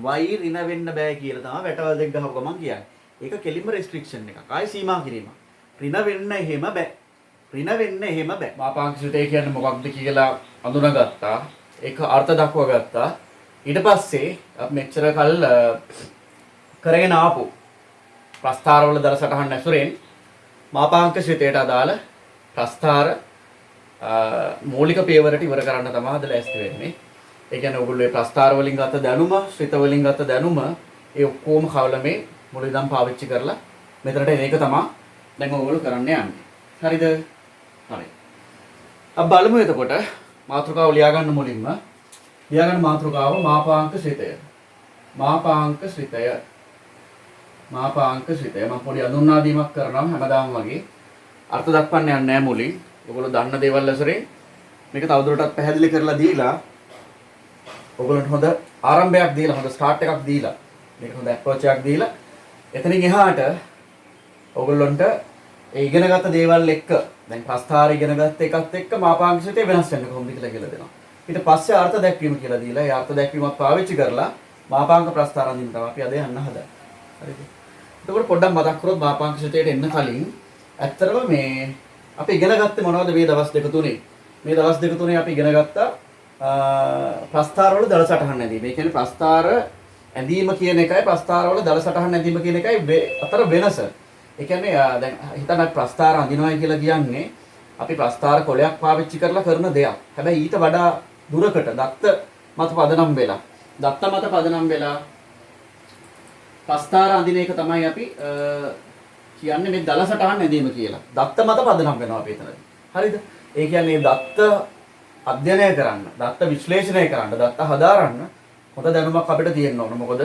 y ඍණ වෙන්න බෑ කියලා තමයි වැටවල් දෙක ගහපු ගමන් කියන්නේ. ඒක කෙලින්ම රෙස්ට්‍රික්ෂන් එකක්. ආයි සීමා කිරීමක්. ඍණ වෙන්න එහෙම බෑ. ඍණ වෙන්න එහෙම බෑ. මාපාංක සූත්‍රය කියන්නේ මොකක්ද කියලා අඳුනගත්තා. ඒක අර්ථ දක්වා ගත්තා. ඊට පස්සේ අපි මෙච්චර කල් කරගෙන ආපු ප්‍රස්ථාරවල දල සටහන් ඇසුරෙන් මාපාංක ශ්‍රිතයට අදාළ ප්‍රස්ථාර මූලික පියවරට ඉවර කරන්න තමයි අද ලෑස්ති වෙන්නේ. ඒ කියන්නේ ඔයගොල්ලෝ මේ ප්‍රස්ථාර වලින් ගත දැනුම, ශ්‍රිත වලින් ගත දැනුම ඒ ඔක්කොම කවලමේ මුල ඉඳන් පාවිච්චි කරලා මෙතනට එන එක තමයි දැන් ඔයගොල්ලෝ කරන්න යන්නේ. හරිද? හරි. අපි බලමු එතකොට මාතෘකාව ලියා ගන්න මුලින්ම. ලියා ගන්න මාතෘකාව මාපාංක ශ්‍රිතය. මාපාංක ශ්‍රිතය. මාපාංක ශ්‍රිතය. මම පොඩි අඳුන්වා දීමක් කරනවා හැමදාම වගේ. අර්ථ දක්වන්න යන්නේ නැහැ මුලින්. ඔයගොල්ලෝ දන්න දේවල් ඇසුරේ මේක තවදුරටත් පැහැදිලි කරලා දීලා ඔයගොල්ලන්ට හොඳ ආරම්භයක් දීලා හොඳ ස්ටාර්ට් එකක් දීලා මේක හොඳ අප්‍රෝච් එකක් දීලා එතනින් එහාට ඔයගොල්ලන්ට ඒ ඉගෙනගත්ත දේවල් එක්ක දැන් ප්‍රස්ථාර ඉගෙනගත්ත එකත් එක්ක මාපාංක ශ්‍රිතය වෙනස් වෙන්නේ කොහොමද කියලා දෙනවා. ඊට පස්සේ අර්ථ දැක්වීම කියලා දීලා ඒ අර්ථ දැක්වීමත් පාවිච්චි කරලා මාපාංක ප්‍රස්ථාර අඳින්න තමයි අපි අද යන්න හදන්නේ. හරිද? එතකොට පොඩ්ඩක් මතක් කරොත් මාපාංක ශ්‍රිතයට එන්න කලින් ඇත්තටම මේ අපි ඉගෙන ගත්තේ මොනවද මේ දවස් දෙක තුනේ? මේ දවස් දෙක තුනේ අපි ඉගෙන ගත්තා ප්‍රස්ථාර වල දල සටහන් ඇඳීම. ඒ කියන්නේ ප්‍රස්ථාර ඇඳීම කියන එකයි ප්‍රස්ථාර වල දල සටහන් ඇඳීම කියන එකයි අතර වෙනස. ඒ කියන්නේ දැන් හිතන්න ප්‍රස්ථාර අඳිනවා කියලා කියන්නේ අපි ප්‍රස්ථාර කොලයක් පාවිච්චි කරලා කරන දෙයක්. හැබැයි ඊට වඩා දුරකට දත්ත මත පදනම් වෙලා ප්‍රස්ථාර අඳින එක තමයි අපි කියන්නේ මේ දල සටහන් ඇඳීම කියලා. දත්ත මත පදනම් වෙනවා අපි එතනදී. හරිද? ඒ කියන්නේ දත්ත අධ්‍යයනය කරන්න, දත්ත විශ්ලේෂණය කරන්න, දත්ත හදාරන්න හොඳ දැනුමක් අපිට තියෙන්න ඕන. මොකද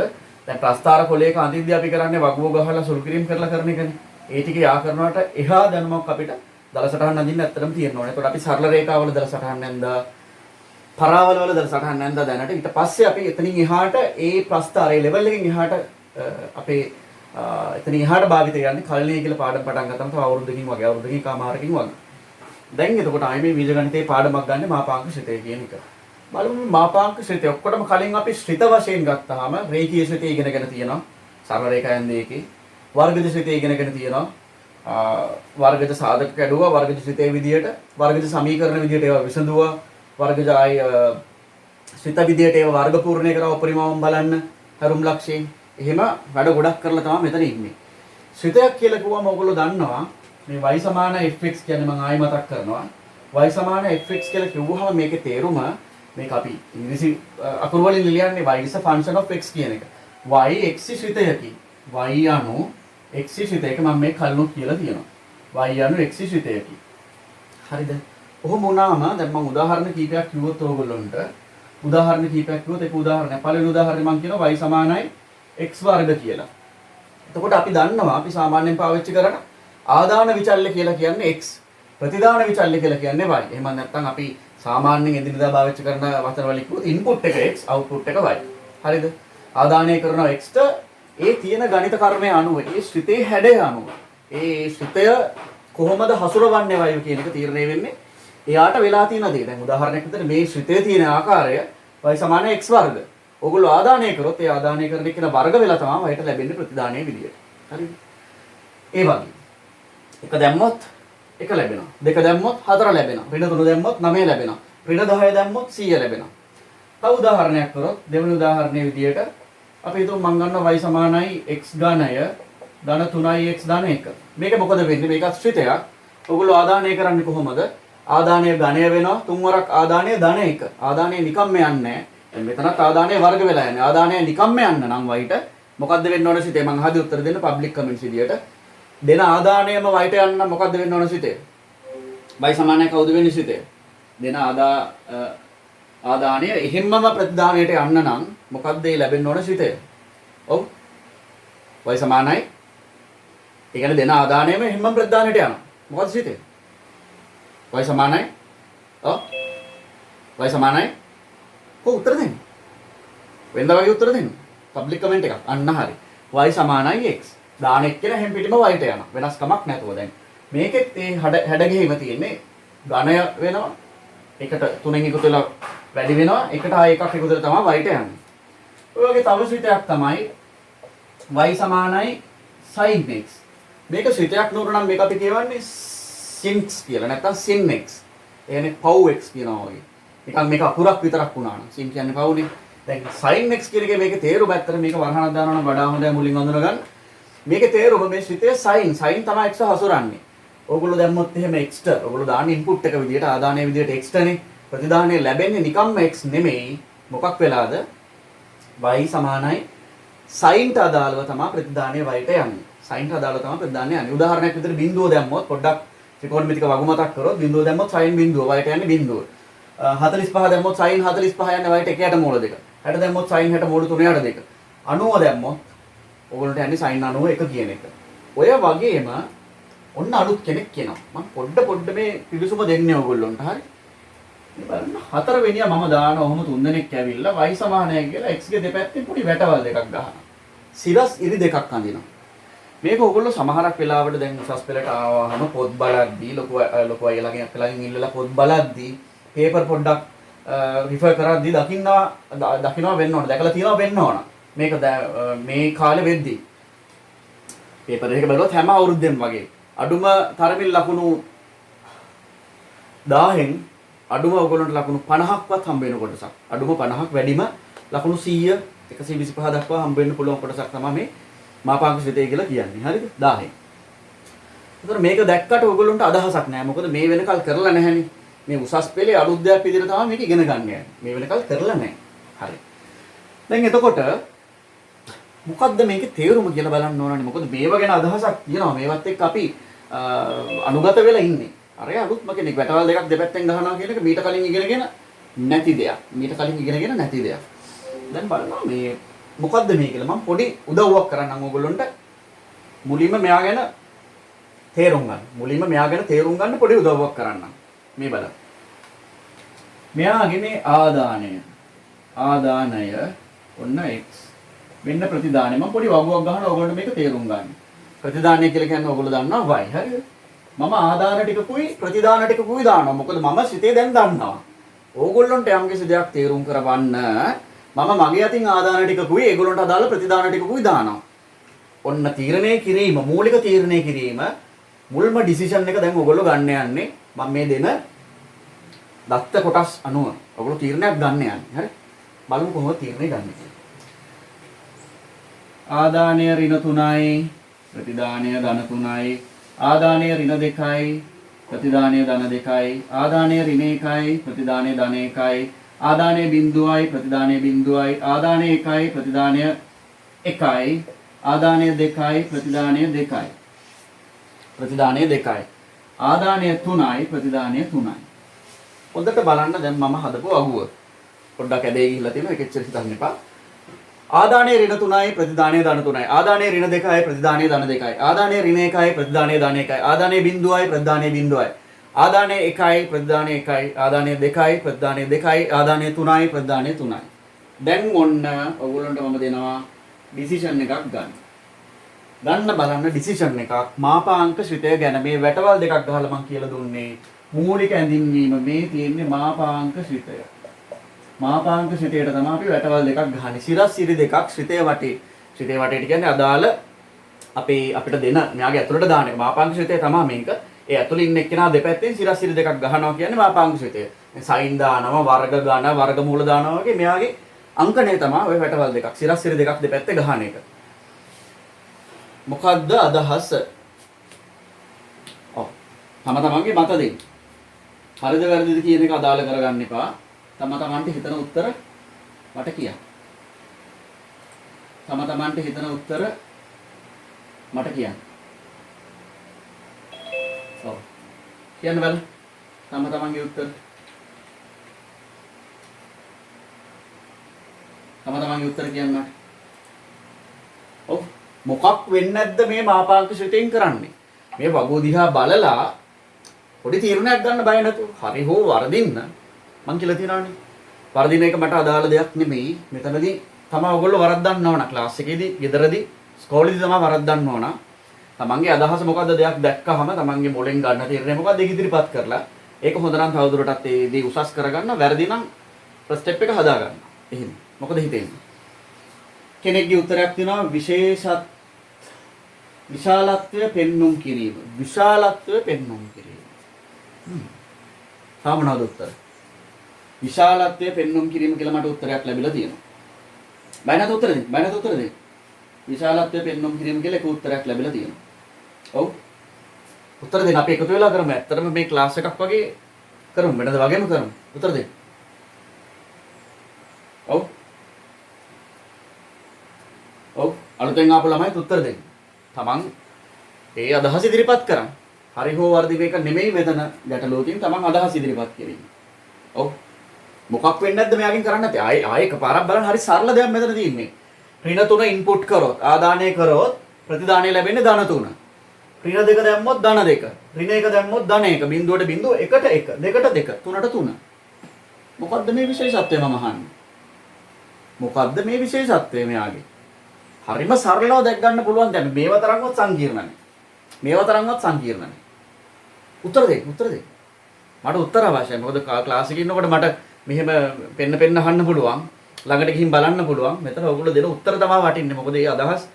දැන් ප්‍රස්ථාර කොලයක අඳින්දී අපි කරන්නේ වගුව ගහලා සුළු කිරීම කරලා කරන එකනේ. ඒ ටික යා කරනවට එහා දැනුමක් අපිට දල සටහන් අඳින්න ඇත්තටම තියෙන්න ඕනේ. ඒකට අපි සරල රේඛාවල දල සටහන් ඇඳලා, පරාවල වල දල සටහන් ඇඳලා දැනට ඊට පස්සේ අපි එතනින් එහාට ඒ ප්‍රස්ථාරයේ ලෙවල් එකකින් එහාට අපේ එතනින් එහාට භාවිතය යන්නේ කල්ණිය කියලා පාඩම් පටන් ගත්තම තව අවුරුද්දකින් කමාරකින් වගේ. දැන් එතකොට ආයේ මේ බීජගණිතයේ පාඩමක් ගන්න මාපාංක ශ්‍රිතය කියන එක. බලමු මාපාංක ශ්‍රිතය ඔක්කොටම කලින් අපි ශ්‍රිත වශයෙන් ගත්තාම රේඛීය ශ්‍රිතය ඉගෙනගෙන තියෙනවා. සරල රේඛායන් දෙකේ. වර්ගජ ශ්‍රිතය ඉගෙනගෙන තියෙනවා. වර්ගජ සාධක කැඩුවා වර්ගජ ශ්‍රිතයේ විදියට, වර්ගජ සමීකරණ විදියට ඒවා විසඳුවා. වර්ගජ ආයි ශ්‍රිත විදියට ඒවා වර්ග පූර්ණය කරව පරිමාවම් බලන්න හරුම් ලක්ෂයෙන්. එහෙම වැඩ ගොඩක් කරලා තමයි මෙතන ඉන්නේ. ශ්‍රිතයක් කියලා කිව්වම ඔයගොල්ලෝ දන්නවා මේ y සමාන fx කියන්නේ මම ආයෙ මතක් කරනවා. y සමාන fx කියලා කිව්වහම මේකේ තේරුම මේක අපි ඉංග්‍රීසි අකුරු වලින් ලියන්නේ y is a function of x කියන එක. y x ශ්‍රිතයකි. y anu x ශ්‍රිතයක මම මේ කලිනුත් කියලා තියෙනවා. y anu x ශ්‍රිතයකි. හරිද? කොහොම වුණාම දැන් මම උදාහරණ කීපයක් කිව්වොත් ඕගොල්ලන්ට ඒක උදාහරණයක්. පළවෙනි උදාහරණය මම කියනවා y සමානයි x වර්ග කියලා. එතකොට අපි දන්නවා අපි සාමාන්‍යයෙන් පාවිච්චි කරන ආදාන විචල්‍ය කියලා කියන්නේ x. ප්‍රතිදාන විචල්‍ය කියලා කියන්නේ y. එහෙම නැත්නම් අපි සාමාන්‍යයෙන් එදිනදා පාවිච්චි කරන වචන වලින් කිව්වොත් ඉන්පුට් එක x, අවුට්පුට් එක y. හරිද? ආදානය කරන x ට ඒ තියෙන ගණිත කර්මය අනුව, ඒ ශ්‍රිතේ හැඩය අනුව, ඒ ශ්‍රිතය කොහොමද හසුරවන්නේ y කියන එක තීරණය වෙන්නේ එයාට වෙලා තියෙන දේ. දැන් උදාහරණයක් විදිහට මේ ශ්‍රිතේ තියෙන ආකාරය y සමාන x වර්ග. ඔයගොල්ලෝ ආදානය කරොත් ඒ ආදානය කරන එක වර්ග වෙලා තමයි වයට ලැබෙන්නේ ප්‍රතිදානයේ විදියට. හරිද? ඒ වගේ. එක දැම්මොත් එක ලැබෙනවා. දෙක දැම්මොත් හතර ලැබෙනවා. ඍණ 3 දැම්මොත් 9 ලැබෙනවා. ඍණ 10 දැම්මොත් 100 ලැබෙනවා. තව උදාහරණයක් කරොත් දෙවෙනි උදාහරණයේ විදියට අපි හිතමු මම ගන්නවා y සමානයි x ඝනය ධන 3x ධන 1. මේක මොකද වෙන්නේ? මේකත් ශ්‍රිතයක්. ඔයගොල්ලෝ ආදානය කරන්නේ කොහොමද? ආදානය ඝනය වෙනවා 3 වරක් ආදානය ධන 1. ආදානය නිකම්ම යන්නේ නැහැ. මෙතනත් ආදානය වර්ග වෙලා යන්නේ. ආදානය නිකම්ම යන්න නම් වයිට මොකද්ද වෙන්න ඕන සිතේ? මම අහදී උත්තර දෙන්න පබ්ලික් කමෙන්ට්ස් විදියට. දෙන ආදානයම වයිට යන්න නම් මොකද්ද වෙන්න ඕන සිතේ? y සමානයි කවුද වෙන්නේ සිතේ? දෙන ආදානය එහෙම්මම ප්‍රතිදානයට යන්න නම් මොකද්ද ඒ ලැබෙන්න ඕන සිතේ? ඔව්. y සමානයි. ඒ කියන්නේ දෙන ආදානයම එහෙම්මම ප්‍රතිදානයට යනවා. මොකද්ද සිතේ? y සමානයි. ඔව්. y සමානයි උත්තර දෙන්න. වෙනද වගේ උත්තර දෙන්න. පබ්ලික් කමෙන්ට් එකක්. අන්න හරි. y සමානයි x. දාන එක්කෙන හැම පිටිම y ට යනවා. වෙනස් කමක් නැතුව දැන්. මේකෙත් ඒ හැඩ ගෙහිම තියෙන්නේ ඝනය වෙනවා. එකට 3න් එකතු වෙලා වැඩි වෙනවා. එකට ආයෙ එකක් එකතු වෙලා තමයි y ට යන්නේ. ඔය වගේ තව ශ්‍රිතයක් තමයි y සමානයි sin x. මේක ශ්‍රිතයක් නුර නම් මේක අපි කියවන්නේ sin x කියලා. නැත්නම් sin x. ඒ කියන්නේ පව් x කියනවා වගේ. නිකන් මේක අකුරක් විතරක් වුණා නම් sin කියන්නේ පව්නේ. දැන් sin x කියන එකේ මේකේ තේරුම ඇත්තට මේක වරහණක් දානවා නම් වඩා හොඳයි මුලින් අඳුන ගන්න. මේකේ තේරුම මේ ශ්‍රිතයේ sin තමයි x හසුරන්නේ. ඕගොල්ලෝ දැම්මොත් එහෙම x ට ඕගොල්ලෝ දාන්නේ ඉන්පුට් එක විදියට ආදානයේ විදියට x ටනේ. ප්‍රතිදානය ලැබෙන්නේ නිකම්ම x නෙමෙයි. මොකක් වෙලාද? y සමානයි sin ට අදාළව තමයි ප්‍රතිදානය y ට යන්නේ. sin ට අදාළව තමයි ප්‍රතිදානය යන්නේ. උදාහරණයක් විදිහට බිඳුව දැම්මොත් පොඩ්ඩක් ත්‍රිකෝණමිතික වගුමතක් කරොත් බිඳුව දැම්මොත් sin බිඳුව y ට යන්නේ බිඳුව. 45 දැම්මොත් sin 45 යන්නේ y ට 1යට මූල 2. 60 දැම්මොත් sin 60 මූල 3යට 2. 90 දැම්මොත් ඕගොල්ලන්ට යන්නේ sin 90 1 කියන එක. ඔය වගේම ඔන්න අලුත් කෙනෙක් කියනවා. මම පොඩ්ඩ මේ පිවිසුම දෙන්නේ ඕගොල්ලොන්ට. හරි. මේ බලන්න හතරවෙනියා මම දාන ඔහොම තුන් දෙනෙක් ඇවිල්ලා y සමානයි කියලා x ගේ දෙපැත්තෙන් පොඩි වැටවල් දෙකක් ගහනවා. සිරස් ඉරි දෙකක් අඳිනවා. මේක ඕගොල්ලෝ සමහරක් වෙලාවට දැන් උසස් පෙළට ආවම පොත් බලද්දී ලොකු අයලාගෙන් අපලාගෙන් ඉල්ලලා පොත් බලද්දී පේපර් පොඩ්ඩක් රිෆර් කරද්දී දකින්නවා වෙන්න ඕන. දැකලා තියනවා වෙන්න ඕන. මේක මේ කාලේ වෙද්දී පේපර් එක බලුවත් හැම අවුරුද්දෙම වගේ අඩුම තරමින් ලකුණු 1000න් අඩුම ඔයගොල්ලන්ට ලකුණු 50ක්වත් හම්බ වෙන කොටසක්. අඩුම 50ක් වැඩිම ලකුණු 100 125 දක්වා හම්බ වෙන්න පුළුවන් කොටසක් තමයි මේ මාපාංක ශ්‍රිතය කියලා කියන්නේ. හරිද? 1000න්. ඒතර මේක දැක්කට ඔයගොල්ලන්ට අදහසක් නැහැ. මොකද මේ වෙනකල් කරලා නැහැනේ. මේ උසස් පෙළේ අලුත් දෙයක් විදිහට තමයි මේක ඉගෙන ගන්න යන්නේ. මේ වෙනකල් කරලා නැහැ. හරි. දැන් එතකොට මොකද්ද මේකේ තේරුම කියලා බලන්න ඕනනේ. මොකද මේව ගැන අදහසක් තියෙනවා. මේවත් එක්ක අපි අනුගත වෙලා ඉන්නේ. අර අලුත්ම කෙනෙක් වැටවල් දෙකක් දෙපැත්තෙන් ගහනවා කියන එක මීට කලින් ඉගෙනගෙන නැති දෙයක්. මීට කලින් ඉගෙනගෙන නැති දෙයක්. දැන් බලනවා මේ මොකද්ද මේ කියලා මම පොඩි උදව්වක් කරන්නම් ඕගොල්ලොන්ට. මුලින්ම මෙයා ගැන තේරුම් ගන්න. මුලින්ම මෙයා ගැන තේරුම් ගන්න පොඩි උදව්වක් කරන්නම්. මේ බලන්න. මෙයාගේ මේ ආදානය ඔන්න x. වෙන්න ප්‍රතිදානය. මම පොඩි වගුවක් ගහනවා ඕගොල්ලෝ මේක තේරුම් ගන්න. ප්‍රතිදානය කියලා කියන්නේ ඕගොල්ලෝ දන්නවා y. හරිද? මම ආදාන ටිකකුයි ප්‍රතිදාන ටිකකුයි දානවා. මොකද මම සිතේ දැන් දන්නවා. ඕගොල්ලොන්ට යම්කිසි දෙයක් තේරුම් කරවන්න මම මගේ අතින් ආදාන ටිකකුයි ඒගොල්ලොන්ට අදාළ ප්‍රතිදාන ටිකකුයි දානවා. ඔන්න තීරණය කිරීම, මූලික තීරණය කිරීම මුල්ම ඩිසිෂන් එක දැන් ඕගොල්ලෝ ගන්න යන්නේ. මම මේ දෙන දත්ත කොටස් අනුව ඔයගොල්ලෝ තීරණයක් ගන්න යන්නේ. හරි? බලමු කොහොමද තීරණය ගන්න කියලා. ආදානය ඍණ 3යි, ප්‍රතිදානය ධන 3යි. ආදානය ඍණ 2යි, ප්‍රතිදානය ධන 2යි. ආදානය ඍණ 1යි, ප්‍රතිදානය ධන 1යි. ආදානය බිඳුවයි, ප්‍රතිදානය බිඳුවයි. ආදානය 1යි, ප්‍රතිදානය 1යි. ආදානය 2යි, ප්‍රතිදානය 2යි. ප්‍රතිදානය 2යි. ආදානය 3යි, ප්‍රතිදානය 3යි. හොඳට බලන්න දැන් මම හදපු අහුව. පොඩ්ඩක් ඇදේ ගිහිල්ලා තියෙනවා ඒක එච්චර හිතන්න එපා. ආදානය ඍණ 3යි, ප්‍රතිදානය ධන 3යි. ආදානය ඍණ 2යි, ප්‍රතිදානය ධන 2යි. ආදානය ඍණ 1යි, ප්‍රතිදානය ධන 1යි. ආදානය බිඳුවයි, ප්‍රතිදානය බිඳුවයි. ආදානය 1යි, ප්‍රතිදානය 1යි. ආදානය 2යි, ප්‍රතිදානය 2යි. ආදානය 3යි, ප්‍රතිදානය 3යි. දැන් ඔන්න ඔයගොල්ලන්ට මම දෙනවා ඩිසිෂන් එකක් ගන්න. ගන්න බලන්න ඩිසිෂන් එකක් මාපාංක ශ්‍රිතය ගැන මේ වැටවල් දෙකක් ගහලා මම කියලා දුන්නේ මූලික ඇඳින්වීම මේ තියෙන්නේ මාපාංක ශ්‍රිතය. මාපාංක ශ්‍රිතයට තමයි අපි වැටවල් දෙකක් ගහන්නේ. සිරස් සිරි දෙකක් ශ්‍රිතය වටේ. ශ්‍රිතය වටේට කියන්නේ අදාළ අපිට දෙන මෙයාගේ ඇතුළට දාන එක. මාපාංක ශ්‍රිතය තමයි මේක. ඒ ඇතුළේ ඉන්න එක්කෙනා දෙපැත්තෙන් සිරස් සිරි දෙකක් ගහනවා කියන්නේ මාපාංක ශ්‍රිතය. සයින් දානවා, වර්ග ගන්න, වර්ගමූල දානවා වගේ මෙයාගේ අංකණය තමයි ওই වැටවල් දෙකක්. සිරස් සිරි දෙකක් දෙපැත්තේ ගහන එක. මොකද්ද අදහස? ඔව්. තමන්ගේ මත දෙන්න. හරිද වැරදිද කියන එක අදාළ කරගන්න එපා. තමන්ට හිතන උත්තර මට කියන්න. තමන්ට හිතන උත්තර මට කියන්න. ඔව්. කියන්න බලන්න. තමන්ගේ උත්තර. තමන්ගේ උත්තර කියන්න මට. ඔව්. මොකක් වෙන්නේ නැද්ද මේ මාපාංක ශ්‍රිතෙන් කරන්නේ? මේ වගෝ දිහා බලලා පොඩි තීරණයක් ගන්න බය නැතුව හරි හෝ වරදින්න මං කියලා තියනවානේ. වරදින එක මට අදාළ දෙයක් නෙමෙයි. මෙතනදී තමයි ඔයගොල්ලෝ වරද්දන්න ඕන. ක්ලාස් එකේදී, ගෙදරදී, ස්කෝලේදී තමයි වරද්දන්න ඕන. තමන්ගේ අදහස මොකද්ද දෙයක් දැක්කහම තමන්ගේ මොලෙන් ගන්න තීරණය මොකද්ද ඒක ඉදිරිපත් කරලා ඒක හොඳ නම් තවදුරටත් ඒ දේ උසස් කරගන්න, වැරදි නම් ස්ටෙප් එක හදා ගන්න. එහෙනම් මොකද හිතෙන්නේ? කෙනෙක්ගේ උත්තරයක් තියෙනවා විශාලත්වය පෙන්눔 කිරීම. විශාලත්වය පෙන්눔 කිරීම. සාමනාද උත්තර. විශාලත්වය පෙන්눔 කිරීම කියලා මට උත්තරයක් ලැබිලා තියෙනවා. බය නැත උත්තර දෙන්න. බය නැත උත්තර දෙන්න. විශාලත්වය පෙන්눔 කිරීම කියලා එක උත්තරයක් ලැබිලා තියෙනවා. ඔව්. උත්තර දෙන්න අපි එකතු වෙලා කරමු. ඇත්තටම මේ ක්ලාස් එකක් වගේ කරමු. වෙනද වගේම කරමු. උත්තර දෙන්න. ඔව්. ඔව්. අලුතෙන් ආපු ළමයිත් උත්තර දෙන්න. තමන් ඒ අදහස ඉදිරිපත් කරන්න. හරි හෝ වර්ධි මේක නෙමෙයි මෙතන ගැටලුවකින් තමන් අදහස් ඉදිරිපත් කිරීම. ඔව්. මොකක් වෙන්නේ නැද්ද මෙයාගෙන් කරන්න නැත්තේ? ආයේ එකපාරක් බලන්න හරි සරල දෙයක් මෙතන තියෙන්නේ. ඍණ 3 ඉන්පුට් කරොත් ආදානය කරොත් ප්‍රතිදානය ලැබෙන්නේ ධන 3. ඍණ 2 දැම්මොත් ධන 2. ඍණ 1 දැම්මොත් ධන 1. බිඳුවට බිඳුව 1ට 1. 2ට 2. 3ට 3. මොකද්ද මේ විශේෂත්වය මම අහන්නේ? මොකද්ද මේ විශේෂත්වය මෙයාගේ? හරිම සරලව දැක් ගන්න පුළුවන් දැන් මේව තරම්වත් සංකීර්ණ නැහැ. මේව තරම්වත් සංකීර්ණ නැහැ. උත්තර දෙන්න. මට උත්තර අවශ්‍යයි. මොකද ක්ලාස් එකේ ඉන්නකොට මට මෙහෙම පෙන්න අහන්න පුළුවන්. ළඟට ගිහින් බලන්න පුළුවන්. මෙතන ඔයගොල්ලෝ දෙන උත්තර තමයි වටින්නේ. මොකද මේ අදහස්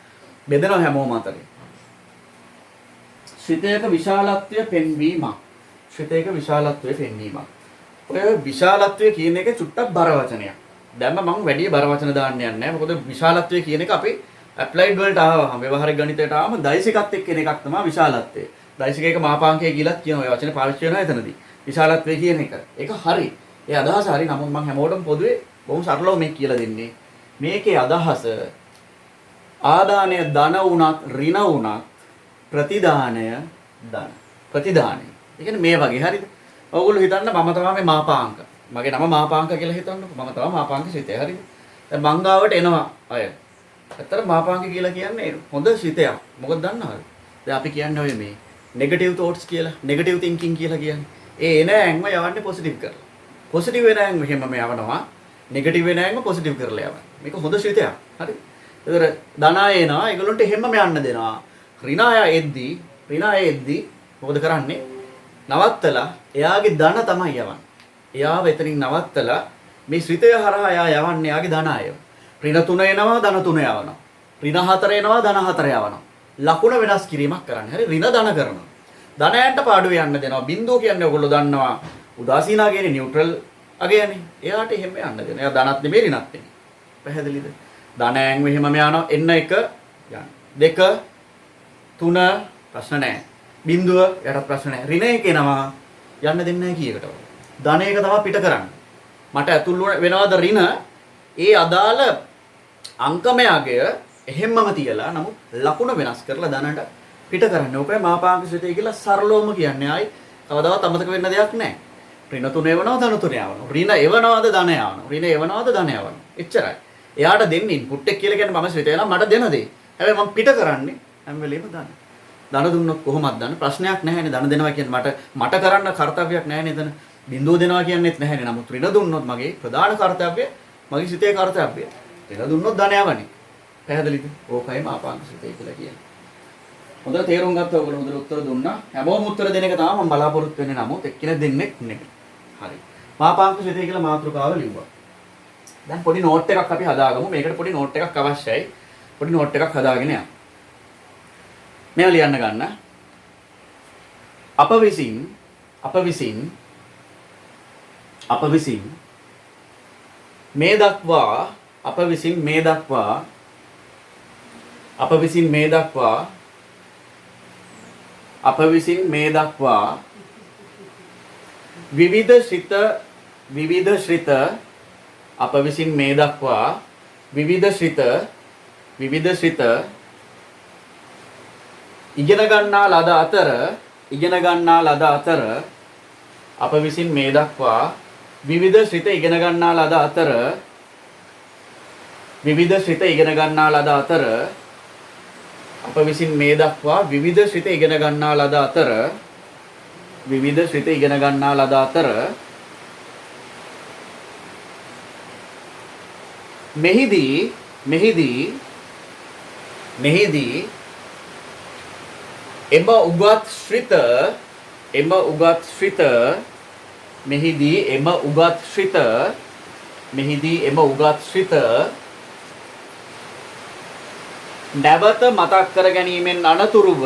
බෙදෙනවා හැමෝම අතරේ. ශ්‍රිතයක විශාලත්වය පෙන්වීමක්. ශ්‍රිතයක විශාලත්වය පෙන්වීමක්. ඔය විශාලත්වය කියන එක චුට්ටක් බර වචනයක්. දැන් මම වැඩි බර වචන දාන්න යන්නේ නැහැ. මොකද විශාලත්වය කියන එක අපි ඇප්ලයිඩ් වලට ආවම ව්‍යවහාරික ගණිතයට ආවම දෛසිකත් එක්ක එකක් තමයි විශාලත්වය. දෛසිකයක මාපාංකය කියලාත් කියන ඔය වචනේ පාවිච්චි වෙනවා එතනදී. විශාලත්වය කියන එක. ඒක හරි. ඒ අදහස හරි. නමුත් මම හැමෝටම පොදුවේ බොහොම සරලව මේක කියලා දෙන්නේ. මේකේ අදහස ආදානය ධන වුණත් ඍණ වුණත් ප්‍රතිදානය ධන. ප්‍රතිදානය. ඒ කියන්නේ මේ වගේ හරිද? ඔයගොල්ලෝ හිතන්න මම තමයි මේ මාපාංක. මගේ නම මාපාංක කියලා හිතන්නකො. මම තමයි මාපාංක ශ්‍රිතය හරිද? දැන් මං ගාවට එනවා අය. ඇත්තට මාපාංක කියලා කියන්නේ හොඳ ශ්‍රිතයක්. මොකද දන්නවද? දැන් අපි කියන්නේ ඔය මේ නෙගටිව් thoughts කියලා, නෙගටිව් thinking කියලා කියන්නේ. ඒ එන ඇඟම යවන්නේ පොසිටිව් කරලා. පොසිටිව් වෙන ඇඟම මෙහෙම යවනවා. නෙගටිව් වෙන ඇඟම පොසිටිව් කරලා යවනවා. මේක හොඳ ශ්‍රිතයක්. හරිද? ඒතර ධනාය එනවා. ඒගොල්ලන්ට හැමම යන්න දෙනවා. ඍණාය එද්දි මොකද කරන්නේ? නවත්තලා එයාගේ ධන තමයි යවන්නේ. එයාව එතනින් නවත්තලා මේ ශ්‍රිතය හරහා එයා යවන්නේ එයාගේ ධනාය. ඍණ 3 එනවා ධන 3 යවනවා. ඍණ 4 එනවා ධන 4 යවනවා. ලකුණ වෙනස් කිරීමක් කරන්නේ. හරි ඍණ ධන කරනවා. ධනයන්ට පාඩුව යන්න දෙනවා. බිඳුව කියන්නේ ඔයගොල්ලෝ දන්නවා. උදාසීනා කියන්නේ නියුට්‍රල් අගයනේ. එයාට එහෙම යන්න දෙනවා. එයා ධනත් නෙමෙයි ඍණත් නෙමෙයි. පැහැදිලිද? ධනයන් මෙහෙම යනවා. එන්න 1 යන්න. 2 3 ප්‍රශ්න නැහැ. බිඳුව යටත් ප්‍රශ්න නැහැ. ඍණ 1 එනවා. යන්න දෙන්නේ නැහැ කීයකට. ධන 1 තමයි පිට කරන්නේ. මට ඇතුල් වෙනවද ඍණ? ඒ අදාළ අංකමයගය එහෙම්මම තියලා නමුත් ලකුණ වෙනස් කරලා ධනට පිට කරන්න. ඔකයි මාපාංක ශ්‍රිතය කියලා සරලවම කියන්නේ. ආයි කවදාවත් අමතක වෙන්න දෙයක් නැහැ. ඍණ 3 එවනවා ධන 3 යවනවා. ඍණ එවනවාද ධන යවනවා. ඍණ එවනවාද ධන යවනවා. එච්චරයි. එයාට දෙන්නේ ඉන්පුට් එක කියලා කියන්නේ මම ශ්‍රිතය නම් මට දෙන දේ. හැබැයි මම පිට කරන්නේ හැම වෙලේම ධන. ධන දුන්නොත් කොහොමද ධන? ප්‍රශ්නයක් නැහැනේ. ධන දෙනවා කියන්නේ මට කරන්න කාර්යයක් නැහැනේ එතන. බිඳුව දෙනවා කියන්නේත් නැහැනේ. නමුත් ඍණ දුන්නොත් මගේ ප්‍රධාන කාර්යය මගේ ශ්‍රිතේ කාර්යය. ඍණ දුන්නොත් ධන යවන්නේ. පැහැදිලිද? ඕකයි මාපාංක ශ්‍රිතය කියලා කියන්නේ. හොඳට තේරුම් ගත්තා ඔයගොල්ලෝ හොඳට උත්තර දුන්නා. හැමෝම උත්තර දෙන එක තමයි මම බලාපොරොත්තු වෙන්නේ. නමුත් එක්කෙනෙක් දෙන්නෙක් නෙමෙයි. හරි. මාපාංක ශ්‍රිතය කියලා මාතෘකාව ලිව්වා. දැන් පොඩි නෝට් එකක් අපි හදාගමු. මේකට පොඩි නෝට් එකක් අවශ්‍යයි. පොඩි නෝට් එකක් හදාගෙන යන්න. මේව ලියන්න ගන්න. අප විසින් මේ දක්වා විවිධ ශ්‍රිත ඉගෙන ගන්නා ලද අතර අප විසින් මේ දක්වා විවිධ ශ්‍රිත ඉගෙන ගන්නා ලද අතර අප විසින් මේ දක්වා විවිධ ශ්‍රිත ඉගෙන ගන්නා ලද අතර මෙහිදී එම උගත් ශ්‍රිත නැවත මතක් කර ගැනීමෙන් අනතුරුව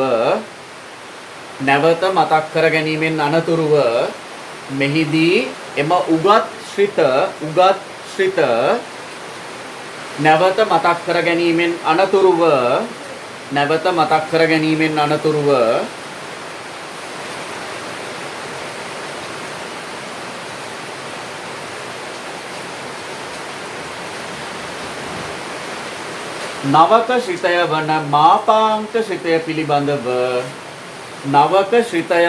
නැවත මතක් කර ගැනීමෙන් අනතුරුව මෙහිදී එම උගත් ශ්‍රිත නැවත මතක් කර ගැනීමෙන් අනතුරුව නැවත මතක් කර ගැනීමෙන් අනතුරුව නවක ශ්‍රිතය වන මාපාංක ශ්‍රිතය පිළිබඳව නවක ශ්‍රිතය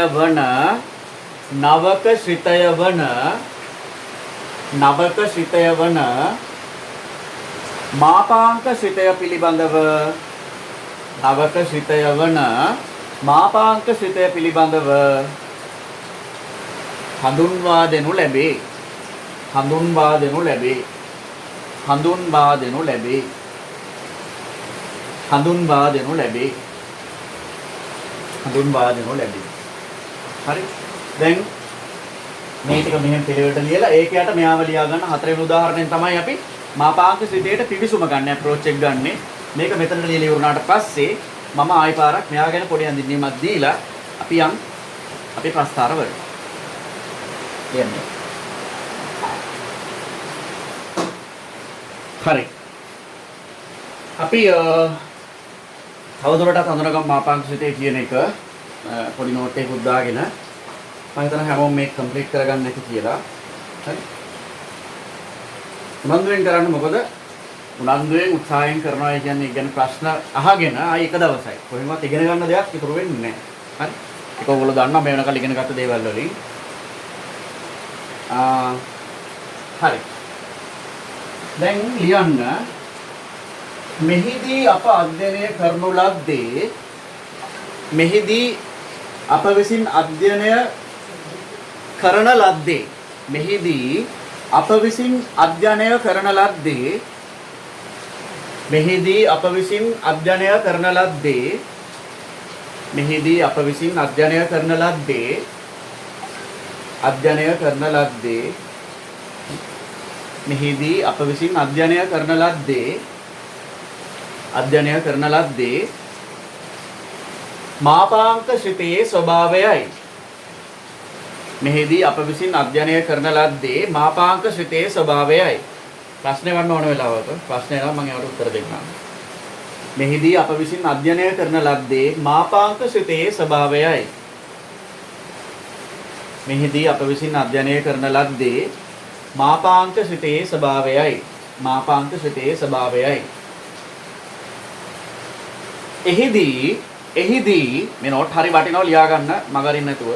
වන මාපාංක ශ්‍රිතය පිළිබඳව නවක ශ්‍රිතය වන මාපාංක ශ්‍රිතය පිළිබඳව හඳුන්වා දෙනු ලැබේ. හරි. දැන් මේ ටික මෙහෙම පිළිවෙලට ලියලා ඒකයට මෙයාව ලියා ගන්න හතරවෙනි උදාහරණයෙන් තමයි අපි මාපාංක ශ්‍රිතයට පිවිසුම ගන්න අප්‍රෝච් එක ගන්නෙ. මේක මෙතනට ලියලා ඉවරනාට පස්සේ මම ආයි පාරක් මෙයා ගැන පොඩි හඳුන්වීමක් දීලා අපි අපේ ප්‍රස්තාර වලට යන්නේ. හරි. අපි තවදුරටත් හඳුනගමු මාපාංක ශ්‍රිතය කියන එක පොඩි නෝට් එකක් දාගෙන මම හිතනවා හැමෝම මේක කම්ප්ලීට් කරගන්න ඇති කියලා. හරි. උනන්දුවෙන් කරන්න මොකද උනන්දුවෙන් උත්සාහයෙන් කරනවා කියන්නේ ඉගෙන ප්‍රශ්න අහගෙන ආයි එක දවසයි. කොහෙන්වත් ඉගෙන ගන්න දෙයක් ඉතුරු වෙන්නේ නැහැ. හරි. ඒක ඔයගොල්ලෝ දන්නවා මේ වෙනකල් ඉගෙන ගත්ත දේවල් වලින්. හරි. දැන් ලියන්න මෙහිදී අප අධ්‍යයනය කරනු ලද්දේ මෙහිදී අප විසින් අධ්‍යයනය කරන ලද්දේ මෙහිදී අප විසින් අධ්‍යයනය කරන ලද්දේ මෙහිදී අප විසින් අධ්‍යයනය කරන ලද්දේ මෙහිදී අප විසින් අධ්‍යයනය කරන ලද්දේ මෙහිදී අප විසින් අධ්‍යයනය කරන ලද්දේ මාපාංක ශ්‍රිතයේ ස්වභාවයයි. මෙහිදී අප විසින් අධ්‍යයනය කරන ලද්දේ මාපාංක ශ්‍රිතයේ ස්වභාවයයි. ප්‍රශ්නේ වන්න ඕන වෙලාවක ප්‍රශ්නේ නම් මම ඒකට උත්තර දෙන්නම්. මෙහිදී අප විසින් අධ්‍යයනය කරන ලද්දේ මාපාංක ශ්‍රිතයේ ස්වභාවයයි. මෙහිදී අප විසින් අධ්‍යයනය කරන ලද්දේ මාපාංක ශ්‍රිතයේ ස්වභාවයයි. එහිදී මේ නෝට් හරි වටිනවා ලියා ගන්න මගරින් නැතුව.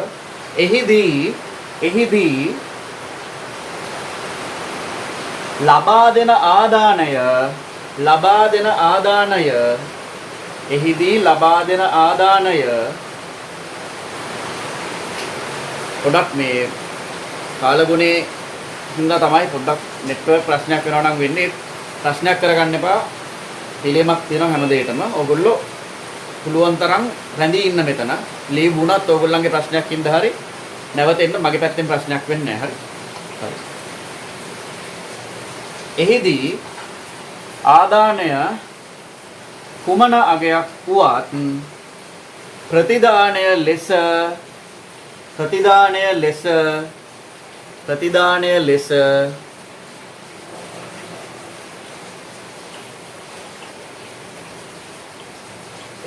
එහිදී ලබා දෙන ආදානය පොඩක් මේ කාලගුණේ හින්දා තමයි පොඩ්ඩක් නෙට්වර්ක් ප්‍රශ්නයක් වෙනවා නම් වෙන්නේ. ප්‍රශ්නයක් කරගන්න එපා. පිළියමක් තියෙනවා හැම දෙයකටම. ඕගොල්ලෝ පුළුවන් තරම් රැඳී ඉන්න මෙතන. ලීව් වුණත් ඕගොල්ලන්ගේ ප්‍රශ්නයක් ඉඳලා හරි නැවත එන්න මගේ පැත්තෙන් ප්‍රශ්නයක් වෙන්නේ නැහැ. හරි. එහිදී ආදානය කුමන අගයක් වුවත් ප්‍රතිදානය ලෙස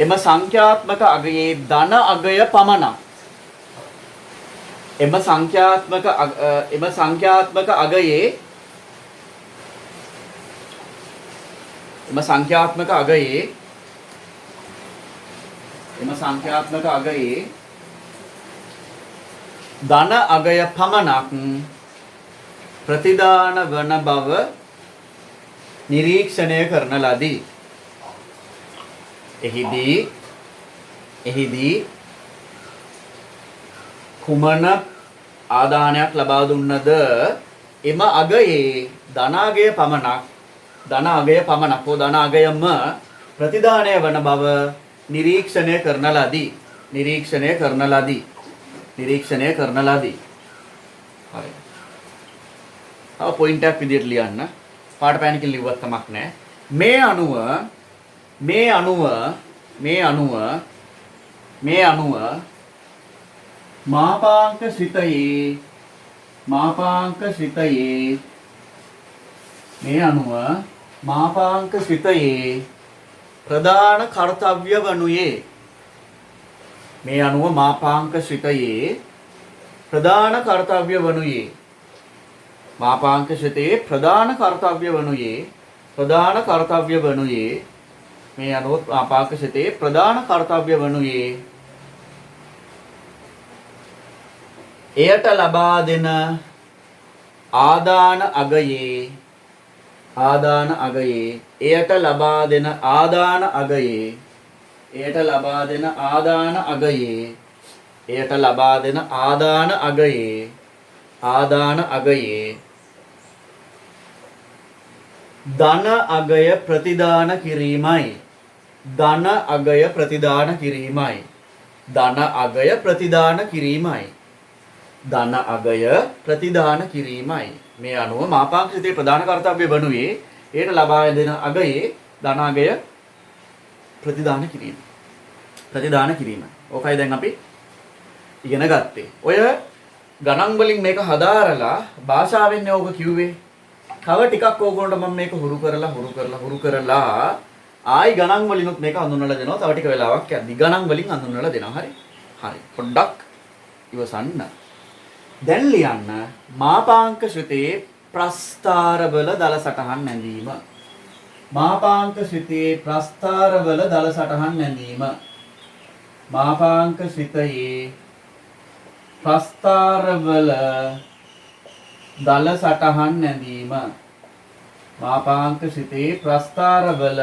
එම සංඛ්‍යාත්මක අගයේ ධන අගය පමණක් එම සංඛ්‍යාත්මක අගයේ ධන අගය පමණක් ප්‍රතිදාන වන බව නිරීක්ෂණය කරන ලදී. එහිදී කුමන ආදානයක් ලබා දුන්නද එම අගයේ ධන අගය පමණක් හෝ ධන අගයම ප්‍රතිදානය වන බව නිරීක්ෂණය කරන ලදී. හරි. තව පොයින්ට් එකක් විදියට ලියන්න. පාඩ පෑනකින් ලිව්වත් කමක් නැහැ. මේ අණුව මාපාංක ශ්‍රිතයේ මේ අණුව මාපාංක ශ්‍රිතයේ ප්‍රධාන කර්තව්‍ය වනුයේ මේ අණුව මාපාංක ශ්‍රිතයේ ප්‍රධාන කර්තව්‍ය වනුයේ මාපාංක ශ්‍රිතයේ ප්‍රධාන කර්තව්‍ය වනුයේ මේ අණුව මාපාංක ශ්‍රිතයේ ප්‍රධාන කර්තව්‍ය වනුයේ එයට ලබා දෙන ආදාන අගයේ එයට ලබා දෙන ආදාන අගයේ ධන අගය ප්‍රතිදාන කිරීමයි ධන අගය ප්‍රතිදාන කිරීමයි මේ අනුව මාපාංක ශ්‍රිතයේ ප්‍රධාන කර්තව්‍ය වනුයේ එයට ලබා දෙන අගයේ ධන අගය ප්‍රතිදාන කිරීම. ඕකයි දැන් අපි ඉගෙන ගත්තේ. ඔය ගණන් වලින් මේක හදාරලා භාෂාවෙන් ඕක කිව්වේ. තව ටිකක් ඕගොල්ලන්ට මම මේක හුරු කරලා ආයි ගණන් වලිනුත් මේක හඳුන්වලා දෙනවා. තව ටික වෙලාවක් යද්දි ගණන් වලින් හඳුන්වලා දෙනවා. හරි. පොඩ්ඩක් ඉවසන්න. දැන් ලියන්න මාපාංක ශ්‍රිතයේ ප්‍රස්ථාරවල දල සටහන් නැඳීම. මාපාංක ශ්‍රිතයේ ප්‍රස්ථාරවල දල සටහන් නැඳීම. මාපාංක ශ්‍රිතයේ ප්‍රස්ථාරවල දල සටහන් නැඳීම. මාපාංක ශ්‍රිතයේ ප්‍රස්ථාරවල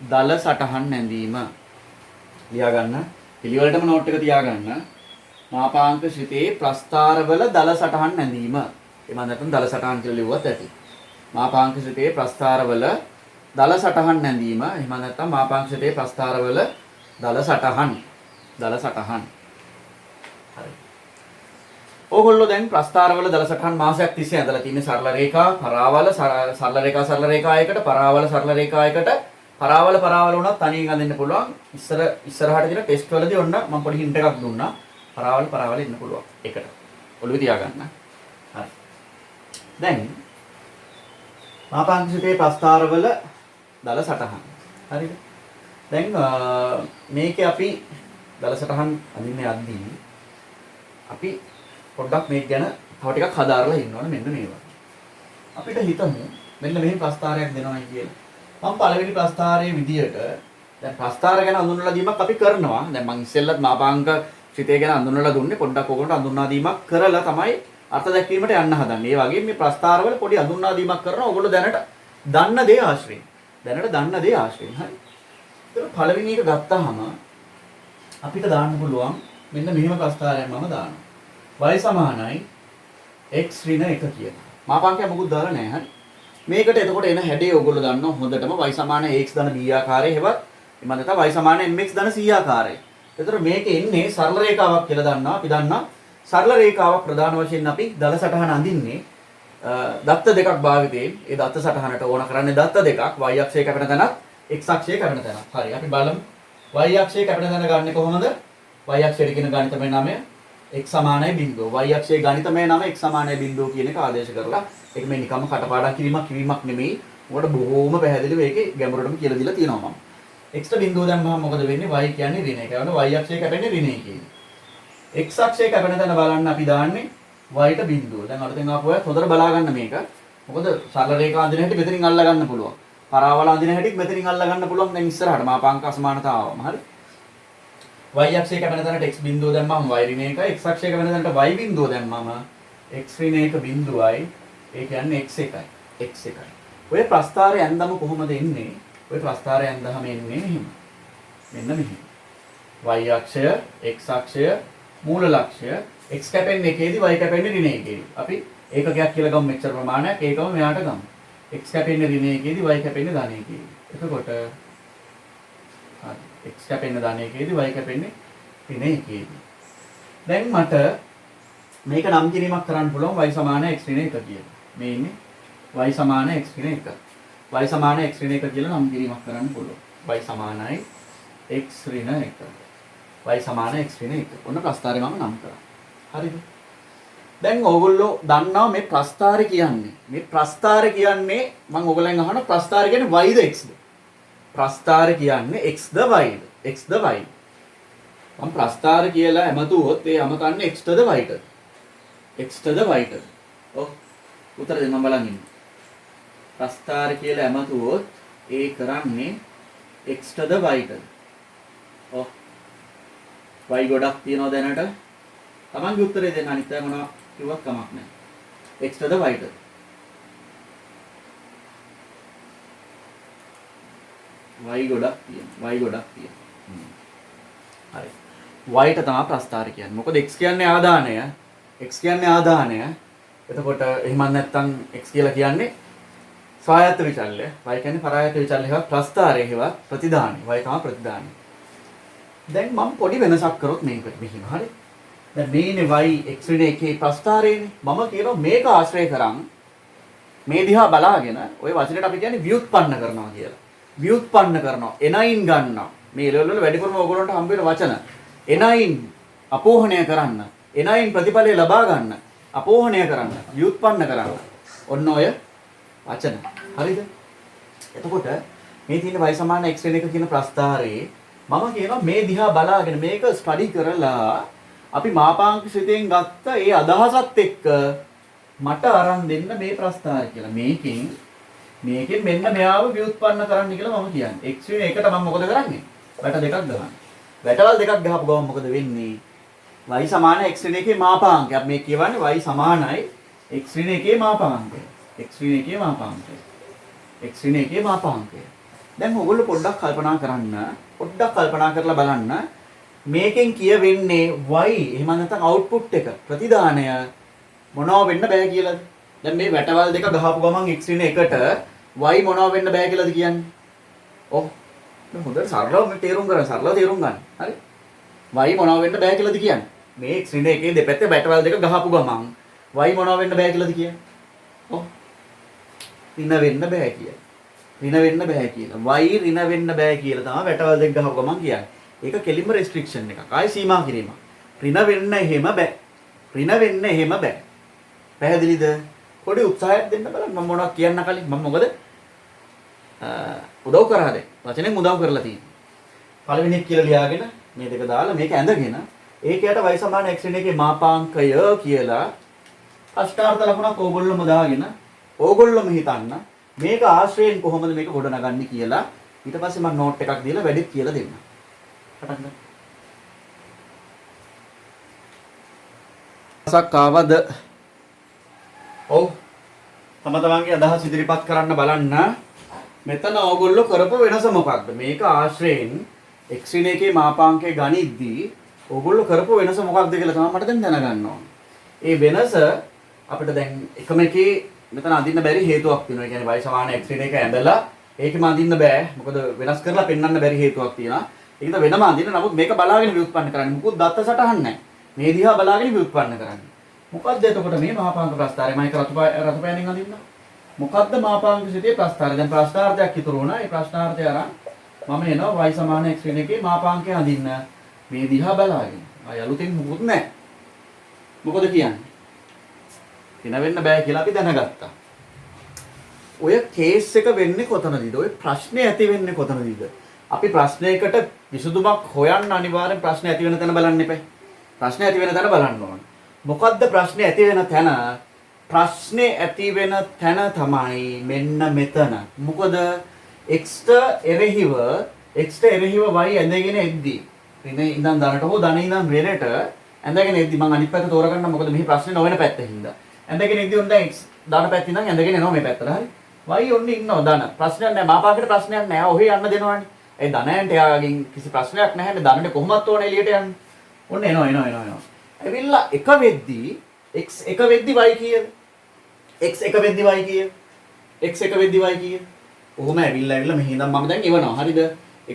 දල සටහන් නැඳීම. ලියා ගන්න. පිළිවෙලටම නෝට් එක තියාගන්න. මාපාංක ශ්‍රිතයේ ප්‍රස්ථාරවල දල සටහන් නැඳීම. එමන් නැත්නම් දල සටහන් කියලා ලිව්වත් ඇති. මාපාංක ශ්‍රිතයේ ප්‍රස්ථාරවල දල සටහන් නැඳීම. එහෙම නැත්නම් මාපාංක ශ්‍රිතයේ ප්‍රස්ථාරවල දල සටහන්. හරි. ඕගොල්ලෝ දැන් ප්‍රස්ථාරවල දල සටහන් මාසයක් තිස්සේ ඇඳලා තින්නේ සරල රේඛා, පරාවල, සරල රේඛායකට, පරාවල සරල රේඛායකට, පරාවල උනත් තනියෙන් අඳින්න පුළුවන්. ඉස්සරහට තියෙන ටෙස්ට් වලදී ඔන්න මම පොඩි හින්ට් එකක් දුන්නා. පරාවල ඉන්න පුළුවන්. එකට. ඔළුවේ තියාගන්න. හරි. දැන් මාපාංක ශ්‍රිතයේ ප්‍රස්ථාරවල දල සටහන්. හරිද? දැන් මේකේ අපි දල සටහන් අඳින්න යද්දී අපි පොඩ්ඩක් මේක ගැන තව ටිකක් හදාarලා ඉන්න ඕනේ මෙන්න මේ වගේ. අපිට හිතමු මෙන්න මෙහෙම ප්‍රස්ථාරයක් දෙනවා කියලා. මම පළවෙනි ප්‍රස්ථාරයේ විදියට දැන් ප්‍රස්ථාර ගැන හඳුන්වලා දීමක් අපි කරනවා. දැන් මම ඉස්සෙල්ලත් මාපාංක ශ්‍රිතය ගැන හඳුන්වලා දුන්නේ පොඩ්ඩක් ඔයගොල්ලන්ට හඳුන්වා දීමක් කරලා තමයි අර්ථ දැක්වීමට යන්න හදන්නේ. ඒ වගේම මේ ප්‍රස්ථාරවල පොඩි හඳුන්වා දීමක් කරනවා ඔයගොල්ලෝ දැනට දන්න දේ ආශ්‍රයෙන්. හරි. ඒක පළවෙනි එක ගත්තාම අපිට දාන්න පුළුවන් මෙන්න මෙහෙම ප්‍රස්ථාරයක් මම දානවා. y සමානයි x ඍණ 1 කියලා. මාපාංකය මොකුත් දාලා නැහැ. හරි. මේකට එතකොට එන හැඩය ඔයගොල්ලෝ දන්නවා හොඳටම y සමානයි x ධන b ආකාරයේ හෙවත් එමන් නැත්නම් y සමානයි mx ධන c ආකාරයේ. එතකොට මේකේ එන්නේ සරල රේඛාවක් කියලා දන්නවා. අපි දන්නා සරල රේඛාවක් ප්‍රධාන වශයෙන් අපි දල සටහන අඳින්නේ දත්ත දෙකක් භාවිතයෙන්. ඒ දත්ත සටහනට ඕන කරන්නේ දත්ත දෙකක්. y අක්ෂයේ කැපෙන තැනත් x අක්ෂයේ කැපෙන තැනත්. හරි. අපි බලමු y අක්ෂයේ කැපෙන තැන ගන්නෙ කොහොමද? y අක්ෂයට කියන ගණිතමය නමය x සමානයි බිංදුව. y අක්ෂයේ ගණිතමය නම x සමානයි බිංදුව කියන එක ආදේශ කරලා ඒක මේ නිකම්ම කටපාඩම් කිරීමක් නෙමෙයි. උකට බොහෝම පැහැදිලිව ඒකේ ගැඹුරටම කියලා දීලා තියෙනවා මම. x ට බිංදුව දැම්මම මොකද වෙන්නේ? y කියන්නේ ඍණ 1. ඒවන y අක්ෂයේ කැපෙන්නේ ඍණ 1 කියන්නේ. x අක්ෂයේ කැපෙන තැන බලන්න අපි දාන්නේ y ට බිංදුව. දැන් අලුතෙන් ආපු අය හොඳට බලා ගන්න මේක. මොකද සරල රේඛා අඳින හැටි මෙතනින් අල්ලා ගන්න පුළුවන්. පරාවල අඳින හැටිත් මෙතනින් අල්ලා ගන්න පුළුවන්. දැන් ඉස්සරහට මාපාංක අසමානතාවම හරි. y අක්ෂයේ කැපෙන තැනට x බිංදුව දැම්මම y ඍණ 1යි. x අක්ෂයේ කැපෙන තැනට y බිංදුව දැම්මම x ඍණ 1 බිංදුවයි. ඒ කියන්නේ x 1යි. ඔය ප්‍රස්ථාරය ඇඳම කොහොමද එන්නේ? ඔය ප්‍රස්ථාරය ඇඳහම එන්නේ මෙහෙම. මෙන්න මෙහෙම. y අක්ෂය, x අක්ෂය, මූල ලක්ෂය, x කැපෙන්නේ එකේදී y කැපෙන්නේ ඍණ එකේදී. අපි ඒකකයක් කියලා ගමු මෙච්චර ප්‍රමාණයක්. ඒකම මෙයාට ගමු. x කැපෙන්නේ ඍණ එකේදී y කැපෙන්නේ ධන එකේදී. එතකොට හරි. x කැපෙන්නේ ධන එකේදී y කැපෙන්නේ ඍණ එකේදී. දැන් මට මේක නම් කිරීමක් කරන්න පුළුවන් y සමාන x ඍණ 1 කියලා. මේ ඉන්නේ y සමාන x ඍණ 1. y සමාන x ඍණ 1 කියලා නම් කිරීමක් කරන්න පුළුවන්. y සමානයි x ඍණ 1. y සමාන x ඍණ 1. ඔන්න ප්‍රස්ථාරය මම නම් කරා. හරිද? දැන් ඕගොල්ලෝ දන්නවා මේ ප්‍රස්ථාරය කියන්නේ. මේ ප්‍රස්ථාරය කියන්නේ මම ඕගොල්ලෙන් අහන ප්‍රස්ථාරය කියන්නේ y ද x ද? ප්‍රස්ථාරය කියන්නේ x ද y ද? x ද y. මම ප්‍රස්ථාරය කියලා ඇමතුවොත් ඒ අමතන්නේ x ද y ද? x ද y ද? ඔව්. උත්තර දෙන්න මම බලන් ඉන්න. ප්‍රස්ථාරය කියලා ඇමතුවොත් ඒ කරන්නේ x ද y ද? ඔව්. y ගොඩක් තියනවා දැනට. තමන්ගේ උත්තරේ දෙන්න අනිත් අය මොනවා කිව්වත් කමක් නැහැ. x ද y ද? y ගොඩක් තියෙනවා. y ගොඩක් තියෙනවා. හරි. y ට තමයි ප්‍රස්ථාරය කියන්නේ. මොකද x කියන්නේ ආදානය. x කියන්නේ ආදානය. එතකොට එහෙම නැත්නම් x කියලා කියන්නේ ස්වායත්ත විචල්‍ය. y කියන්නේ පරායත්ත විචල්‍ය හේවත් ප්‍රස්ථාරය හේවත් ප්‍රතිදානය. y තමයි ප්‍රතිදානය. දැන් මම පොඩි වෙනසක් කරොත් මේකට මෙහිම හරි. දැන් මේනේ y x ඍණ 1 ප්‍රස්ථාරයනේ. මම කියනවා මේක ආශ්‍රය කරන් මේ දිහා බලාගෙන ওই වචනෙට අපි කියන්නේ ව්‍යුත්පන්න කරනවා කියලා. ව්‍යුත්පන්න කරනවා. එනයින් ගන්නවා. මේ ලෙවල් වල වැඩිපුරම ඕගොල්ලන්ට හම්බ වෙන වචන. එනයින් අපෝහණය කරන්න. එනයින් ප්‍රතිඵලය ලබා ගන්න. අපෝහණය කරන්න. ව්‍යුත්පන්න කරන්න. ඔන්න ඔය වචන. හරිද? එතකොට මේ තියෙන y සමාන x ඍණ 1 කියන ප්‍රස්ථාරයේ මම කියනවා මේ දිහා බලාගෙන මේක ස්ටඩි කරලා අපි මාපාංක සිතෙන් ගත්ත ඒ අදහසත් එක්ක මට අරන් දෙන්න මේ ප්‍රස්ථාරය කියලා. මේකෙන් මෙන්න මෙයාව ව්‍යුත්පන්න කරන්න කියලා මම කියන්නේ. x ඍණ 1ට මම මොකද කරන්නේ? වැට දෙකක් ගන්නවා. වැටවල් දෙකක් ගහපු ගමන් මොකද වෙන්නේ? y සමාන x ඍණ 1 මාපාංකය. අපි මේ කියවන්නේ y සමානයි x ඍණ 1 මාපාංකය. x ඍණ 1 මාපාංකය. x ඍණ 1 මාපාංකය. දැන් ඔයගොල්ලෝ පොඩ්ඩක් කල්පනා කරන්න. පොඩ්ඩක් කල්පනා කරලා බලන්න. මේකෙන් කියවෙන්නේ y එහෙම නැත්නම් අවුට්පුට් එක ප්‍රතිදානය මොනව වෙන්න බෑ කියලාද? දැන් මේ වැටවල් දෙක ගහපු ගමන් x ඍණ 1ට y මොනව වෙන්න බෑ කියලාද කියන්නේ? ඔව්. දැන් හොඳට සරලව මේ තේරුම් ගන්න. සරලව තේරුම් ගන්න. හරි? y මොනව වෙන්න බෑ කියලාද කියන්නේ? මේ x ඍණ 1 දෙපැත්තේ වැටවල් දෙක ගහපු ගමන් y මොනව වෙන්න බෑ කියලාද කියන්නේ? ඔව්. ඍණ වෙන්න බෑ කියලා. ඍණ වෙන්න බෑ කියලා. y ඍණ වෙන්න බෑ කියලා තමයි වැටවල් දෙක ගහපු ගමන් කියන්නේ. ඒක කෙලින්ම රෙස්ට්‍රික්ෂන් එකක්. ආයි සීමා කිරීමක්. ඍණ වෙන්න එහෙම බෑ. ඍණ වෙන්න එහෙම බෑ. පැහැදිලිද? පොඩි උත්සාහයක් දෙන්න බලන්න. මම මොනවද කියන්න කලින් මම මොකද උදව් කරාද? වචනෙන් උදව් කරලා තියෙනවා. පළවෙනි එක කියලා ලියාගෙන මේ දෙක දාලා මේක ඇඳගෙන ඒකයට y සමාන x ඍණ 1 මාපාංකය කියලා අෂ්ටාර්ථ ලකුණක් ඕගොල්ලෝම දාගෙන ඕගොල්ලෝම හිතන්න මේක ආශ්‍රයෙන් කොහොමද මේක ගොඩනගන්නේ කියලා ඊට පස්සේ මම නෝට් එකක් දීලා වැඩිත් කියලා දෙන්න. පටන් ගන්න. අසක් ආවද? ඔව්. තම තමන්ගේ අදහස් ඉදිරිපත් කරන්න බලන්න. මෙතන ඕගොල්ලෝ කරපු වෙනස මොකක්ද? මේක ආශ්‍රයෙන් x ඍණ 1 මාපාංකය ගනිද්දී ඕගොල්ලෝ කරපු වෙනස මොකක්ද කියලා තමයි මට දැන් දැනගන්න ඕන. ඒ වෙනස අපිට දැන් එකම එකේ මෙතන අඳින්න බැරි හේතුවක් තියෙනවා. ඒ කියන්නේ y සමාන x ඍණ 1 ඇඳලා ඒකෙම අඳින්න බෑ. මොකද වෙනස් කරලා පෙන්වන්න බැරි හේතුවක් තියෙනවා. ඒකද වෙනම අඳින්න. නමුත් මේක බලාගෙන ව්‍යුත්පන්න කරන්නේ. මොකුත් දත්ත සටහන් නැහැ. මේ දිහා බලාගෙන ව්‍යුත්පන්න කරන්නේ. මොකද්ද එතකොට මේ මහාපාංක ප්‍රස්ථාරය? මම ඒක රතු පෑනෙන් අඳින්න. මොකද්ද මහාපාංක සිතේ ප්‍රස්ථාරය? දැන් ප්‍රස්ථාර්ථයක් ඉතුරු වුණා. ඒ ප්‍රස්ථාර්ථය අරන් මම එනවා y සමාන x ඍණ 1 මහාපාංකය අඳින්න. මේ දිහා බලාගෙන. ආය අලුතින් මොකුත් නැහැ. මොකද කියන්නේ? ඍණ වෙන්න බෑ කියලා අපි දැනගත්තා. ඔය කේස් එක වෙන්නේ කොතනදීද? ඔය ප්‍රශ්නේ ඇති වෙන්නේ කොතනදීද? අපි ප්‍රශ්නයකට විසඳුමක් හොයන්න අනිවාර්යෙන් ප්‍රශ්නේ ඇති වෙන තැන බලන්න එපා. ප්‍රශ්නේ ඇති වෙන තැන බලන්න ඕන. මොකද්ද ප්‍රශ්නේ ඇති වෙන තැන? ප්‍රශ්නේ ඇති වෙන තැන තමයි මෙන්න මෙතන. මොකද x එරෙහිව y ඇඳගෙන එද්දී ඍණ ඉඳන් ධනට හෝ ධන ඉඳන් ඍණයට ඇඳගෙන එද්දී මම අනිත් පැත්ත තෝරගන්න. මොකද මෙහි ප්‍රශ්නේ නොවන පැත්තේ හින්දා. ඇඳගෙන එද්දී උන් දැන් x ධන පැත්ත ඉඳන් ඇඳගෙන එනවා මේ පැත්තට. හරි? y ඔන්න ඉන්නවා ධන. ප්‍රශ්නයක් නැහැ. මාපාකට ප්‍රශ්නයක් නැහැ. ඔහේ යන්න දෙනවනේ. ඒ ධනයන්ට එයාගෙන් කිසි ප්‍රශ්නයක් නැහැ. ධනෙට කොහොමවත් ඕනේ එළියට යන්න. ඔන්න එනවා. ඇවිල්ලා එක වෙද්දී x එක වෙද්දී y කීයද? x එක වෙද්දී y කීයද? x එක වෙද්දී y කීයද? ඔහොම ඇවිල්ලා මෙහි ඉඳන් මම දැන් එවනවා. හරිද?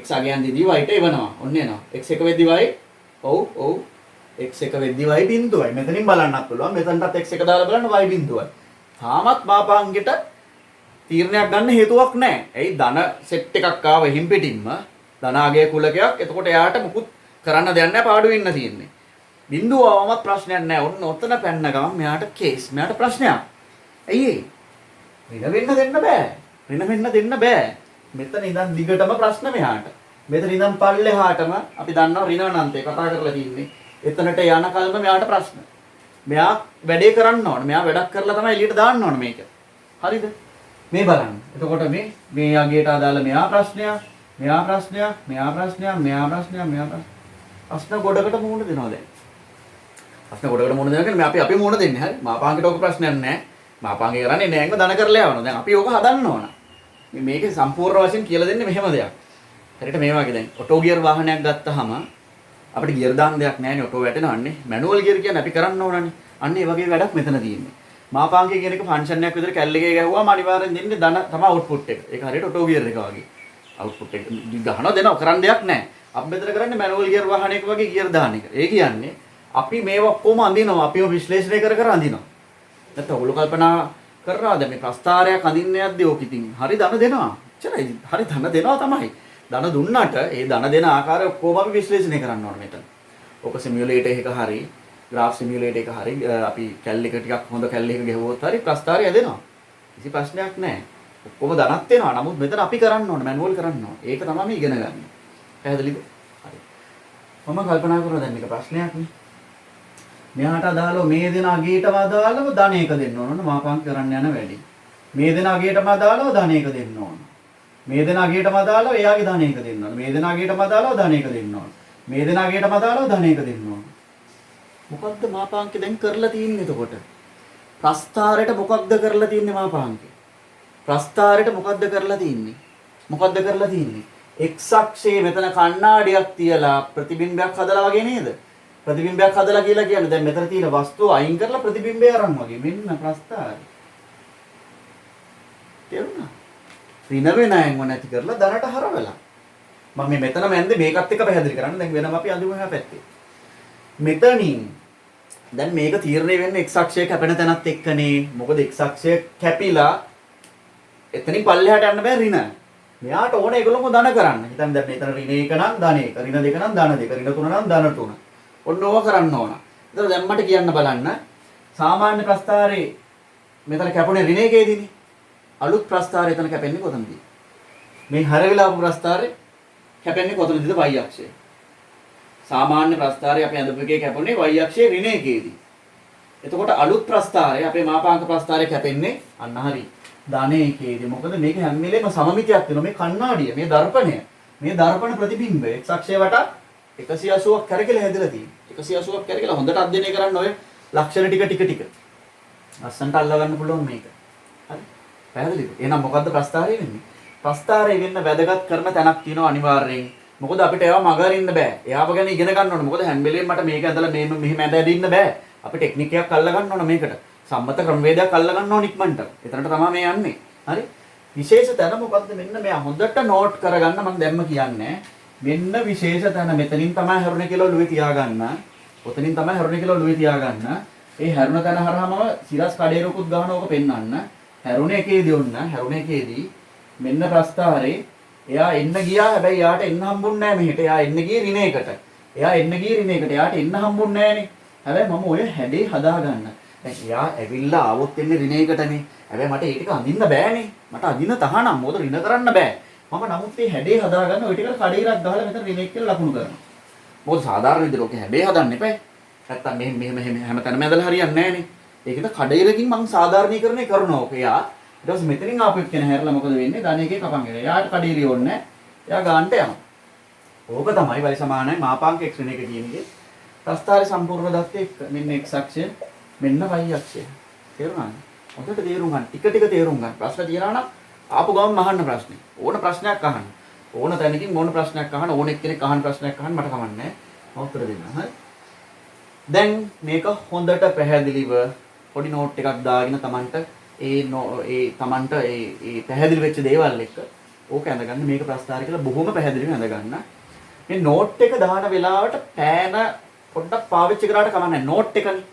x අගයන් දෙදී y ට එවනවා. ඔන්න එනවා. x එක වෙද්දී y ඔව් x එක වෙද්දී y බිඳුවයි. මෙතනින් බලන්නත් පුළුවන්. මෙතනටත් x එක දාලා බලන්න y බිඳුවයි. තාමත් මාපාංගෙට තීරණයක් ගන්න හේතුවක් නැහැ. එයි ධන සෙට් එකක් ආව හිම් පිටින්ම ධනාගය කුලකයක්. එතකොට එයාට මුකුත් කරන්න දෙයක් නැහැ පාඩු වෙන්න තියෙන්නේ. බිඳුව ආවමත් ප්‍රශ්නයක් නැහැ. ඔන්න ඔතන පැන්න ගමන් මෙයාට කේස්. මෙයාට ප්‍රශ්නයක්. ඇයි ඒ? ඍණ වෙන්න දෙන්න බෑ. ඍණ වෙන්න දෙන්න බෑ. මෙතන ඉඳන් දිගටම ප්‍රශ්න මෙයාට. මෙතන ඉඳන් පල්ලෙහාටම අපි දන්නවා ඍණානන්තේ කතා කරලා තින්නේ. එතනට යන කල්ම මෙයාට ප්‍රශ්න. මෙයා වැඩේ කරන්න ඕන. මෙයා වැඩක් කරලා තමයි එළියට දාන්න ඕන මේක. හරිද? මේ බලන්න. එතකොට මේ යගේට අදාළ මෙයා ප්‍රශ්නයක්, මෙයා ප්‍රශ්නයක්, මෙයා ප්‍රශ්නයක්, මෙයා ප්‍රශ්නයක්, මෙයා ප්‍රශ්න ගොඩකට මුහුණ දෙනවා දැන්. ප්‍රශ්න ගොඩකට මුහුණ දෙනවා කියන්නේ අපි මුහුණ දෙන්නේ. හරි? මාපාංගට ඔක ප්‍රශ්නයක් නැහැ. මාපාංගේ කරන්නේ නෑංග දන කරලා යවනවා. දැන් අපි ඕක හදන්න ඕන. මේකේ සම්පූර්ණ වශයෙන් කියලා දෙන්නේ මෙහෙම දෙයක්. හරියට මේ වගේ දැන් ඔටෝ ගියර් වාහනයක් ගත්තාම අපිට ගියර් දාන්න දෙයක් නැහැනේ ඔටෝ වැටෙනවන්නේ. මැනුවල් ගියර් කියන්නේ අපි කරන්න ඕනනේ. අන්න ඒ වගේ වැඩක් මෙතන තියෙන්නේ. මාපාංගේ කියන එක ෆන්ක්ෂන් එකක් විතර කැල් එකේ ගැහුවාම අනිවාර්යෙන් දෙන්නේ ධන තමයි අවුට්පුට් එක. ඒක හරියට ඔටෝ ගියර් එක වගේ. අවුට්පුට් එක ගහනවා දෙනවා කරන්න දෙයක් නැහැ. අපි මෙතන කරන්නේ මැනුවල් ගියර් වාහනයක වගේ ගියර් දාන එක. ඒ කියන්නේ අපි මේව ඔක්කොම අඳිනවා. අපිව විශ්ලේෂණය කර අඳිනවා. නැත්නම් ඔයගොල්ලෝ කල්පනා කරනවාද මේ ප්‍රස්තාරයක් අඳින්න යද්දී ඕක ඉතින් හරි ධන දෙනවා. එච්චරයි. හරි ධන දෙනවා තමයි. ධන දුන්නාට ඒ ධන දෙන ආකාරය ඔක්කොම අපි විශ්ලේෂණය කරන්න ඕනේ මෙතන. ඕක සිමියුලේටර් එක හරි, ග්‍රාෆ් සිමියුලේටර් එක හරි, අපි කැල් එක ටිකක් හොඳ කැල් එකක ගෙවුවොත් හරි ප්‍රස්තාරය දෙනවා. කිසි ප්‍රශ්නයක් නැහැ. ඔක්කොම ධනත් වෙනවා. නමුත් මෙතන අපි කරන්න ඕනේ, මැනුවල් කරන්න ඕනේ. ඒක තමයි මේ ඉගෙන ගන්න. පැහැදිලිද? හරි. මම කල්පනා කරනවා දැන් මේක ප්‍රශ්නයක් නේ. මෙයාට අදාළව මේ දෙන අගයටම අදාළව ධන එක දෙන්න ඕන මාපාංක කරන්න යන වැඩි. මේ දෙන අගයටම අදාළව ධන එක දෙන්න ඕන. මේ දෙන අගයටම අදාළව එයාගේ ධන එක දෙන්න ඕන. මේ දෙන අගයටම අදාළව ධන එක දෙන්න ඕන. මේ දෙන අගයටම අදාළව ධන එක දෙන්න ඕන. මොකද්ද මාපාංකේ දැන් කරලා තියෙන්නේ එතකොට? ප්‍රස්තාරයට මොකක්ද කරලා තියෙන්නේ මාපාංකේ? ප්‍රස්තාරයට මොකද්ද කරලා තියෙන්නේ? මොකද්ද කරලා තියෙන්නේ? x අක්ෂයේ මෙතන කණ්ණාඩියක් තියලා ප්‍රතිබිම්බයක් හදලා වගේ නේද? ප්‍රතිබිම්බයක් හදලා කියලා කියන්නේ දැන් මෙතන තියෙන වස්තුව අයින් කරලා ප්‍රතිබිම්බය අරන් වගේ. මෙන්න ප්‍රස්තාරය. තේරුණා? ඍණ වෙන අයන්ව නැති කරලා ධනට හරවලා. මම මේ මෙතන මැන්දේ මේකත් එක්ක පැහැදිලි කරන්න. දැන් වෙනම අපි අඳුම එහා පැත්තේ. මෙතනින් දැන් මේක තීරණය වෙන්නේ x අක්ෂය කැපෙන තැනත් එක්කනේ. මොකද x අක්ෂය කැපිලා එතනින් පල්ලෙහාට යන්න බෑ ඍණ. මෙයාට ඕනේ ඒගොල්ලෝම ධන කරන්න. හිතන්න දැන් මෙතන ඍණ 1 නම් ධන 1, ඍණ 2 නම් ධන 2, ඍණ 3 නම් ධන 3. ඔන්න ඕවා කරන්න ඕන. ඒතර දැන් මට කියන්න බලන්න සාමාන්‍ය ප්‍රස්තාරේ මෙතන කැපුණේ ඍණ එකේදීනේ. අලුත් ප්‍රස්තාරය එතන කැපෙන්නේ කොතනද? මේ හැරවිලා ආපු ප්‍රස්තාරේ කැපෙන්නේ කොතනද? y අක්ෂයේ. සාමාන්‍ය ප්‍රස්තාරය අපි අඳපු එකේ කැපුණේ y අක්ෂයේ ඍණ එකේදී. එතකොට අලුත් ප්‍රස්තාරය අපේ මාපාංක ප්‍රස්තාරය කැපෙන්නේ අන්න හරි ධන එකේදී. මොකද මේක හැම වෙලේම සමමිතියක් වෙනවා. මේ කණ්ණාඩිය, මේ දර්පණය, මේ දර්පණ ප්‍රතිබිම්බය x අක්ෂය වටා 180ක් කරකෙලා හැදලා තියෙනවා. 180ක් කරකෙලා හොඳට අධ්‍යයනය කරන්න ඔය ලක්ෂණ ටික. අස්සන්ට අල්ල ගන්න පුළුවන් මේක. හරි. පැහැදිලිද? එහෙනම් මොකද්ද ප්‍රස්තාරය වෙන්නේ? ප්‍රස්තාරය වෙන්න වැදගත් කරන තැනක් තියෙනවා අනිවාර්යෙන්. මොකද අපිට ඒවා මග අරින්න බෑ. එයාව ගැන ඉගෙන ගන්න ඕනේ. මොකද හැම වෙලේම මට මේක ඇදලා මෙහෙම ඇද ඇදින්න බෑ. අපි ටෙක්නික් එකක් අල්ල ගන්න ඕන මේකට. සම්මත ක්‍රමවේදයක් අල්ල ගන්න ඕන ඉක්මනට. එතනට තමයි මේ යන්නේ. හරි? විශේෂ තැන මොකද්ද? මෙන්න මෙයා හොඳට නෝට් කරගන්න මම දැම්ම කියන්නේ. මෙන්න විශේෂ තැන මෙතනින් තමයි හැරුණේ කියලා ඔළුවේ තියාගන්න. ඔතනින් තමයි හැරුණේ කියලා ඔළුවේ තියාගන්න. ඒ හැරුණ තැන හරහාම සිරස් කඩේරකුත් ගහන ඕක පෙන්වන්න. හැරුණ එකේදී ඔන්න හැරුණ එකේදී මෙන්න ප්‍රස්තාරේ එයා එන්න ගියා. හැබැයි යාට එන්න හම්බුන්නේ නැහැ මෙහෙට. එයා එන්න ගියේ ඍණ එකට. යාට එන්න හම්බුන්නේ නැහනේ. හැබැයි මම ඔය හැඩේ හදාගන්න. දැන් එයා ඇවිල්ලා ආවොත් එන්නේ ඍණ එකටනේ. හැබැයි මට ඒ ටික අඳින්න බෑනේ. මට අඳින්න තහනම් මොකද ඍණ කරන්න බෑ. මම නමුත් මේ හැඩේ හදාගන්න ඔය ටික කඩේරක් ගහලා මෙතන ඍණ එක කියලා ලකුණු කරනවා. මොකද සාධාරණ විදිහට ඔක හැඩේ හදන්න එපා. නැත්තම් මෙහෙම හැමතැනම ඇදලා හරියන්නේ නැහනේ. ඒකද කඩේරකින් මම සාධාරණීකරණය කරනවා. ඔක එයා ඊට පස්සේ මෙතනින් ආපු එක්කෙනා හැරලා මොකද වෙන්නේ? ධන එකේ කපන් ගිහලා. එයාට කඩේරිය ඕනේ නැහැ. එයා ගන්නට යනවා. ඕක තමයි වලි සමානයි මාපාංක x ඍණ එක කියන එකේ. ප්‍රස්තාරේ සම්පූර්ණ දත්තේ මෙන්න x අක්ෂය මෙන්න y අක්ෂය. තේරුණාද? හොඳට තේරුම් ගන්න. ටික තේරුම් ගන්න. ප්‍රශ්න තියනවා නම් ආපු ගමන් අහන්න ප්‍රශ්නේ. ඕන ප්‍රශ්නයක් අහන්න. ඕන තැනකින් ඕන ප්‍රශ්නයක් අහන්න. ඕන එක්කෙනෙක් අහන ප්‍රශ්නයක් අහන්න මට කමන්නේ නැහැ. මම උත්තර දෙන්නම්. හරි. දැන් මේක හොඳට පැහැදිලිව පොඩි නෝට් එකක් දාගෙන Tamanට Tamanට ඒ පැහැදිලි වෙච්ච දේවල් එක්ක ඕක ඇඳගන්න. මේක ප්‍රස්තාරය කියලා බොහොම පැහැදිලිව ඇඳගන්න. මේ නෝට් එක දාන වෙලාවට පෑන පොඩ්ඩක් පාවිච්චි කරාට කමක් නැහැ. නෝට් එකනේ.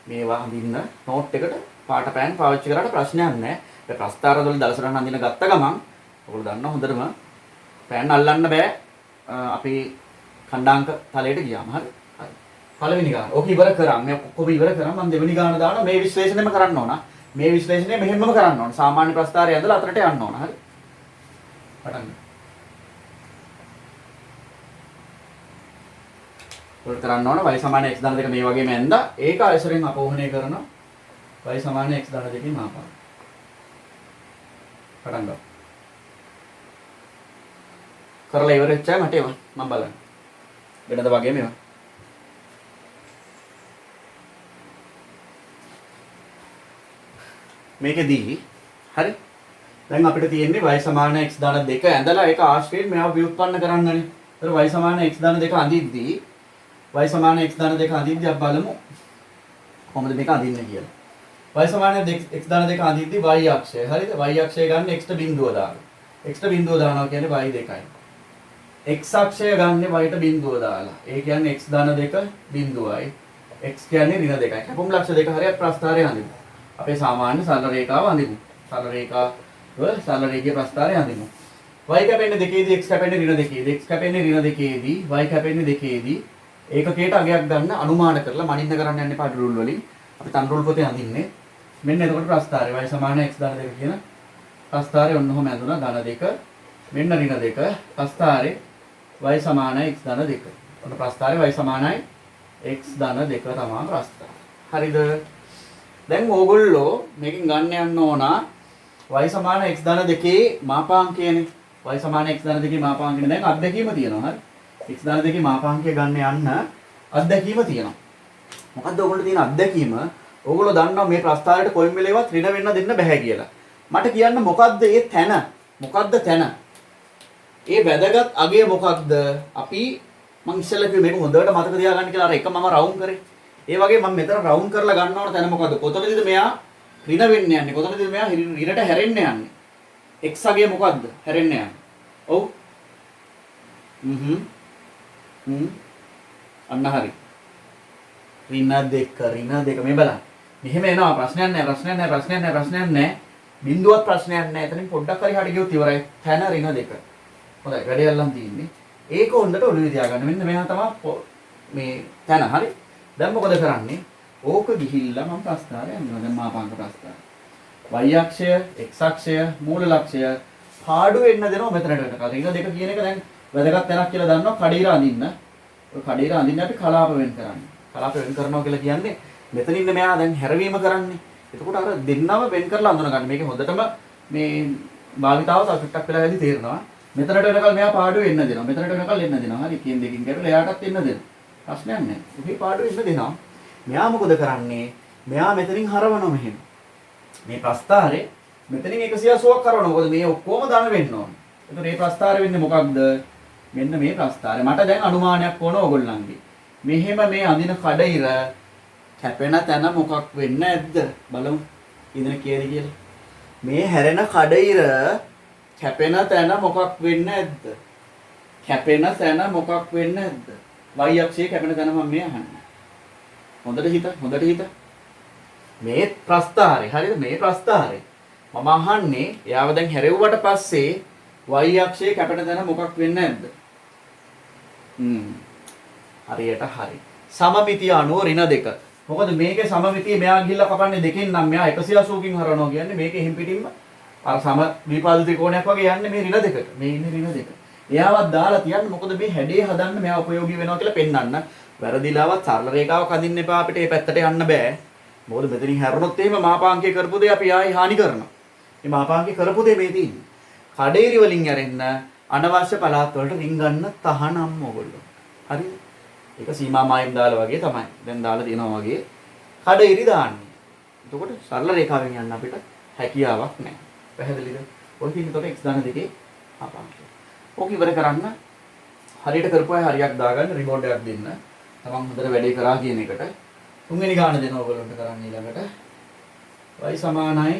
මේවා අඳින්න නෝට් එකට පාට පෑන් පාවිච්චි කරාට ප්‍රශ්නයක් නැහැ. ඒ ප්‍රස්ථාර වල දල සටහන අඳින ගත්ත ගමන් ඔයගොල්ලෝ දන්නවා හොඳටම පෑන් අල්ලන්න බෑ අපි ඛණ්ඩාංක තලයට ගියාම හරි. හරි. පළවෙනි ගාන. ඕක ඉවර කරා. මේ ඔක්කොම ඉවර කරා. මම දෙවෙනි ගාන දානවා. මේ විශ්ලේෂණයම කරන්න ඕන. මේ විශ්ලේෂණය මෙහෙමම කරන්න ඕන. සාමාන්‍ය ප්‍රස්ථාරය ඇඳලා අතරට යන්න ඕන. හරි. පටන් ගන්න. ඔය කරන්න ඕන y සමාන x ධන දෙක මේ වගේම ඇඳලා ඒක ආයසරෙන් අපෝහණය කරනවා y සමාන x ධන දෙකේ මාපන. පටන් ගන්න. කරලා ඉවර වෙච්චා මට ඒවා මම බලන්න. වෙනද වගේ මේවා. මේකෙදී හරි. දැන් අපිට තියෙන්නේ y සමාන x ධන දෙක ඇඳලා ඒක ආශ්‍රයෙන් මේවා ව්‍යුත්පන්න කරන්නනේ. ඒතර y සමාන x ධන දෙක අඳිද්දී y සමාන x ධන දෙක අඳිද්දී අපි බලමු කොහොමද මේක අඳින්නේ කියලා. y සමාන x ධන දෙක අඳිද්දී y අක්ෂය හරිද? y අක්ෂය ගන්න x ට බිඳුව දානවා. x ට බිඳුව දානවා කියන්නේ y දෙකයි. x අක්ෂය ගන්න y ට බිඳුව දාලා. ඒ කියන්නේ x ධන දෙක බිඳුවයි. x කියන්නේ ඍණ දෙකයි. කැපුම් ලක්ෂ දෙක හරියට ප්‍රස්ථාරය අඳිමු. අපේ සාමාන්‍ය සරල රේඛාව අඳිමු. සරල රේඛාව සරල රේඛීය ප්‍රස්ථාරය අඳිමු. y කැපෙන්නේ දෙකේදී x කැපෙන්නේ ඍණ දෙකේදී. x කැපෙන්නේ ඍණ දෙකේදී y කැපෙන්නේ දෙකේදී. ඒකකයට අගයක් ගන්න අනුමාන කරලා මනින්න කරන්න යන්න එපා රුල් වලින්. අපි තන් රුල් පොතේ අඳින්නේ. මෙන්න එතකොට ප්‍රස්ථාරය y සමාන x ධන දෙක කියන ප්‍රස්ථාරය ඔන්නෝම ඇඳුනා ධන දෙක. මෙන්න ඍණ දෙක. ප්‍රස්ථාරේ y සමානයි x ධන දෙක. ඔන්න ප්‍රස්ථාරේ y සමානයි x ධන දෙක තමයි ප්‍රස්ථාරය. හරිද? දැන් ඕගොල්ලෝ මේකෙන් ගන්න යන්න ඕන y සමාන x ධන දෙකේ මාපාංකයනේ. y සමාන x ධන දෙකේ මාපාංකනේ දැන් අත්දැකීම තියෙනවා. හරි. x ධන දෙකේ මාපාංකය ගන්න යන්න අත්දැකීම තියෙනවා. මොකද්ද ඕගොල්ලෝ තියෙන අත්දැකීම? ඕගොල්ලෝ දන්නවා මේ ප්‍රස්ථාරයට කොයින් වෙලේවත් ඍණ වෙන්න දෙන්න බෑ කියලා. මට කියන්න මොකද්ද ඒ තැන? මොකද්ද තැන? ඒ වැදගත් අගය මොකක්ද? අපි මං ඉස්සෙල්ලා කිව්වේ මේක හොඳට මතක තියාගන්න කියලා අර එක මම රවුන්ඩ් කරේ. ඒ වගේ මම මෙතන රවුන්ඩ් කරලා ගන්න ඕන තැන මොකද්ද? කොතනදද මෙයා ඍණ වෙන්න යන්නේ? කොතනදද මෙයා ඍණට හැරෙන්න යන්නේ? x අගය මොකද්ද? හැරෙන්න යන්නේ. ඔව්. අන්න හරි. ඍණ දෙක මේ බලන්න. මෙහෙම එනවා ප්‍රශ්නයක් නැහැ. බිඳුවක් ප්‍රශ්නයක් නැහැ. එතනින් පොඩ්ඩක් හරි හරි ගියොත් ඉවරයි. තැන ඍණ දෙක. හොඳයි වැඩේ අල්ලන් තියෙන්නේ. ඒක හොඳට ඔළුවේ තියාගන්න. මෙන්න මෙයා තමයි මේ තැන හරි. දැන් මොකද කරන්නේ? ඕක ගිහිල්ලා මම ප්‍රස්ථාරය යනවා. දැන් මාපාංක ප්‍රස්ථාරය. y අක්ෂය, x අක්ෂය, මූල ලක්ෂය පාඩු වෙන්න දෙනවා මෙතනට වෙනකල්. ඍණ දෙක කියන එක දැන් වැදගත් තැනක් කියලා දන්නවා. කඩීර අඳින්න. ඔය කඩීර අඳින්න අපි කලාප වෙන් කරන්නේ. කලාප වෙන් කරනවා කියලා කියන්නේ මෙතනින් මෙයා දැන් හැරවීම කරන්නේ. එතකොට අර දෙන්නම වෙන් කරලා අඳුන ගන්න. මේක හොඳටම මේ භාවිතාව තව ටිකක් වෙලා වැඩි තේරෙනවා. මෙතනට වෙනකල් මෙයා පාඩු වෙන්න දෙනවා. මෙතනට වෙනකල් එන්න දෙනවා. හරි කින් දෙකින් කරලා එයාටත් එන්න දෙනවා. ප්‍රශ්නයක් නැහැ. ඔහේ පාඩු වෙන්න දෙනවා. මෙයා මොකද කරන්නේ? මෙයා මෙතනින් හරවනවා මෙහෙම. මේ ප්‍රස්ථාරේ මෙතනින් 180ක් කරනවා. මොකද මේ ඔක්කොම ධන වෙන්න ඕන. එතකොට මේ ප්‍රස්ථාරේ වෙන්නේ මොකක්ද? මෙන්න මේ ප්‍රස්ථාරය. මට දැන් අනුමානයක් ඕන ඕගොල්ලන්ගේ. මෙහෙම මේ අඳින කඩිර කැපෙන තැන මොකක් වෙන්නේ නැද්ද? බලමු. ඉතින් කීයද කියලා. මේ හැරෙන කඩිර කැපෙන තැන මොකක් වෙන්නේ නැද්ද? කැපෙන තැන මොකක් වෙන්නේ නැද්ද? y අක්ෂයේ කැපෙන තැන මම මේ අහන්නේ. හොඳට හිත. මේ ප්‍රස්ථාරය. හරිද? මේ ප්‍රස්ථාරය. මම අහන්නේ එයාව දැන් හැරෙව්වට පස්සේ y අක්ෂයේ කැපෙන තැන මොකක් වෙන්නේ නැද්ද? හරියට හරි. සමමිතිය අනුව ඍණ දෙක. මොකද මේකේ සමමිතිය මෙයා ගිහිල්ලා කපන්නේ දෙකෙන් නම් මෙයා 180කින් හරවනවා කියන්නේ මේකේ හිම් පිටින්ම අර සම විපාද ත්‍රිකෝණයක් වගේ යන්නේ මේ ඍණ දෙකට. මේ ඉන්නේ ඍණ දෙක. එයාවත් දාලා තියන්න මොකද මේ හැඩේ හදන්න මෙයා උපයෝගී වෙනවා කියලා පෙන්වන්න. වැරදිලාවත් සරල රේඛාවක් අදින්න එපා අපිට මේ පැත්තට යන්න බෑ. මොකද මෙතනින් හැරුණොත් එහෙම මාපාංකය කරපු දේ අපි ආයි හානි කරනවා. මේ මාපාංකය කරපු දේ මේ තියෙන්නේ. කඩේරි වලින් යරෙන්න අනවශ්‍ය පළාත් වලට රින් ගන්න තහනම් ඕගොල්ලෝ. හරිද? ඒක සීමා මායිම් දාලා වගේ තමයි. දැන් දාලා තියෙනවා වගේ කඩේරි දාන්නේ. එතකොට සරල රේඛාවෙන් යන්න අපිට හැකියාවක් නැහැ. පැහැදිලිද? ඔය කින්නතොට x ධන දෙකේ මාපාංකය. ඕක ඉවර කරන්න හරියට කරපුවා හරියක් දාගන්න රිබෝඩ් එකක් දෙන්න. තමන් හොඳට වැඩේ කරා කියන එකට. තුන්වෙනි ගාන දෙන ඕගොල්ලන්ට කරන්න ඊළඟට y සමානයි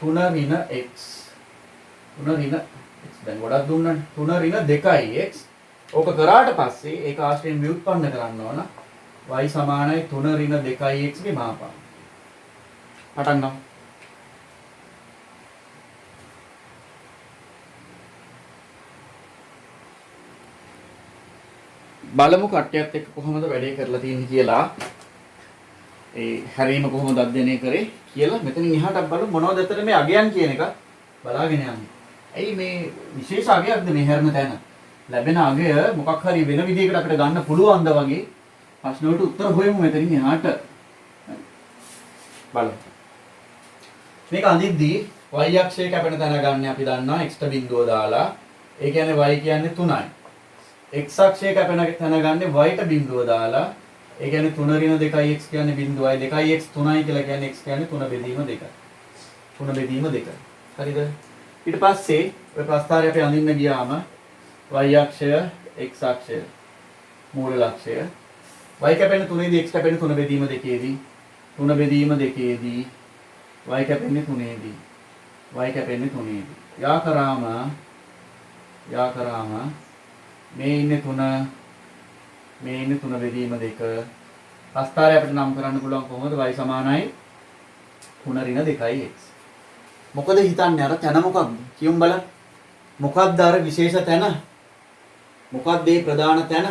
3 ඍණ x 3 ඍණ x දැන් ගොඩක් දුන්නානේ 3 ඍණ 2x ඕක කරාට පස්සේ ඒක ආශ්‍රයෙන් ව්‍යුත්පන්න කරන්න ඕන y සමානයි 3 ඍණ 2x ගේ මාපාංක පටන් ගමු බලමු කට්ටියත් එක්ක කොහොමද වැඩේ කරලා තියෙන්නේ කියලා. ඒ හැරීම කොහොමද අධ්‍යයනය කරේ කියලා මෙතනින් එහාටත් බලමු මොනවද අතර මේ අගයන් කියන එක බලාගෙන යන්නේ. ඇයි මේ විශේෂ අගයක්ද මේ හැරෙන තැන? ලැබෙන අගය මොකක් හරි වෙන විදිහකට අපිට ගන්න පුළුවන්ද වගේ ප්‍රශ්න වලට උත්තර හොයමු මෙතනින් එහාට. බලමු. මේක අඳිද්දී y අක්ෂයේ කැපෙන තැන ගන්න අපි දන්නවා x ට බිඳුව දාලා. ඒ කියන්නේ y කියන්නේ 3යි. x අක්ෂයේ කැපෙන තැන ගන්න y ට බිඳුව දාලා. ඒ කියන්නේ 3 ඍණ 2x කියන්නේ බිඳුවයි 2x 3යි කියලා කියන්නේ x කියන්නේ 3 බෙදීම 2යි. 3 බෙදීම 2යි. හරිද? ඊට පස්සේ ඔය ප්‍රස්ථාරය අපි අඳින්න ගියාම y අක්ෂය x අක්ෂය මූල ලක්ෂය y කැපෙන 3ේදී x කැපෙන 3 බෙදීම 2ේදී 3 බෙදීම 2ේදී y කැපෙන්නේ 3ේදී y කැපෙන්නේ 3ේදී යා කරාම මේ ඉන්නේ 3 මේ ඉන්නේ 3 බෙදීම 2 ප්‍රස්ථාරය අපිට නම් කරන්න පුළුවන් කොහොමද y සමානයි 3 ඍණ 2යි x. මොකද හිතන්නේ අර තැන මොකක්ද? කියමු බලන්න. මොකක්ද අර විශේෂ තැන? මොකක්ද මේ ප්‍රධාන තැන?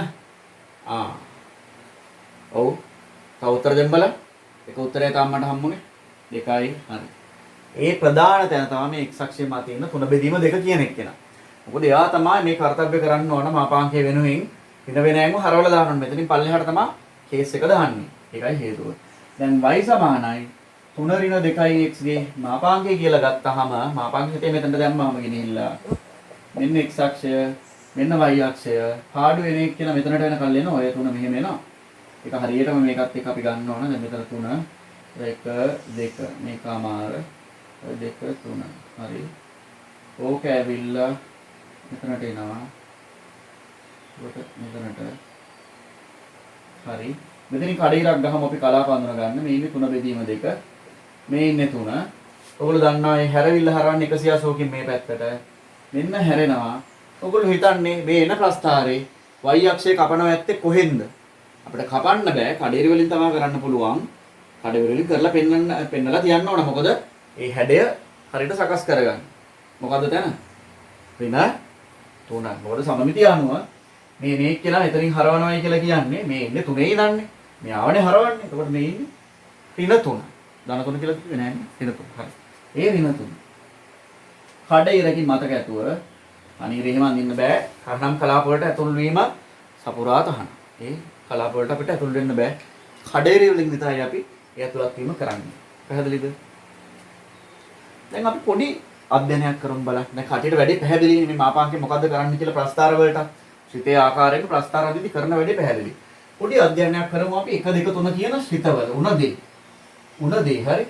ඔව්. තව උත්තර දෙන්න බලන්න. එක උත්තරය තමයි මට හම්බුනේ. 2යි හරි. ඒ ප්‍රධාන තැන තමයි මේ x අක්ෂයේ මත තියෙන 3 බෙදීම 2 කියන එක කෙනා. මොකද එයා තමයි මේ කාර්යය කරන්න ඕන මාපාංකය වෙනුවෙන් වෙන වෙනම හරවලා දාන්න ඕන. මෙතනින් පල්ලෙහාට තමයි කේස් එක දාන්නේ. ඒකයි හේතුව. දැන් y සමානයි 3 ඍණ 2යි x ගේ මාපාංකය කියලා ගත්තාම මාපාංක හිතේ මෙතනට දැම්මම ගෙනිහිල්ලා මෙන්න x අක්ෂය මෙන්න y අක්ෂය පාඩු වෙන එක කියලා මෙතනට වෙනකල් එනවා. ඔය තුන මෙහෙම එනවා. ඒක හරියටම මේකත් එක්ක අපි ගන්න ඕන. දැන් මෙතන 3 1 2 මේක අමාර 2 3 හරි. ඕක ඇවිල්ලා මෙතනට එනවා. මෙතනට හරි. මෙතනින් කඩේරක් ගහම අපි කලාප අඳුන ගන්න. මේ ඉන්නේ 3 බෙදීම 2. මේ ඉන්නේ 3. ඔයගොල්ලෝ දන්නවා මේ හැරවිල්ල හරවන්නේ 180කින් මේ පැත්තට. මෙන්න හැරෙනවා. ඔයගොල්ලෝ හිතන්නේ මේ එන ප්‍රස්ථාරේ y අක්ෂය කපනවා ඇත්තේ කොහෙන්ද? අපිට කපන්න බෑ. කඩේරි වලින් තමයි කරන්න පුළුවන්. කඩේරි වලින් කරලා පෙන්නලා තියන්න ඕන. මොකද මේ හැඩය හරියට සකස් කරගන්න. මොකද්ද තැන? වෙන 3. මොකද සමමිතිය අනුව මේ කියලා එතනින් හරවනවායි කියලා කියන්නේ මේ ඉන්නේ 3ේ ඉඳන්නේ. මේ ආවනේ හරවන්නේ. එතකොට මේ ඉන්නේ ඍණ 3. ධන 3 කියලා කිව්වේ නෑනේ. ඍණ 3. හරි. ඒ ඍණ 3. කඩේරකින් මතක ඇතුව අනිර එහෙම අඳින්න බෑ. කර්ණම් කලාප වලට ඇතුල් වීම සපුරා තහන. ඒ කලාප වලට අපිට ඇතුල් වෙන්න බෑ. කඩේරි වලින් විතරයි අපි ඒ ඇතුළත් වීම කරන්නේ. පැහැදිලිද? දැන් අපි පොඩි අධ්‍යයනයක් කරමු බලන්න. දැන් කටියට වැඩි පැහැදිලිනේ මේ මාපාංකේ මොකද්ද කරන්න කියලා ප්‍රස්ථාර වලට. ශ්‍රිතේ ආකාරයෙන් ප්‍රස්ථාර අධිදි කරන වැඩි පැහැදිලි. පොඩි අධ්‍යයනයක් කරමු අපි 1 2 3 කියන ශ්‍රිතවල උනදී හරි.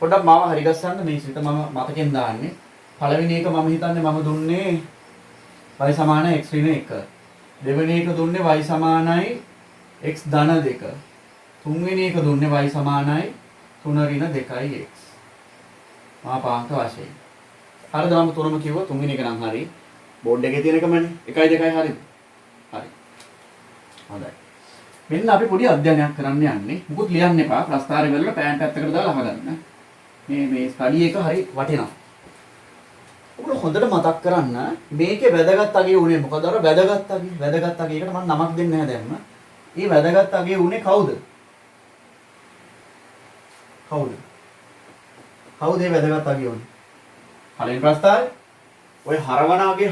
පොඩ්ඩක් මාව හරි ගස්සන්න මේ ශ්‍රිත මම මතකෙන් දාන්නේ. පළවෙනි එක මම හිතන්නේ මම දුන්නේ y සමානයි x ඍණ 1. දෙවෙනි එක දුන්නේ y සමානයි x ධන 2. තුන්වෙනි එක දුන්නේ y සමානයි 3 ඍණ 2යි x. මාපාංක වශයෙන්. හරිද මම තුනම කිව්වා තුන්වෙනි එක නම් හරි. බෝඩ් එකේ තියෙන එකමනේ. 1යි 2යි හරිද? හරි. හොඳයි. මෙන්න අපි පොඩි අධ්‍යයනයක් කරන්න යන්නේ. මුකුත් ලියන්න එපා. ප්‍රස්ථාරය වල පෑන් පැත්තකට දාලා අහගන්න. මේ ස්ටඩි එක හරි වටිනවා. ඔයගොල්ලෝ හොඳට මතක් කරන්න මේකේ වැදගත් අගය උනේ මොකද? අර වැදගත් අගයකට මම නමක් දෙන්නේ නැහැ දැම්ම. මේ වැදගත් අගය උනේ කවුද? කවුද මේ වැදගත් අගය උනේ? පළවෙනි ප්‍රස්ථාරේ ඔය හරවන අගය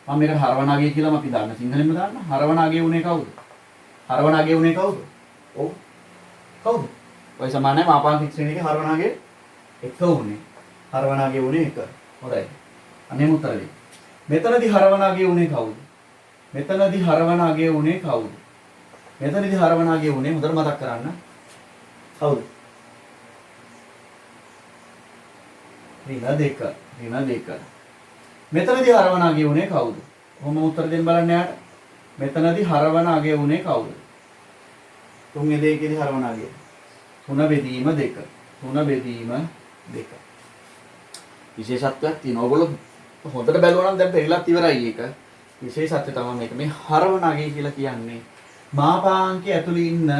මම මේකට හරවන අගය කියලාම අපි දාන්න සිංහලෙන්ම දාන්න. හරවන අගය උනේ කවුද? ඔව්. කවුද? ඔය සමානයි මාපාංක ශ්‍රේණියක හරවන අගය 1 උනේ. හරවන අගය උනේ 1. හොඳයි. අනේම උත්තර දෙන්න. මෙතනදී හරවන අගය උනේ කවුද? මෙතනදී හරවන අගය උනේ හොඳට මතක් කරන්න. කවුද? ඍණ 2. මෙතනදී හරවන අගය උනේ කවුද? කොහොම උත්තර දෙන්න බලන්න යාට. මෙතනදී හරවන අගය උනේ කවුද? 3 2කේදී හරවන අගය. 3 බෙදීම 2. විශේෂත්වයක් තියෙනවා. ඔයගොල්ලෝ හොඳට බැලුවා නම් දැන් පෙරලත් ඉවරයි ඒක. විශේෂත්වය තමයි මේක. මේ හරවන අගය කියලා කියන්නේ මාපාංකයේ ඇතුළේ ඉන්න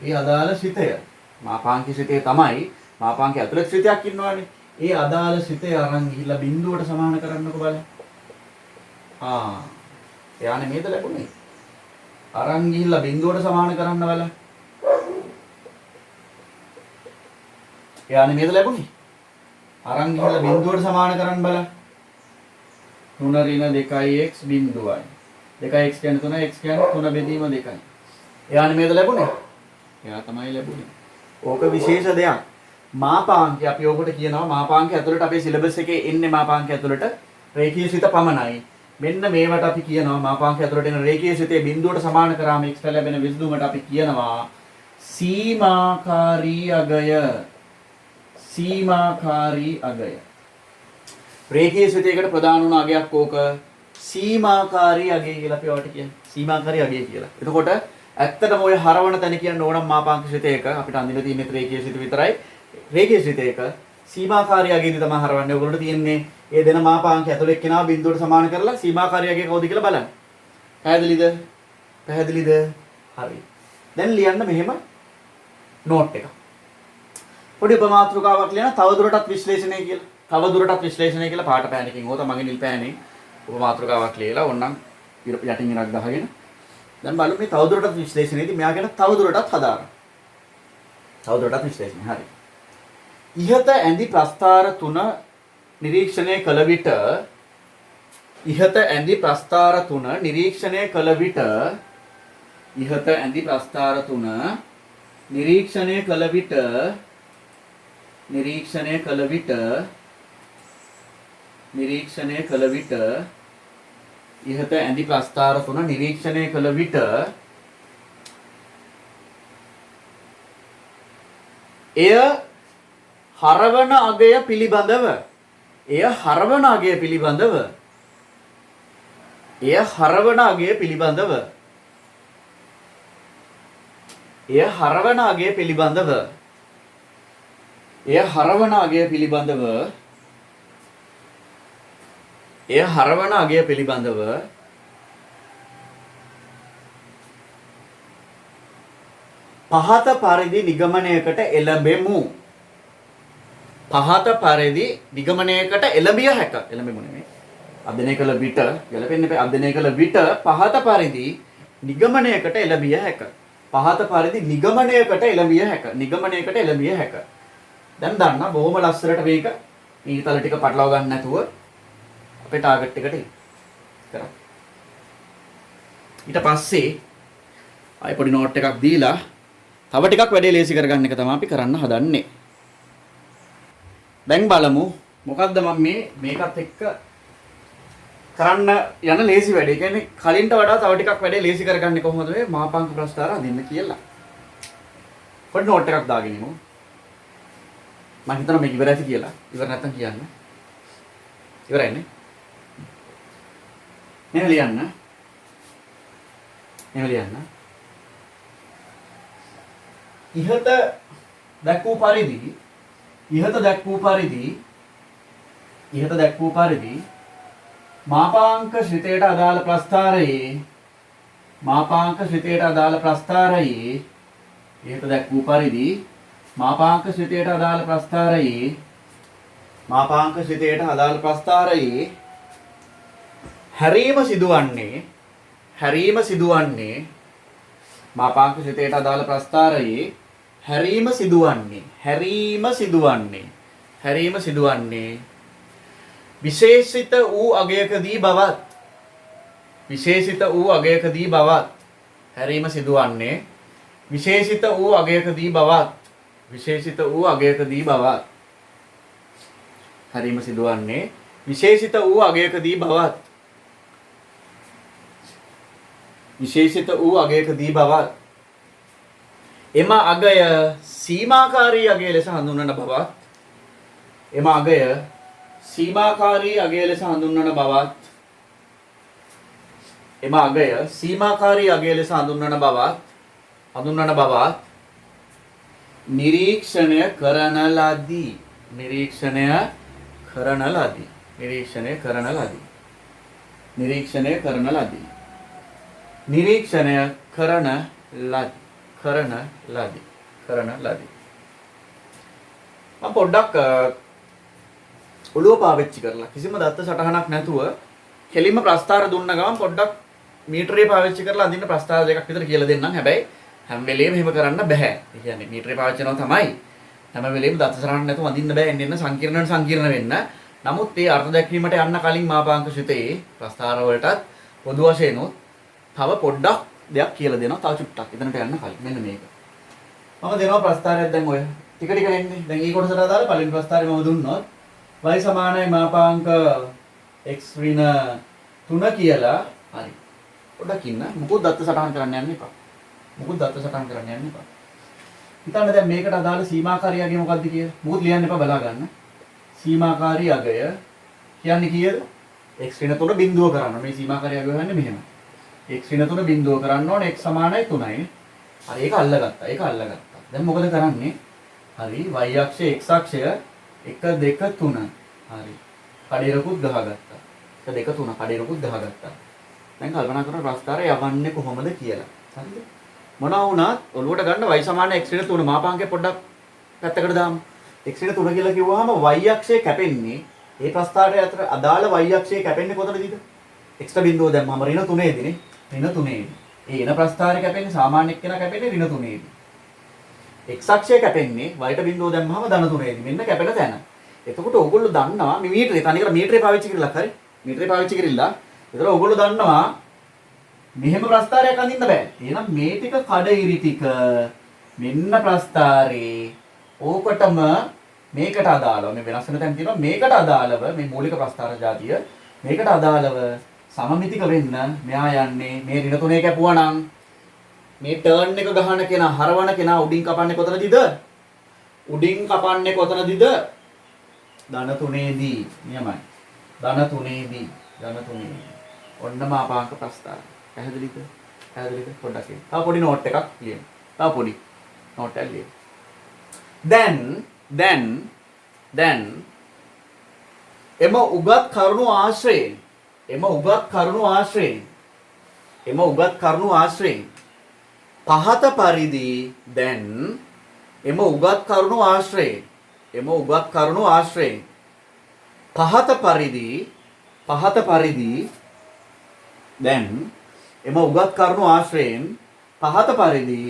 ඒ අදාළ ශ්‍රිතය. මාපාංකයේ ශ්‍රිතය තමයි මාපාංකයේ ඇතුළේ ශ්‍රිතයක් ඉන්නවනේ. ඒ අදාළ ශ්‍රිතය අරන් ගිහිල්ලා බිඳුවට සමාන කරන්නකො බලන්න. එයානේ මේද ලැබුණේ. අරන් ගිහිල්ලා බිඳුවට සමාන කරන්න වල. එයානේ මේද ලැබුණේ. අරන් ගිහිල්ලා බිඳුවට සමාන කරන්න බලන්න. 3 ඍණ 2x බිඳුවයි. 2x කියන්නේ 3 x කියන්නේ 3 බෙදීම 2යි. එයානේ මේද ලැබුණේ. එයා තමයි ලැබුණේ. ඕක විශේෂ දෙයක්. මාපාංකය අපි ඕකට කියනවා මාපාංකය ඇතුළට අපේ සිලබස් එකේ එන්නේ මාපාංකය ඇතුළට රේඛීය සිත පමණයි. මෙන්න මේවට අපි කියනවා මාපාංකය ඇතුළට එන රේඛීය සිතේ බිඳුවට සමාන කරාම x ලැබෙන විසඳුමට අපි කියනවා සීමාකාරී අගය. සීමාකාරී අගය. රේඛීය සිතයකට ප්‍රදාන වුණ අගයක් ඕක සීමාකාරී අගය කියලා අපි ඔයාලට කියන්නේ. සීමාකාරී අගය කියලා. එතකොට ඇත්තටම ඔය හරවන තැන කියන්න ඕනම් මාපාංක සිතයක අපිට අඳින තියෙන්නේ රේඛීය සිත විතරයි. රේඛීය සිතයක සීමාකාරී අගයේදී තමයි හරවන්නේ. ඔයගොල්ලන්ට තියෙන්නේ ඒ දෙන මාපාංක ඇතුළේ එක්කෙනා බිඳුවට සමාන කරලා සීමාකාරී අගය කවුද කියලා බලන්න. පැහැදිලිද? පැහැදිලිද? හරි. දැන් ලියන්න මෙහෙම නෝට් එකක්. පොඩි උපමාත්‍රකාවක් ලියන තවදුරටත් විශ්ලේෂණය කියලා. තවදුරටත් විශ්ලේෂණය කියලා පාට පෑනකින් හොත මගේ නිල් පෑනේ උපමාත්‍රකාවක් ලියලා ඕන්නම් යටින් ඉරක් ගහගෙන දැන් බලමු මේ තවදුරටත් විශ්ලේෂණයේදී මෙයා ගැන තවදුරටත් හදාගන්න. තවදුරටත් විශ්ලේෂණය. හරි. ඉහත ඇඳි ප්‍රස්ථාර 3 නිරීක්ෂණය කළ විට ඉහත ඇඳි ප්‍රස්ථාර 3 නිරීක්ෂණය කළ විට ඉහත ඇඳි ප්‍රස්ථාර 3 නිරීක්ෂණය කළ විට නිරීක්ෂණය කළ විට නිරීක්ෂණය කළ විට ඉහත ඇඳි ප්‍රස්ථාර 3 නිරීක්ෂණය කළ විට එය හරවන අගය පිළිබඳව එය හරවන අගය පිළිබඳව එය හරවන අගය පිළිබඳව එය හරවන අගය පිළිබඳව එය හරවන අගය පිළිබඳව එය හරවන අගය පිළිබඳව පහත පරිදි නිගමනයකට එළඹෙමු. පහත පරිදි නිගමනයකට එළඹිය හැක. එළඹෙමු නෙමෙයි. අධ්‍යයනය කළ විට ගැලපෙන්නේ නැහැ. අධ්‍යයනය කළ විට පහත පරිදි නිගමනයකට එළඹිය හැක. පහත පරිදි නිගමනයකට එළඹිය හැක. නිගමනයකට එළඹිය හැක. දැන් දන්නා බොහොම ලස්සනට මේක ඊතල ටික පටලවා ගන්න නැතුව අපේ ටාගට් එකට කරා. ඊට පස්සේ ආයෙ පොඩි නෝට් එකක් දීලා තව ටිකක් වැඩේ ලේසි කරගන්න එක තමයි අපි කරන්න හදන්නේ. දැන් බලමු මොකද්ද මම මේකත් එක්ක කරන්න යන ලේසි වැඩේ. කියන්නේ කලින්ට වඩා තව ටිකක් වැඩේ ලේසි කරගන්නේ කොහොමද මේ මාපාංක ප්‍රස්ථාර අදින්න කියලා. පොඩි නෝට් එකක් දාගෙන ඉමු. මම හිතනවා මේක ඉවරයි කියලා. ඉවර නැත්තම් කියන්න. ඉවරයිනේ. මෙහෙම ලියන්න. මෙහෙම ලියන්න. ඉහත දැක්වූ පරිදි මාපාංක ශ්‍රිතයට අදාළ ප්‍රස්ථාරයේ ඉහත දැක්වූ පරිදි මාපාංක ශ්‍රිතයට අදාළ ප්‍රස්ථාරයේ හැරීම සිදුවන්නේ මාපාංක ශ්‍රිතයට අදාළ ප්‍රස්ථාරයේ හැරීම සිදුවන්නේ විශේෂිත වූ අගයකදී බවත් හැරීම සිදුවන්නේ විශේෂිත වූ අගයකදී බවත් හැරීම සිදුවන්නේ විශේෂිත වූ අගයකදී බවත් එම අගය සීමාකාරී අගය ලෙස හඳුන්වන බවත් නිරීක්ෂණය කරන ලදී. මම පොඩ්ඩක් ඔළුව පාවිච්චි කරලා කිසිම දත්ත සටහනක් නැතුව කෙලින්ම ප්‍රස්ථාර දුන්න ගමන් පොඩ්ඩක් මීටරේ පාවිච්චි කරලා අඳින්න ප්‍රස්ථාර දෙකක් විතර කියලා දෙන්නම්. හැබැයි හැම වෙලේම එහෙම කරන්න බෑ. ඒ කියන්නේ මීටරේ පාවිච්චි කරනවා තමයි. හැම වෙලේම දත සරහන් නැතුව අඳින්න බෑ. එන්න සංකීර්ණ වෙන්න. නමුත් මේ අර්ථ දැක්වීමට යන්න කලින් මාපාංක ශිතේ ප්‍රස්ථාර වලටත් පොදු වශයෙන් තව පොඩ්ඩක් දෙයක් කියලා දෙනවා. තව චුට්ටක් එතනට යන්න කලින්. මෙන්න මේක. මම දෙනවා ප්‍රස්ථාරයක් දැන් ඔය. ටික ටික එන්නේ. දැන් ඊ කොටසට අදාළ පළවෙනි ප්‍රස්ථාරය මම දුන්නොත් y සමානයි මාපාංක x ඍණ 3 කියලා. හරි. පොඩ්ඩක් ඉන්න. මොකද දත්ත සටහන් කරන්න යන්න එපා. හිතන්න දැන් මේකට අදාළ සීමාකාරී අගය මොකක්ද කියලා. මොකද ලියන්න එපා බලා ගන්න. සීමාකාරී අගය කියන්නේ කීයද? x ඍණ 3 බිඳුව කරන්න. මේ සීමාකාරී අගය හොයන්නේ මෙහෙම. x ඍණ 3 බිඳුව කරන්න ඕනේ x සමානයි 3යි. හරි ඒක අල්ලගත්තා. දැන් මොකද කරන්නේ? හරි y අක්ෂය x අක්ෂය 1 2 3. හරි. කඩේරකුත් ගහගත්තා. 1 2 3 කඩේරකුත් ගහගත්තා. දැන් කල්පනා කරලා ප්‍රස්ථාරය යවන්නේ කොහොමද කියලා. හරිද? මොනවා වුණත් ඔලුවට ගන්න y සමාන x ඍණ 3 මාපාංකය පොඩ්ඩක් පැත්තකට දාමු. x ඍණ 3 කියලා කිව්වහම y අක්ෂය කැපෙන්නේ ඒ ප්‍රස්ථාරය අතර අදාළ y අක්ෂය කැපෙන්නේ කොතනදීද? x බිඳුව දැම්මම ඍණ 3 දී නේ. ඍණ 3 දී. ඒ එන ප්‍රස්ථාරය කැපෙන්නේ සාමාන්‍ය එක්කෙනා කැපෙන්නේ ඍණ 3 දී. x අක්ෂය කැපෙන්නේ y බිඳුව දැම්මම ධන 3 දී. මෙන්න කැපෙන තැන. එතකොට ඕගොල්ලෝ දන්නවා මේ මීටරේ තනිකර මීටරේ පාවිච්චි කරලා හරි. මීටරේ පාවිච්චි කරilla. ඒතර ඕගොල්ලෝ දන්නවා මෙහෙම ප්‍රස්ථාරයක් අඳින්න බෑ. එහෙනම් මේ ටික කඩඉරි ටික මෙන්න ප්‍රස්ථාරේ ඕකටම මේකට අදාළව මේ වෙනස් වෙන තැන් තියෙනවා මේකට අදාළව මේ මූලික ප්‍රස්ථාර જાතිය මේකට අදාළව සමමිතික වෙන්න මෙහා යන්නේ මේ ඍණ 3 කැපුවා නම් මේ ටර්න් එක ගහන කෙනා හරවන කෙනා උඩින් කපන්නේ කොතනදීද? උඩින් කපන්නේ කොතනදීද? ධන 3 දී. නියමයි. ධන 3 දී. ඔන්න මාපාංක ප්‍රස්ථාර. පැහැදිලිද? පොඩ්ඩක් එන්න. තව පොඩි නෝට් එකක් ලියන්න. තව පොඩි නෝට් එකක් ලියන්න. දැන් එම උගත් කරුණු ආශ්‍රයෙන් පහත පරිදි දැන් එම උගත් කරුණු ආශ්‍රයෙන් පහත පරිදි දැන් එම උගත් කරුණු ආශ්‍රයෙන් පහත පරිදි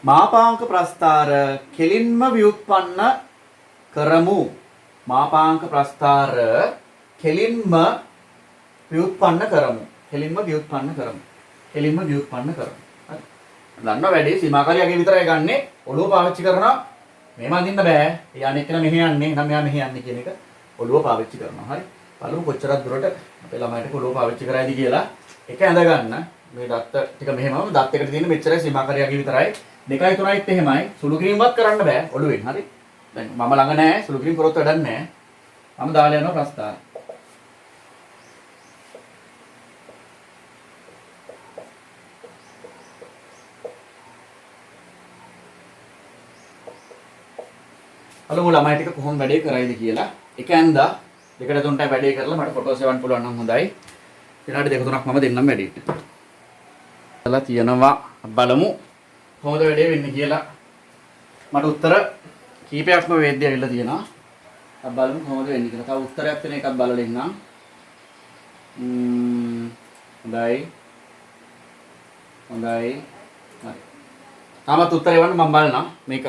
මාපාංක ප්‍රස්ථාර කෙලින්ම ව්‍යුත්පන්න කරමු. හරි. දන්නවා වැඩි සීමාකාරී අගය විතරයි ගන්නෙ. ඔළුව පාවිච්චි කරනවා. මෙහෙම අඳින්න බෑ. ඒ අනෙක් කෙනා මෙහෙ යන්නේ. නම් මෙයා මෙහෙ යන්නේ කියන එක ඔළුව පාවිච්චි කරනවා. හරි. බලමු කොච්චරක් දුරට අපේ ළමයිට ඔළුව පාවිච්චි කරයිද කියලා. එක ඇඳ ගන්න. මේ දත්ත ටික මෙහෙමම දත් එකට තියෙන මෙච්චරයි සීමාකාරී අගය විතරයි. 2යි 3යිත් එහෙමයි. සුළු කිරීමවත් කරන්න බෑ ඔළුවෙන්. හරි. දැන් මම ළඟ නෑ සුළු කිරීම කරොත් වැඩක් නෑ. මම දාලා යනවා ප්‍රස්ථාර. බලමු ළමයි ටික කොහොම වැඩේ කරයිද කියලා. එක ඇඳා දෙකට තුනටයි වැඩේ කරලා මට ෆොටෝස් එවන්න පුළුවන් නම් හොඳයි. විනාඩි 2-3ක් මම දෙන්නම් වැඩේට. බලලා තියනවා බලමු කොහොමද වැඩේ වෙන්නේ කියලා. මට උත්තර කීපයක්ම වේද්‍ය ඇවිල්ලා තියෙනවා. අපි බලමු කොහොමද වෙන්නේ කියලා. තව උත්තරයක් වෙන එකක් බලලා ඉන්නම්. හොඳයි. හරි. තාමත් උත්තර එවන්න මම බලනවා. මේක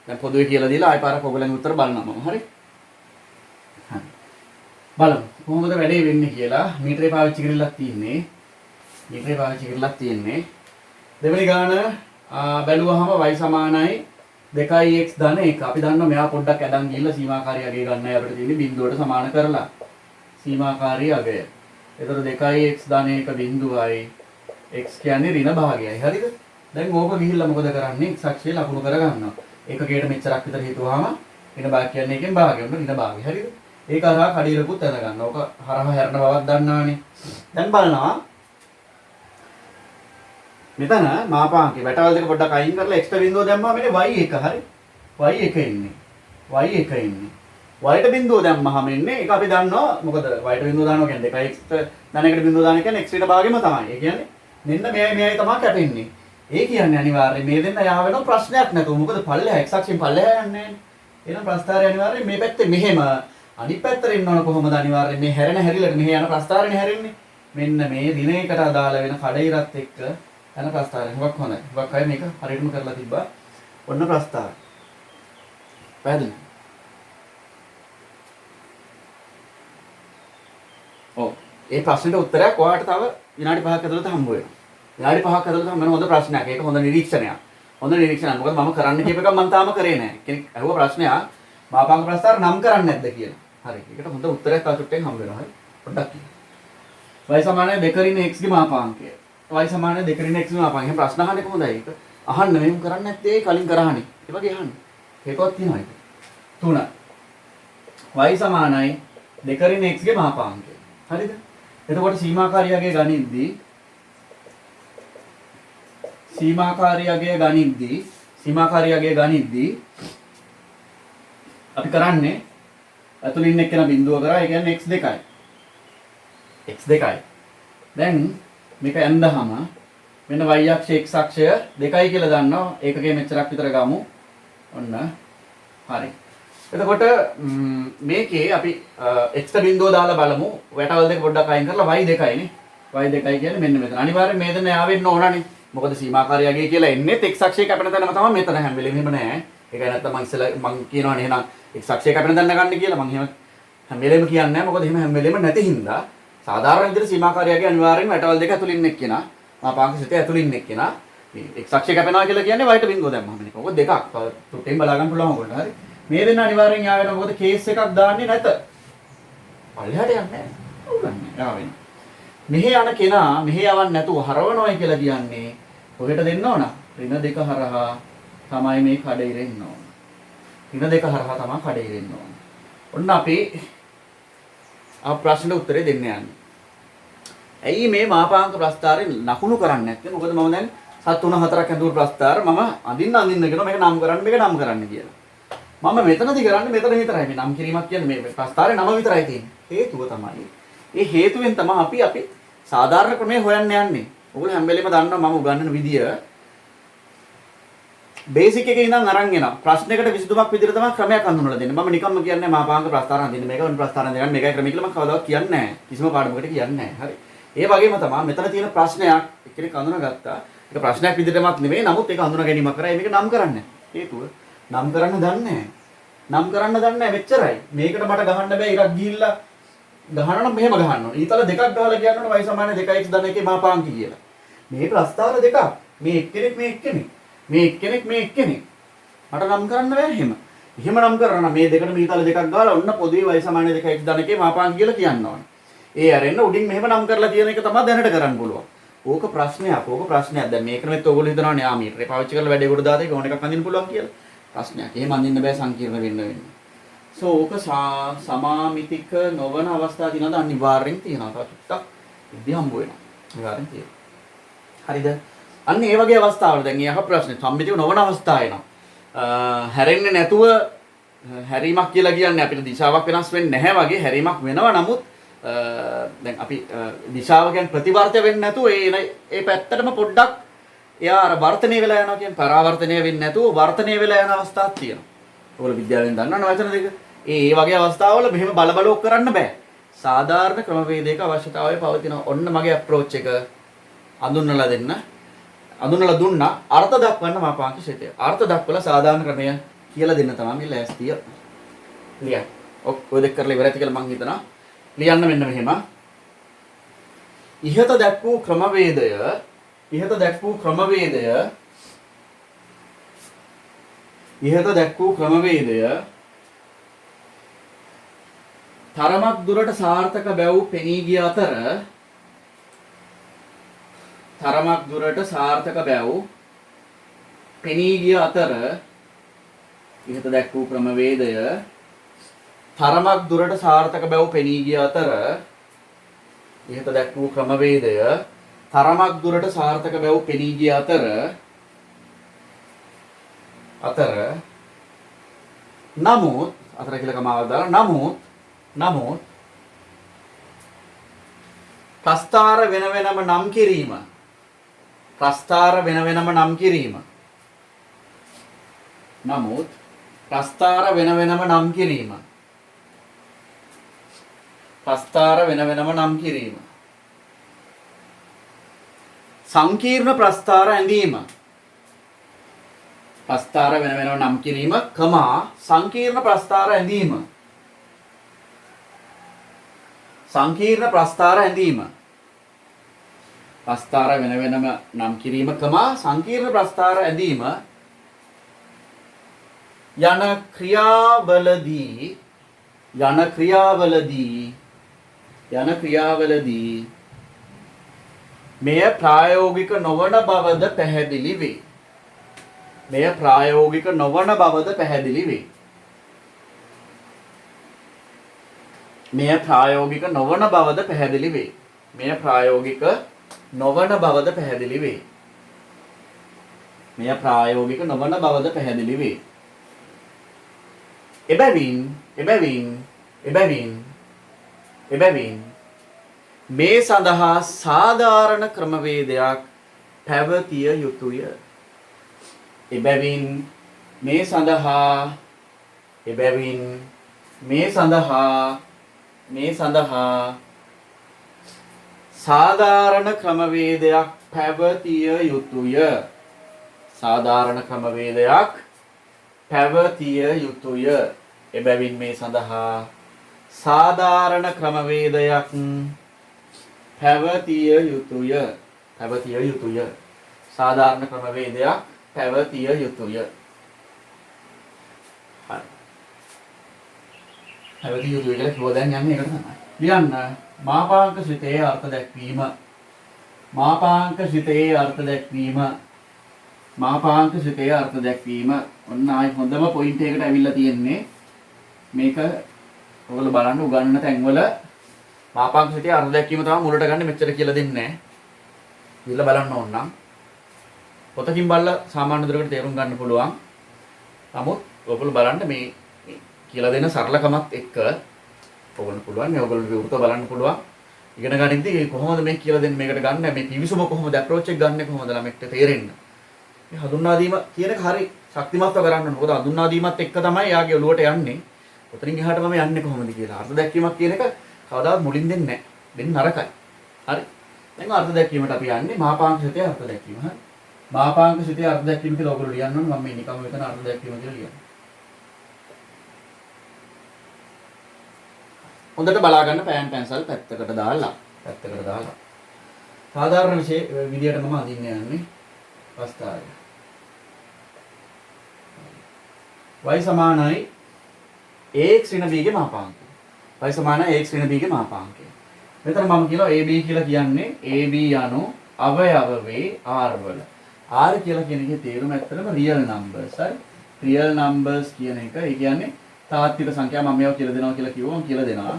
දැන් පොදුවේ කියලා දීලා ආයෙ පාරක් ඔයගොල්ලන්ගේ උත්තර බලනවා මම. හරි. බලමු කොහොමද වැඩේ වෙන්නේ කියලා. මීටරේ පාවිච්චි කරලා තියෙන්නේ. දෙවෙනි ගාන බැලුවහම y සමානයි 2x ධන 1. අපි දන්නවා මෙයා පොඩ්ඩක් ඇදන් ගිහිල්ලා සීමාකාරී අගය ගන්නයි අපිට තියෙන්නේ බිඳුවට සමාන කරලා. සීමාකාරී අගය. එතකොට 2x ධන 1 බිඳුවයි x කියන්නේ ඍණ භාගයයි. හරිද? දැන් ඕක ගිහිල්ලා මොකද කරන්නේ? x අක්ෂය ලකුණු කරගන්නවා. ඒකකයට මෙච්චරක් විතර හිතුවාම ඍණ භාග කියන්නේ එකෙන් භාගය. උන ඍණ භාගය. හරිද? ඒක හරහා කඩිරකුත් ඇද ගන්න. ඕක හරහා හැරෙන බවක් දන්නවනේ. දැන් බලනවා මෙතන මාපාංකේ වැටවල් දෙක පොඩ්ඩක් අයින් කරලා x බිඳුව දැම්මම මෙන්න y1 හරි. y1 ඉන්නේ. y ට බිඳුව දැම්මම එන්නේ ඒක අපි දන්නවා මොකද y ට බිඳුව දානවා කියන්නේ 2x ධනයකට බිඳුව දාන කියන්නේ x ට භාගෙම තමයි. ඒ කියන්නේ මෙන්න මෙයයි තමයි කැපෙන්නේ. ඒ කියන්නේ අනිවාර්යයෙන් මේ දෙන්න යා වෙන ප්‍රශ්නයක් නැතුව මොකද පල්ලෙහා x අක්ෂයෙන් පල්ලෙහා යන්නේ නැහැ. එහෙනම් ප්‍රස්ථාරය අනිවාර්යයෙන් මේ පැත්තේ මෙහෙම අනිත් පැත්තට එන්න ඕන කොහොමද අනිවාර්යෙන් මේ හැරෙන හැරිලට මෙහෙ යන ප්‍රස්ථාරනේ හැරෙන්නේ. මෙන්න මේ දිනයකට අදාළ වෙන කඩයිරත් එක්ක යන ප්‍රස්ථාරය. හුඟක් හොඳයි. හුඟක් අය මේක හරියටම කරලා තිබ්බා. ඔන්න ප්‍රස්ථාර. පැහැදිලි? ඔව්. ඒ ප්‍රශ්නෙට උත්තරයක් ඔයාලට තව විනාඩි 5ක් ඇතුළත හම්බ වෙනවා. විනාඩි 5ක් ඇතුළත හම්බ වෙන හොඳ ප්‍රශ්නයක්. ඒක හොඳ නිරීක්ෂණයක්. හොඳ නිරීක්ෂණයක්. මොකද මම කරන්න කියප එක මම තාම කරේ නැහැ. කෙනෙක් අහුව ප්‍රශ්නයක් මාපාංග ප්‍රස්ථාර නම් කරන්නේ නැද්ද කියලා. හරි. ඒකට හොඳ උත්තරයක් තව චුට්ටෙන් හම්බ වෙනවා. හරි. පොඩ්ඩක් කියන්න. y සමානයි 2 රින් x ගේ මාපාංකය. y සමානයි 2 රින් x ගේ මාපාංකය. එහෙනම් ප්‍රශ්න අහන්නේ කොහොමද ඒක? අහන්න මෙහෙම කරන්නේ නැත්තේ කලින් කරානේ. ඒ වගේ අහන්න. ඒකවත් තියෙනවා ඒක. 3. y සමානයි 2 රින් x ගේ මාපාංකය. හරිද? එතකොට සීමාකාරියගේ ගණිද්දී අපි කරන්නේ ඇතුළින් එක්කෙන බිඳුව කරා. ඒ කියන්නේ x2යි. x2යි. දැන් මේක ඇඳහම මෙන්න y අක්ෂය x අක්ෂය 2යි කියලා දන්නවා. ඒකකයේ මෙච්චරක් විතර ගමු. ඔන්න. හරි. එතකොට මේකේ අපි x බිඳුව දාලා බලමු. වැටවල් දෙක පොඩ්ඩක් අයින් කරලා y 2යිනේ. y 2යි කියන්නේ මෙන්න මෙතන. අනිවාර්යෙන් මේ දෙන්න යාවෙන්න ඕනනේ. මොකද සීමාකාරයගේ කියලා එන්නේ x අක්ෂය කැපෙන තැනම තමයි මෙතන හැම වෙලෙම එහෙම නෑ. ඒකයි නැත්තම් මම ඉස්සෙල්ලා මම කියනවනේ එහෙනම් x අක්ෂය කැපෙන තැන ගන්න කියලා. මම එහෙම හැම වෙලෙම කියන්නේ නෑ. මොකද එහෙම හැම වෙලෙම නැති හින්දා සාධාරණ විදිහට සීමාකාරයගේ අනිවාර්යෙන්ම වැටවල් දෙක ඇතුළින් එක්කෙනා මාපාංක සිත ඇතුළින් එක්කෙනා මේ x අක්ෂය කැපෙනවා කියලා කියන්නේ y ට බිඳුව දැම්මම නේ. ඔක දෙකක්. තුටෙන් බලා ගන්න පුළුවන් ඕගොල්ලෝ. හරි. මේ දෙන්න අනිවාර්යෙන් යා වෙනවා. මොකද කේස් එකක් දාන්නේ නැත. පල්ලෙහාට යන්නේ නැහැ. උගන්නේ. යා වෙනවා. මෙහෙ යන කෙනා මෙහෙ යවන්න නැතුව හරවනවායි කියලා කියන්නේ ඔහෙට දෙන්න ඕන. ඍණ දෙක හරහා තමයි මේ කඩේ ඉරෙන්න ඕන. ඍණ දෙක හරහා තමයි කඩේ ඉරෙන්න ඕන. ඔන්න අපි ප්‍රශ්නෙට උත්තරේ දෙන්න යන්නේ. ඇයි මේ මාපාංක ප්‍රස්ථාරේ ලකුණු කරන්නේ නැත්තේ? මොකද මම දැන් 7 3 4ක් ඇඳුරු ප්‍රස්ථාර මම අඳින්න කියනවා මේක නම් කරන්න කියලා. මම මෙතනදී කරන්නේ මෙතන විතරයි. මේ නම් කිරීමක් කියන්නේ මේ ප්‍රස්ථාරේ නම විතරයි තියෙන්නේ. හේතුව තමයි. ඒ හේතුවෙන් තමයි අපි සාධාරණ ක්‍රමයේ හොයන්න යන්නේ. ඔයගොල්ලෝ හැම වෙලේම දන්නවා මම උගන්වන විදිය බේසික් එකේ ඉඳන් අරන් එනවා. ප්‍රශ්නයකට විසඳුමක් විදිහට තමයි ක්‍රමයක් හඳුන්වලා දෙන්නේ. මම නිකම්ම කියන්නේ මාපාංක ප්‍රස්ථාර හඳින්න මේක වෙන ප්‍රස්ථාර හඳින්න මේකයි ක්‍රමය කියලා මම කවදාවත් කියන්නේ නැහැ. කිසිම පාඩමකට කියන්නේ නැහැ. හරි. ඒ වගේම තමයි මෙතන තියෙන ප්‍රශ්නයක් එක්කෙනෙක් හඳුනාගත්තා. ඒක ප්‍රශ්නයක් විදිහටමත් නෙමෙයි. නමුත් ඒක හඳුනා ගැනීමක් කරා. මේක නම් කරන්නේ. හේතුව නම් කරන්න දන්නේ නැහැ. මෙච්චරයි. මේකට මට ගහන්න බෑ. ඉරක් ගිහිල්ලා ගහනවා නම් මෙහෙම ගහන්න ඕනේ. ඊතල දෙකක් ගහලා කියන්න ඕනේ y = 2x ධන එකේ මාපාංක කියලා. මේ ප්‍රස්ථාර දෙකක්. මේ එක්කෙනෙක්. මට නම් කරන්න බෑ එහෙම. එහෙම නම් කරනවා මේ දෙකට මීතල දෙකක් ගාලා ඔන්න පොදුවේ y = 2x ධන එකේ මාපාංක කියලා කියන්න ඕනේ. ඒ අරෙන්න උඩින් මෙහෙම නම් කරලා තියෙන එක තමයි දැනට කරන්න පුළුවන්. ඕක ප්‍රශ්නයක්. දැන් මේක නෙමෙත් ඔයගොල්ලෝ හිතනවානේ ආ මීටරේ පාවිච්චි කරලා වැඩේ කොට දාතේ ඕන එකක් අඳින්න පුළුවන් කියලා. ප්‍රශ්නයක්. එහෙම අඳින්න බෑ සංකීර්ණ වෙන්න. ඕක සමාමිතික නොවන අවස්ථා තියෙනවද? අනිවාර්යෙන් තියෙනවා. තව චුට්ටක් ඉදි හම්බ වෙනවා. අනිවාර්යෙන් තියෙනවා. හරිද? අන්න ඒ වගේ අවස්ථාවල දැන් ඊයහ ප්‍රශ්නේ සම්මිතික නොවන අවස්ථා එනවා. හැරෙන්නේ නැතුව හැරීමක් කියලා කියන්නේ අපිට දිශාවක් වෙනස් වෙන්නේ නැහැ වගේ හැරීමක් වෙනවා. නමුත් දැන් අපි දිශාව කියන්නේ ප්‍රතිවර්තය වෙන්නේ නැතුව ඒ පැත්තටම පොඩ්ඩක් එයා අර වර්තනය වෙලා යනවා කියන්නේ පරාවර්තනය වෙන්නේ නැතුව වර්තනය වෙලා යන අවස්ථාවක් තියෙනවා. ඔයගොල්ලෝ විද්‍යාවෙන් දන්නවනේ වචන දෙක. ඒ වගේ අවස්ථාවල මෙහෙම බලබලෝක් කරන්න බෑ. සාධාරණ ක්‍රමවේදයක අවශ්‍යතාවය පවතිනවා. ඔන්න මගේ අප්‍රෝච් එක අඳුන්වලා දෙන්න. අඳුන්වලා දුන්නා අර්ථ දක්වන්න මාපාංක ශිතය. අර්ථ දක්වලා සාධාරණ ක්‍රමය කියලා දෙන්න තමයි මේ ලෑස්තිය. ලියන්න. ඔය දෙක කරලා ඉවරයි කියලා මම හිතනවා. ලියන්න මෙන්න මෙහෙම. ඉහත දැක්වූ ක්‍රමවේදය තරමක් දුරට සාර්ථක බැව් පෙනී ගිය අතර ඉහත දැක්වූ ක්‍රමවේදය තරමක් දුරට සාර්ථක බැව් පෙනී ගිය අතර නමුත් අතර කියලා කමාවක් දාලා නමුත් ප්‍රස්ථාර වෙන වෙනම නම් කිරීම ප්‍රස්ථාර වෙන වෙනම නම් කිරීම. සංකීර්ණ ප්‍රස්ථාර ඇඳීම. ප්‍රස්ථාර වෙන වෙනම නම් කිරීම, කමා සංකීර්ණ ප්‍රස්ථාර ඇඳීම. සංකීර්ණ ප්‍රස්ථාර ඇඳීම. ප්‍රස්ථාර වෙන වෙනම නම් කිරීම, කමා සංකීර්ණ ප්‍රස්ථාර ඇඳීම යන ක්‍රියාවලදී මෙය ප්‍රායෝගික නොවන බවද පැහැදිලි වේ. මෙය ප්‍රායෝගික නොවන බවද පැහැදිලි වේ. මෙය ප්‍රායෝගික නොවන බවද පැහැදිලි වේ. මෙය ප්‍රායෝගික නොවන බවද පැහැදිලි වේ. මෙය ප්‍රායෝගික නොවන බවද පැහැදිලි වේ. එබැවින් මේ සඳහා සාධාරණ ක්‍රමවේදයක් පැවතිය යුතුය. එබැවින් මේ සඳහා සාධාරණ ක්‍රමවේදයක් පැවතිය යුතුය. සාධාරණ ක්‍රමවේදයක් පැවතිය යුතුය. එබැවින් මේ සඳහා සාධාරණ ක්‍රමවේදයක් පැවතිය යුතුය. සාධාරණ ක්‍රමවේදයක් පැවතිය යුතුය. හරි. පැවතිය යුතුය කියලා කිව්ව දැන් යන්නේ ඒකට තමයි. ලියන්න මාපාංක සිතේ අර්ථ දැක්වීම. මාපාංක සිතේ අර්ථ දැක්වීම. ඔන්න ආයි හොඳම පොයින්ට් එකකට ඇවිල්ලා තියෙන්නේ. මේක ඔයගොල්ලෝ බලන්න උගන්වන තැන්වල මාපාංක සිතේ අර්ථ දැක්වීම තමයි මුලට ගන්න, මෙච්චර කියලා දෙන්නේ නැහැ. ඉල්ල බලන්න ඕන නම් පොතකින් බලලා සාමාන්‍ය දුරකට තේරුම් ගන්න පුළුවන්. නමුත් ඔයගොල්ලෝ බලන්න මේ කියලා දෙන සරලකමත් එක්ක ඔයගොල්ලෝ පුළුවන් මේ ඔයගොල්ලෝ විවෘත බලන්න පුළුවන්. ඉගෙන ගනිද්දී කොහොමද මේ කියලා දෙන්නේ, මේකට ගන්න මේ පිවිසුම කොහොමද, අප්‍රෝච් එක ගන්න කොහොමද ළමෙක්ට තේරෙන්න. මේ හඳුන්වා දීම කියන එක හරි ශක්තිමත්ව කරන්න ඕනේ. මොකද හඳුන්වා දීමත් එක්ක තමයි යාගේ ඔළුවට යන්නේ. උතරින් එහාට මම යන්නේ කොහොමද කියලා. අර්ථ දැක්වීමක් කියන එක කවදාවත් මුලින් දෙන්නේ නැහැ. දෙන්න නරකයි. හරි. දැන් අර්ථ දැක්වීමට අපි යන්නේ මාපාංක සිතේ අර්ථ දැක්වීම. හරි. මාපාංක සිතේ අර්ථ දැක්වීම කියලා ඔයගොල්ලෝ ලියන්න ඕනේ. මම මේ නිකම්ම මෙතන අර්ථ දැක්වීම කියලා ලියනවා. හොඳට බලා ගන්න පෑන් පැන්සල් පැත්තකට දාලා. සාධාරණ විදියට මම අදින්න යන්නේ ප්‍රස්ථාරය. y සමානයි ax ඍණ b ගේ මාපාංකය. y සමානයි ax ඍණ b ගේ මාපාංකය. මෙතන මම කියනවා ab කියලා කියන්නේ ab යනු අවයව වේ r වල. r කියලා කියන එකේ තේරුම ඇත්තටම රියල් නම්බර්ස්. හරි. රියල් නම්බර්ස් කියන එක ඒ කියන්නේ තාත්වික සංඛ්‍යා. මම මේවා කියලා දෙනවා කියලා කිව්වම කියලා දෙනවා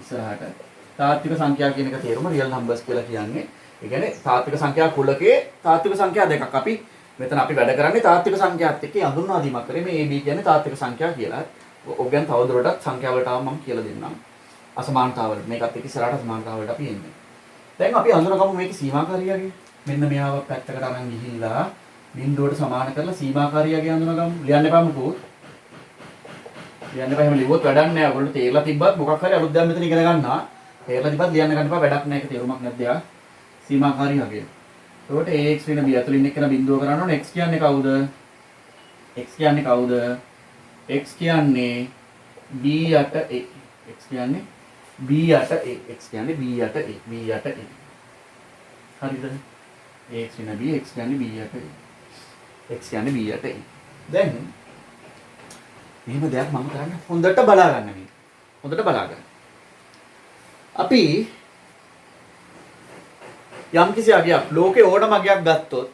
ඉස්සරහට. තාත්වික සංඛ්‍යා කියන එක තේරුම රියල් නම්බර්ස් කියලා කියන්නේ. ඒ කියන්නේ තාත්වික සංඛ්‍යා කුලකේ තාත්වික සංඛ්‍යා දෙකක්. අපි මෙතන අපි වැඩ කරන්නේ තාත්වික සංඛ්‍යාත් එක්ක හඳුන්වා දීමක් කරේ. මේ ab කියන්නේ තාත්වික සංඛ්‍යා කියලා. ඔක ගැන තවදුරටත් සංඛ්‍යාවලට ආවම මම කියලා දෙන්නම්. අසමානතාවලට මේකත් එක්ක ඉස්සරහට අසමානතාවලට අපි එන්නේ. දැන් අපි හඳුනගමු මේකේ සීමාකාරියගේ. මෙන්න මෙයාව පැත්තකට අරන් ගිහිල්ලා බිඳුවට සමාන කරලා සීමාකාරියගේ හඳුනගමු. ලියන්න එපා මොකෝ. ලියන්න එපා. එහෙම ලිව්වොත් වැඩක් නැහැ. ඔයගොල්ලෝ තේරලා තිබ්බත් මොකක් හරි අලුත් දෙයක් මෙතන ඉගෙන ගන්නවා. තේරලා තිබ්බත් ලියන්න ගන්න එපා. වැඩක් නැහැ. ඒක තේරුමක් නැද්ද යා? සීමාකාරියගේ. එතකොට ax වෙන b අතුලින් එක්කන බිඳුව කරන්න ඕනේ. x කියන්නේ කවුද? x කියන්නේ b යට a. x කියන්නේ b යට a. x කියන්නේ b යට a. b යට a. හරිද? ax වෙන b x කියන්නේ b යට a. x කියන්නේ b යට a. දැන් මෙහෙම දෙයක් මම කරන්නේ හොඳට බලා ගන්න මේක. හොඳට බලා ගන්න. අපි යම් කිසි අගයක් ලෝකේ ඕනම අගයක් ගත්තොත්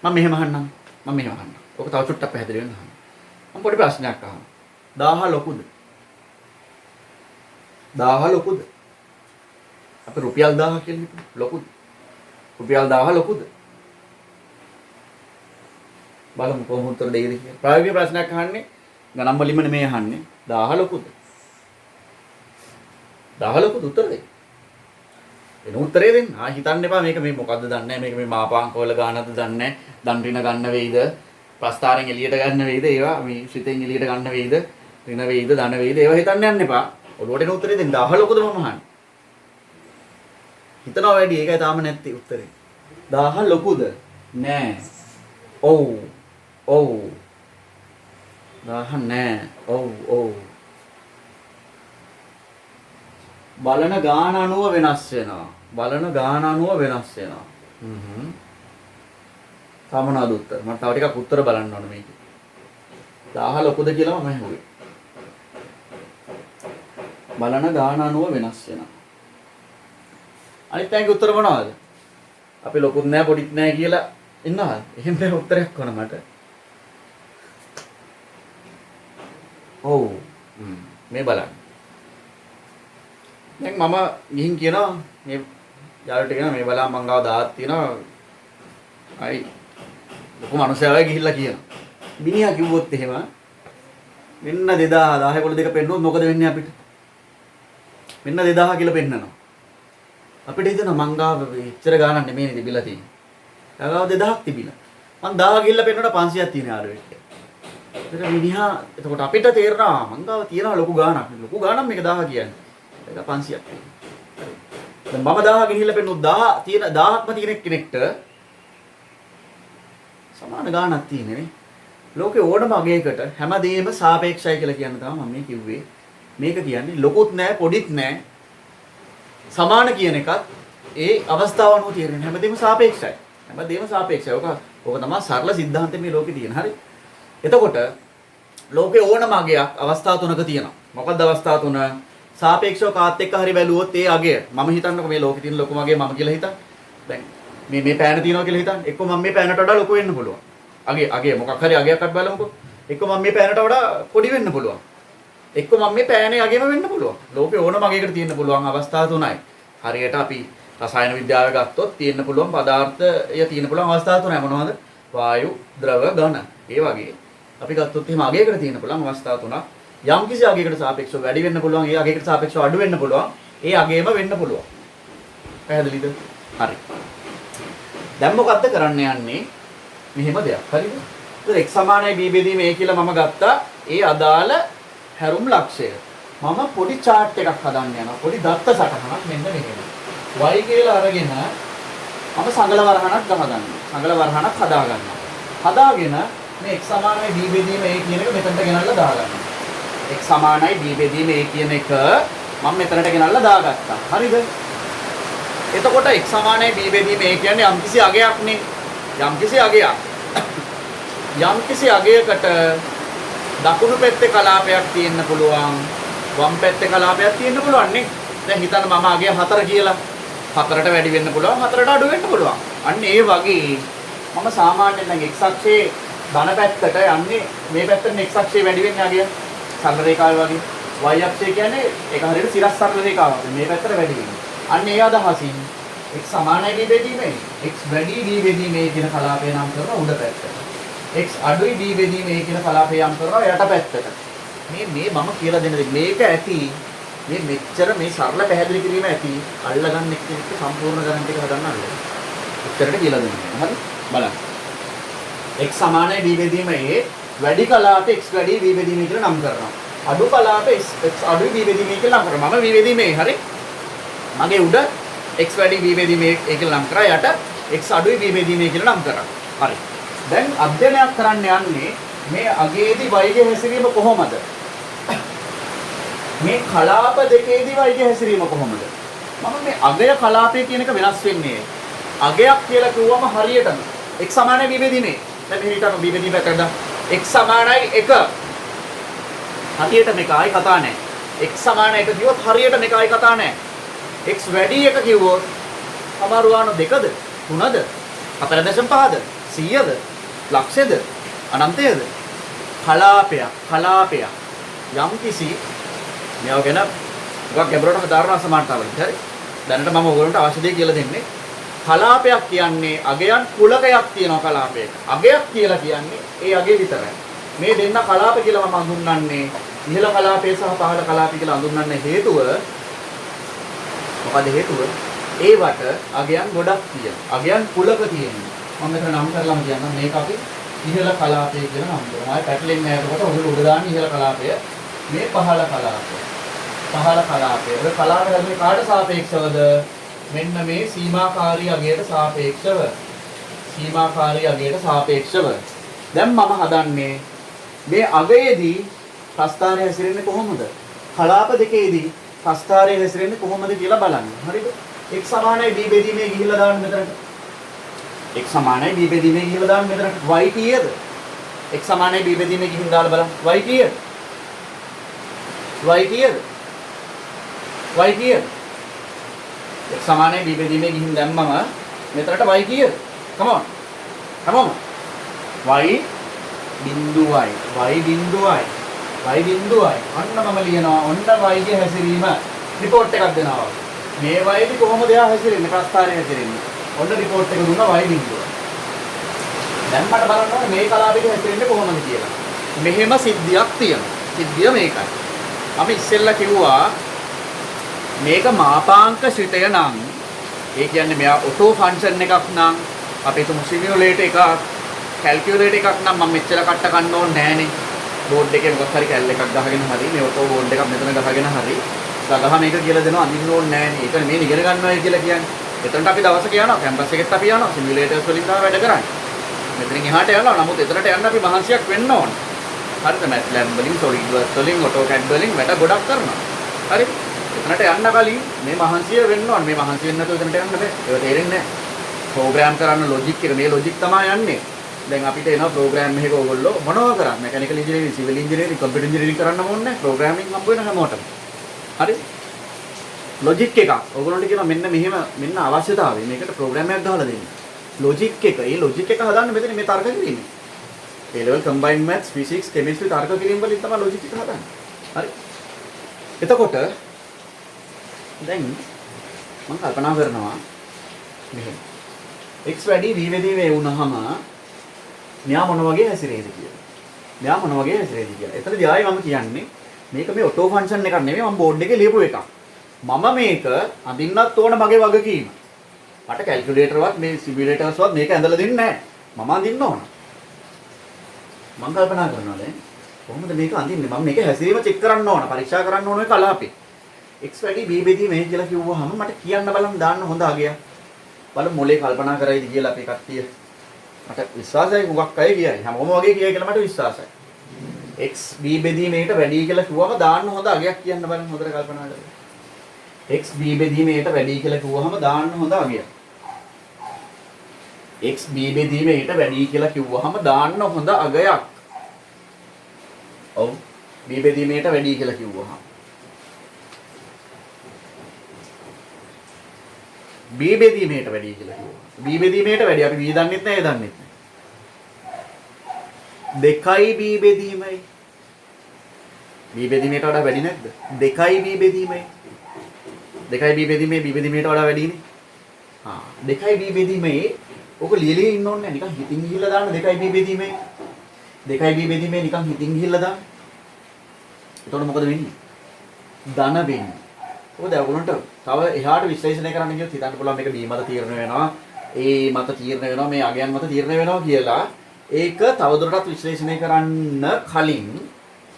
මම මෙහෙම අහන්නම්. ඔක තව චුට්ටක් පැහැදිලි වෙන්න අහන්න. මම පොඩි ප්‍රශ්නයක් අහනවා. 1000 ලොකුද? 1000 ලොකුද? අපි රුපියල් 1000 කියලා හිතමු. ලොකුද? රුපියල් 1000 ලොකුද? බලමු කොහොමද උත්තර දෙයිද කියලා. ප්‍රායෝගික ප්‍රශ්නයක් අහන්නේ ගණන් වලින්ම නෙමෙයි අහන්නේ. 1000 ලොකුද? 1000 ලොකුද උත්තර දෙන්න. එන උත්තරේ දෙන්න. හිතන්න එපා මේක මේ මොකද්ද දන්නේ නැහැ. මේක මේ මාපාංක වල ගානක්ද දන්නේ නැහැ. දන් රින ගන්න වෙයිද? ප්‍රස්ථාරෙන් එළියට ගන්න වෙයිද? ඒවා මේ සිතෙන් එළියට ගන්න වෙයිද? ඍණ වේද ධන වේද ඒවා හිතන්න යන්න එපා. ඔළුවට එන උත්තරේ දෙන්න. 10 ලොකුද මම අහන්නේ. හිතනවා වැඩි ඒකයි තාම නැත්තේ උත්තරේ. 10 ලොකුද? නෑ. ඔව්. ඔව්. 10 නෑ. ඔව් ඔව්. බලන ගාන අනුව වෙනස් වෙනවා. බලන ගාන අනුව වෙනස් වෙනවා. සාමනාද උත්තර. මම තව ටිකක් උත්තර බලන්න ඕන මේකේ. 10 ලොකුද කියලා මම අහුවේ. බලන ගාන අනුව වෙනස් වෙනවා. අනිත් අයගේ උත්තර මොනවද? අපි ලොකුත් නෑ පොඩිත් නෑ කියලා ඉන්නවද? එහෙම බෑ උත්තරයක් ඕන මට. ඔව්. මේ බලන්න. දැන් මම ගිහින් කියනවා මේ යාළුවට කියනවා මේ බලන්න මං ගාව 10ක් තියෙනවා. අයි ලොකු මනුස්සයවයි ගිහිල්ලා කියනවා. මිනිහා කිව්වොත් එහෙම මෙන්න 2000 10 කොට දෙක පෙන්නුවොත් මොකද වෙන්නේ අපිට? මෙන්න 2000 කියලා පෙන්නනවා. අපිට හිතෙනවා මං ගාව ඉච්චර ගානක් නෙමෙයි තිබිලා තියෙන්නේ. යාගාව 2000ක් තිබිලා. මං 1000 ගිහිල්ලා පෙන්නුවට 500ක් තියෙන යාළුවෙක්. ඒක මිනිහා එතකොට අපිට තේරෙනවා මං ගාව තියෙනවා ලොකු ගානක්. ලොකු ගානක් මේක 1000 කියන්නේ. ඒක 500ක් තියෙනවා. දැන් මම 1000 ගෙනිහිල්ලා පෙන්නුවොත් 1000 තියෙන 1000ක්ම තියෙන කෙනෙක්ට සමාන ගානක් තියෙන්නේ නේ. ලෝකේ ඕනම අගයකට හැමදේම සාපේක්ෂයි කියලා කියන්න තමයි මම මේ කිව්වේ. මේක කියන්නේ ලොකුත් නෑ පොඩිත් නෑ. සමාන කියන එකත් ඒ අවස්ථාව අනුව තියෙන හැමදේම සාපේක්ෂයි. හැමදේම සාපේක්ෂයි. ඕක තමයි සරල સિદ્ધාන්තය මේ ලෝකේ තියෙන. හරි. එතකොට ලෝකේ ඕනම අගයක් අවස්ථා තුනක තියෙනවා. මොකක්ද අවස්ථා තුන? සාපේක්ෂව කාත් එක්ක හරි බැලුවොත් ඒ අගය මම හිතන්නකො මේ ලෝකේ තියෙන ලොකුම අගය මම කියලා හිතන්න. දැන් මේ පෑන තියෙනවා කියලා හිතන්න. එක්ක මම මේ පෑනට වඩා ලොකු වෙන්න පුළුවන්. අගය මොකක් හරි අගයක් අත් බලමුකෝ. එක්ක මම මේ පෑනට වඩා පොඩි වෙන්න පුළුවන්. එක්ක මම මේ පෑනේ අගයම වෙන්න පුළුවන්. ලෝකේ ඕනම අගයකට තියෙන්න පුළුවන් අවස්ථා තුනයි. හරියට අපි රසායන විද්‍යාව ගත්තොත් තියෙන්න පුළුවන් පදාර්ථය තියෙන්න පුළුවන් අවස්ථා තුනයි මොනවද? වායු, ද්‍රව, ඝන. ඒ වගේ අපි ගත්තොත් එහෙම අගයකට තියෙන්න පුළුවන් අවස්ථා තුනක්. යම් කිසි අගයකට සාපේක්ෂව වැඩි වෙන්න පුළුවන්, ඒ අගයකට සාපේක්ෂව අඩු වෙන්න පුළුවන්. ඒ අගයම වෙන්න පුළුවන්. පැහැදිලිද? හරි. දැන් මොකද්ද කරන්න යන්නේ? මෙහෙම දෙයක්. හරිද? ඒතර x සමානයි b බෙදීම a කියලා මම ගත්තා. ඒ අදාළ හැරුම් ලක්ෂය. මම පොඩි chart එකක් හදන්න යනවා. පොඩි දත්ත සටහනක් මෙන්න මෙහෙම. y කියලා අරගෙන මම සංගල වරහණක් ගහගන්නවා. සංගල වරහණක් හදා ගන්නවා. හදාගෙන මේ x සමානයි b බෙදීම a කියන එක මෙතනට ගෙනල්ලා දාගන්නවා. x සමානයි b බෙදීම a කියන එක මම මෙතනට ගෙනල්ලා දාගත්තා. හරිද? එතකොට x සමානයි b බෙදීම a කියන්නේ යම්කිසි අගයක් නේ. යම්කිසි අගයක්. යම්කිසි අගයකට දකුණු පැත්තේ කලාපයක් තියෙන්න පුළුවන්. වම් පැත්තේ කලාපයක් තියෙන්න පුළුවන් නේ. දැන් හිතන්න මම අගය 4 කියලා. 4ට වැඩි වෙන්න පුළුවන්, 4ට අඩු වෙන්න පුළුවන්. අන්න ඒ වගේ මම සාමාන්‍යයෙන් දැන් x අක්ෂයේ ධන පැත්තට යන්නේ මේ පැත්තෙන් x අක්ෂයේ වැඩි වෙන්නේ අගය. සරල රේඛාව වගේ. y අක්ෂය කියන්නේ ඒක හරියට සිරස් සරල රේඛාවක්. මේ පැත්තට වැඩි වෙන්නේ. අන්න ඒ අදහසින් x සමානයි b බෙදීමේ x වැඩි b බෙදීමේ කියන කලාපය නම් කරනවා උඩ පැත්තට. x අඩුයි b බෙදීමේ කියන කලාපය නම් කරනවා යට පැත්තට. මේ මම කියලා දෙන දේ මේක ඇති මේ මෙච්චර මේ සරල පැහැදිලි කිරීම ඇති අල්ලගන්න එක්ක සම්පූර්ණ ගණන් ටික හදන්න අල්ල. උත්තරට කියලා දෙන්න. හරි? බලන්න. x සමානයි b බෙදීමේ වැඩි කලාප x වැඩි b බෙදීමේ කියලා නම් කරනවා. අඩු කලාප x අඩුයි b බෙදීමේ කියලා නම් කරනවා. මම b බෙදීමේ හරි. මගේ උඩ x වැඩි b බෙදීමේ කියලා නම් කරා යට x අඩුයි b බෙදීමේ කියලා නම් කරා. හරි. දැන් අධ්‍යයනයක් කරන්න යන්නේ මේ අගයේදී y ගේ හැසිරීම කොහොමද? මේ කලාප දෙකේදී y ගේ හැසිරීම කොහොමද? මම මේ අගය කලාපය කියන එක වෙනස් වෙන්නේ. අගයක් කියලා කිව්වම හරියටම x සමානයි b බෙදීමේ. දැන් මෙහෙ හිතන්න b බෙදීම කරද x සමානයි 1. හරියට මේක ආයි කතා නැහැ. x සමානයි 1 කිව්වොත් හරියට මේක ආයි කතා නැහැ. x වැඩි 1 කිව්වොත් අමාරුවාන 2ද 3ද 4.5ද 100ද ලක්ෂයද අනන්තයද කලාපයක් යම්කිසි මේවා ගැන මොකක් ගැඹුරට හදාරන සමානතාවලට හරි දැනට මම ඔයගොල්ලන්ට අවශ්‍ය දේ කියලා දෙන්නේ කලාපයක් කියන්නේ අගයන් කුලකයක් තියෙනවා කලාපයක අගයක් කියලා කියන්නේ ඒ අගය විතරයි මේ දෙන්න කලාප කියලා මම හඳුන්වන්නේ ඉහළ කලාපය සහ පහළ කලාපය කියලා හඳුන්වන්නේ හේතුව මොකද හේතුව ඒවට අගයන් ගොඩක් තියෙනවා අගයන් කුලක තියෙනවා මම මෙතන නම් කරලාම කියන්නම් මේක අපි ඉහළ කලාපය කියලා නම් කරනවා. ආයෙ පැටලෙන්නේ නැහැ. එතකොට ඔයගොල්ලෝ උඩ දාන්නේ ඉහළ කලාපය. මේ පහළ කලාපය. පහළ කලාපය. ඔය කලාපය හැදුවේ කාට සාපේක්ෂවද? මෙන්න මේ සීමාකාරී අගයට සාපේක්ෂව. සීමාකාරී අගයට සාපේක්ෂව. දැන් මම හදන්නේ මේ අගයේදී ප්‍රස්ථාරය හැසිරෙන්නේ කොහොමද? කලාප දෙකේදී ප්‍රස්ථාරය හැසිරෙන්නේ කොහොමද කියලා බලන්න. හරිද? x සමානයි b බෙදීමේ ගිහිල්ලා දාන්න මෙතනට. x සමානයි b බෙදීමේ ගිහිල්ලා දාන්න මෙතනට. y කීයද? x සමානයි b බෙදීමේ ගිහින් දාලා බලන්න. y කීයද? y කීයද? y කීයද? x සමානයි b බෙදීමේ ගිහින් දැම්මම මෙතනට y කීයද? come on. come on. y බිඳුවයි. y බිඳුවයි. y බිඳුවයි. අන්න මම ලියනවා. ඔන්න y ගේ හැසිරීම report එකක් දෙනවා. මේ y දි කොහොමද එයා හැසිරෙන්නේ? ප්‍රස්ථාරය හැසිරෙන්නේ. ඔන්න report එක දුන්නා y බිඳුව. දැන් මට බලන්න ඕනේ මේ කලාපෙක හැසිරෙන්නේ කොහොමද කියලා. මෙහෙම සිද්ධියක් තියෙනවා. සිද්ධිය මේකයි. අපි ඉස්සෙල්ලා කිව්වා මේක මාපාංක ශ්‍රිතය නම් ඒ කියන්නේ මෙයා ඔටෝ ෆන්ක්ෂන් එකක් නම් අපි හිතමු සිමියුලේටර් එකක් කැල්කියුලේටර් එකක් නම් මම මෙච්චර කට්ට ගන්න ඕනේ නෑනේ. බෝඩ් එකේ මොකක් හරි කැල් එකක් ගහගෙන හරි මේ ඔටෝ බෝඩ් එකක් මෙතන ගහගෙන හරි ගහ මේක කියලා දෙනවා අඳින්න ඕනේ නෑනේ. ඒක මේ ඉගෙන ගන්නවා කියලා කියන්නේ. එතනට අපි දවසක යනවා කැම්පස් එකෙත් අපි යනවා සිමියුලේටර්ස් වලින් තමයි වැඩ කරන්නේ. මෙතනින් එහාට යනවා. නමුත් එතනට යන්න අපි මහන්සියක් වෙන්න ඕනේ. හරිද? MATLAB වලින් SolidWorks වලින් AutoCAD වලින් වැඩ ගොඩක් කරනවා. හරි? එතනට යන්න කලින් මේ මහන්සිය වෙන්න ඕනේ. මේ මහන්සිය වෙන්න නැතුව එතනට යන්න බෑ. ඒක තේරෙන්නේ නැහැ. ප්‍රෝග්‍රෑම් කරන්න ලොජික් එක මේ ලොජික් තමයි යන්නේ. දැන් අපිට එනවා ප්‍රෝග්‍රෑම් එකක ඕගොල්ලෝ මොනවද කරන්නේ? Mechanical engineering, civil engineering, computer engineering කරන්න ඕනේ නැහැ. ප්‍රෝග්‍රෑමින් හම්බ වෙන හැමෝටම. හරි? ලොජික් එකක්. ඕගොල්ලන්ට කියනවා මෙන්න අවශ්‍යතාවය. මේකට ප්‍රෝග්‍රෑම් එකක් දාලා දෙන්න. ලොජික් එක. ඒ ලොජික් එක හදන්න මෙතන මේ තර්ක කිරීමේ. A level combined maths, physics, chemistry තර්ක කිරීම වලින් තමයි ලොජික් එක හදන්නේ. හරි? එතකොට දැන් මම කල්පනා කරනවා මෙහෙම. x වැඩි v වෙදී වුණාම මෙයා මොන වගේ හැසිරෙයිද කියලා. මෙයා මොන වගේ හැසිරෙයිද කියලා. එතනදී ආයේ මම කියන්නේ මේක මේ ඔටෝ ෆන්ක්ෂන් එකක් නෙමෙයි මම බෝඩ් එකේ ලියපු එකක්. මම මේක අඳින්නත් ඕන මගේ වගකීම. මට කැල්කියුලේටර්වත් මේ සිමියුලේටර්ස්වත් මේක ඇඳලා දෙන්නේ නැහැ. මම අඳින්න ඕන. මම කල්පනා කරනවා දැන් කොහොමද මේක අඳින්නේ? මම මේක හැසිරීම චෙක් කරන්න ඕන. පරීක්ෂා කරන්න ඕන ඔය කලාපේ. x වැඩි b බෙදී මේ කියලා කිව්වහම මට කියන්න බලන්න දාන්න හොඳ අගයක්. බලමු මොලේ කල්පනා කරයිද කියලා අපේ කට්ටිය. මට විශ්වාසයි හුඟක් අය කියයි. හැමෝම වගේ කියයි කියලා මට විශ්වාසයි. x b බෙදීමේට වැඩි කියලා කිව්වම දාන්න හොඳ අගයක් කියන්න බලන්න හොඳට කල්පනා කරලා. x b බෙදීමේට වැඩි කියලා කිව්වම දාන්න හොඳ අගයක්. x b බෙදීමේට වැඩි කියලා කිව්වම දාන්න හොඳ අගයක්. ඔව් b බෙදීමේට වැඩි කියලා කිව්වම b බෙදීමේට වැඩි කියලා කිව්වා. b බෙදීමේට වැඩි අපි b දන්නෙත් නැහැ, ඒ දන්නෙත් නැහැ. 2යි b බෙදීමයි. b බෙදීමේට වඩා වැඩි නැද්ද? 2යි b බෙදීමයි. 2යි b බෙදීමේ b බෙදීමේට වඩා වැඩිනේ. 2යි b බෙදීමේ ඔක ලියලා ඉන්න ඕනේ නැහැ. නිකන් හිතින් ගිහිල්ලා දාන්න 2යි b බෙදීමේ. 2යි b බෙදීමේ නිකන් හිතින් ගිහිල්ලා දාන්න. එතකොට මොකද වෙන්නේ? ධන වෙන්නේ. ඔය ඔයගොල්ලන්ට තව එහාට විශ්ලේෂණය කරන්න කියොත් හිතන්න පුළුවන් මේක B මත තීරණය වෙනවා, A මත තීරණය වෙනවා, මේ අගයන් මත තීරණය වෙනවා කියලා. ඒක තවදුරටත් විශ්ලේෂණය කරන්න කලින්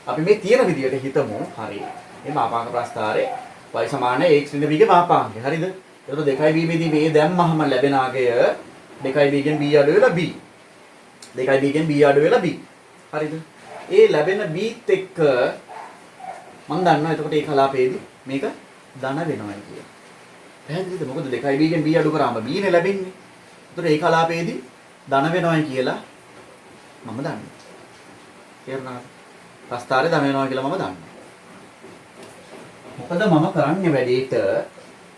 අපි මේ තියෙන විදියට හිතමු. හරි. මේ මාපාංක ප්‍රස්ථාරේ y සමාන x ඍණ b ගේ මාපාංකය. හරිද? එතකොට 2යි b බෙදී මේ දැම්මහම ලැබෙන අගය 2යි b ගෙන් b අඩු වෙලා b. 2යි b ගෙන් b අඩු වෙලා b. හරිද? ඒ ලැබෙන b ත් එක්ක මම දන්නවා එතකොට ඒ කලාපයේදී මේක ධන වෙනවා කියලා. පැහැදිලිද? මොකද 2යි b ගෙන් b අඩු කරාම b නේ ලැබෙන්නේ. ඒතකොට ඒ කලාපයේදී ධන වෙනවා කියලා මම දන්නවා. තේරුණාද? ප්‍රස්ථාරේ ධන වෙනවා කියලා මම දන්නවා. මොකද මම කරන්නේ වැඩේට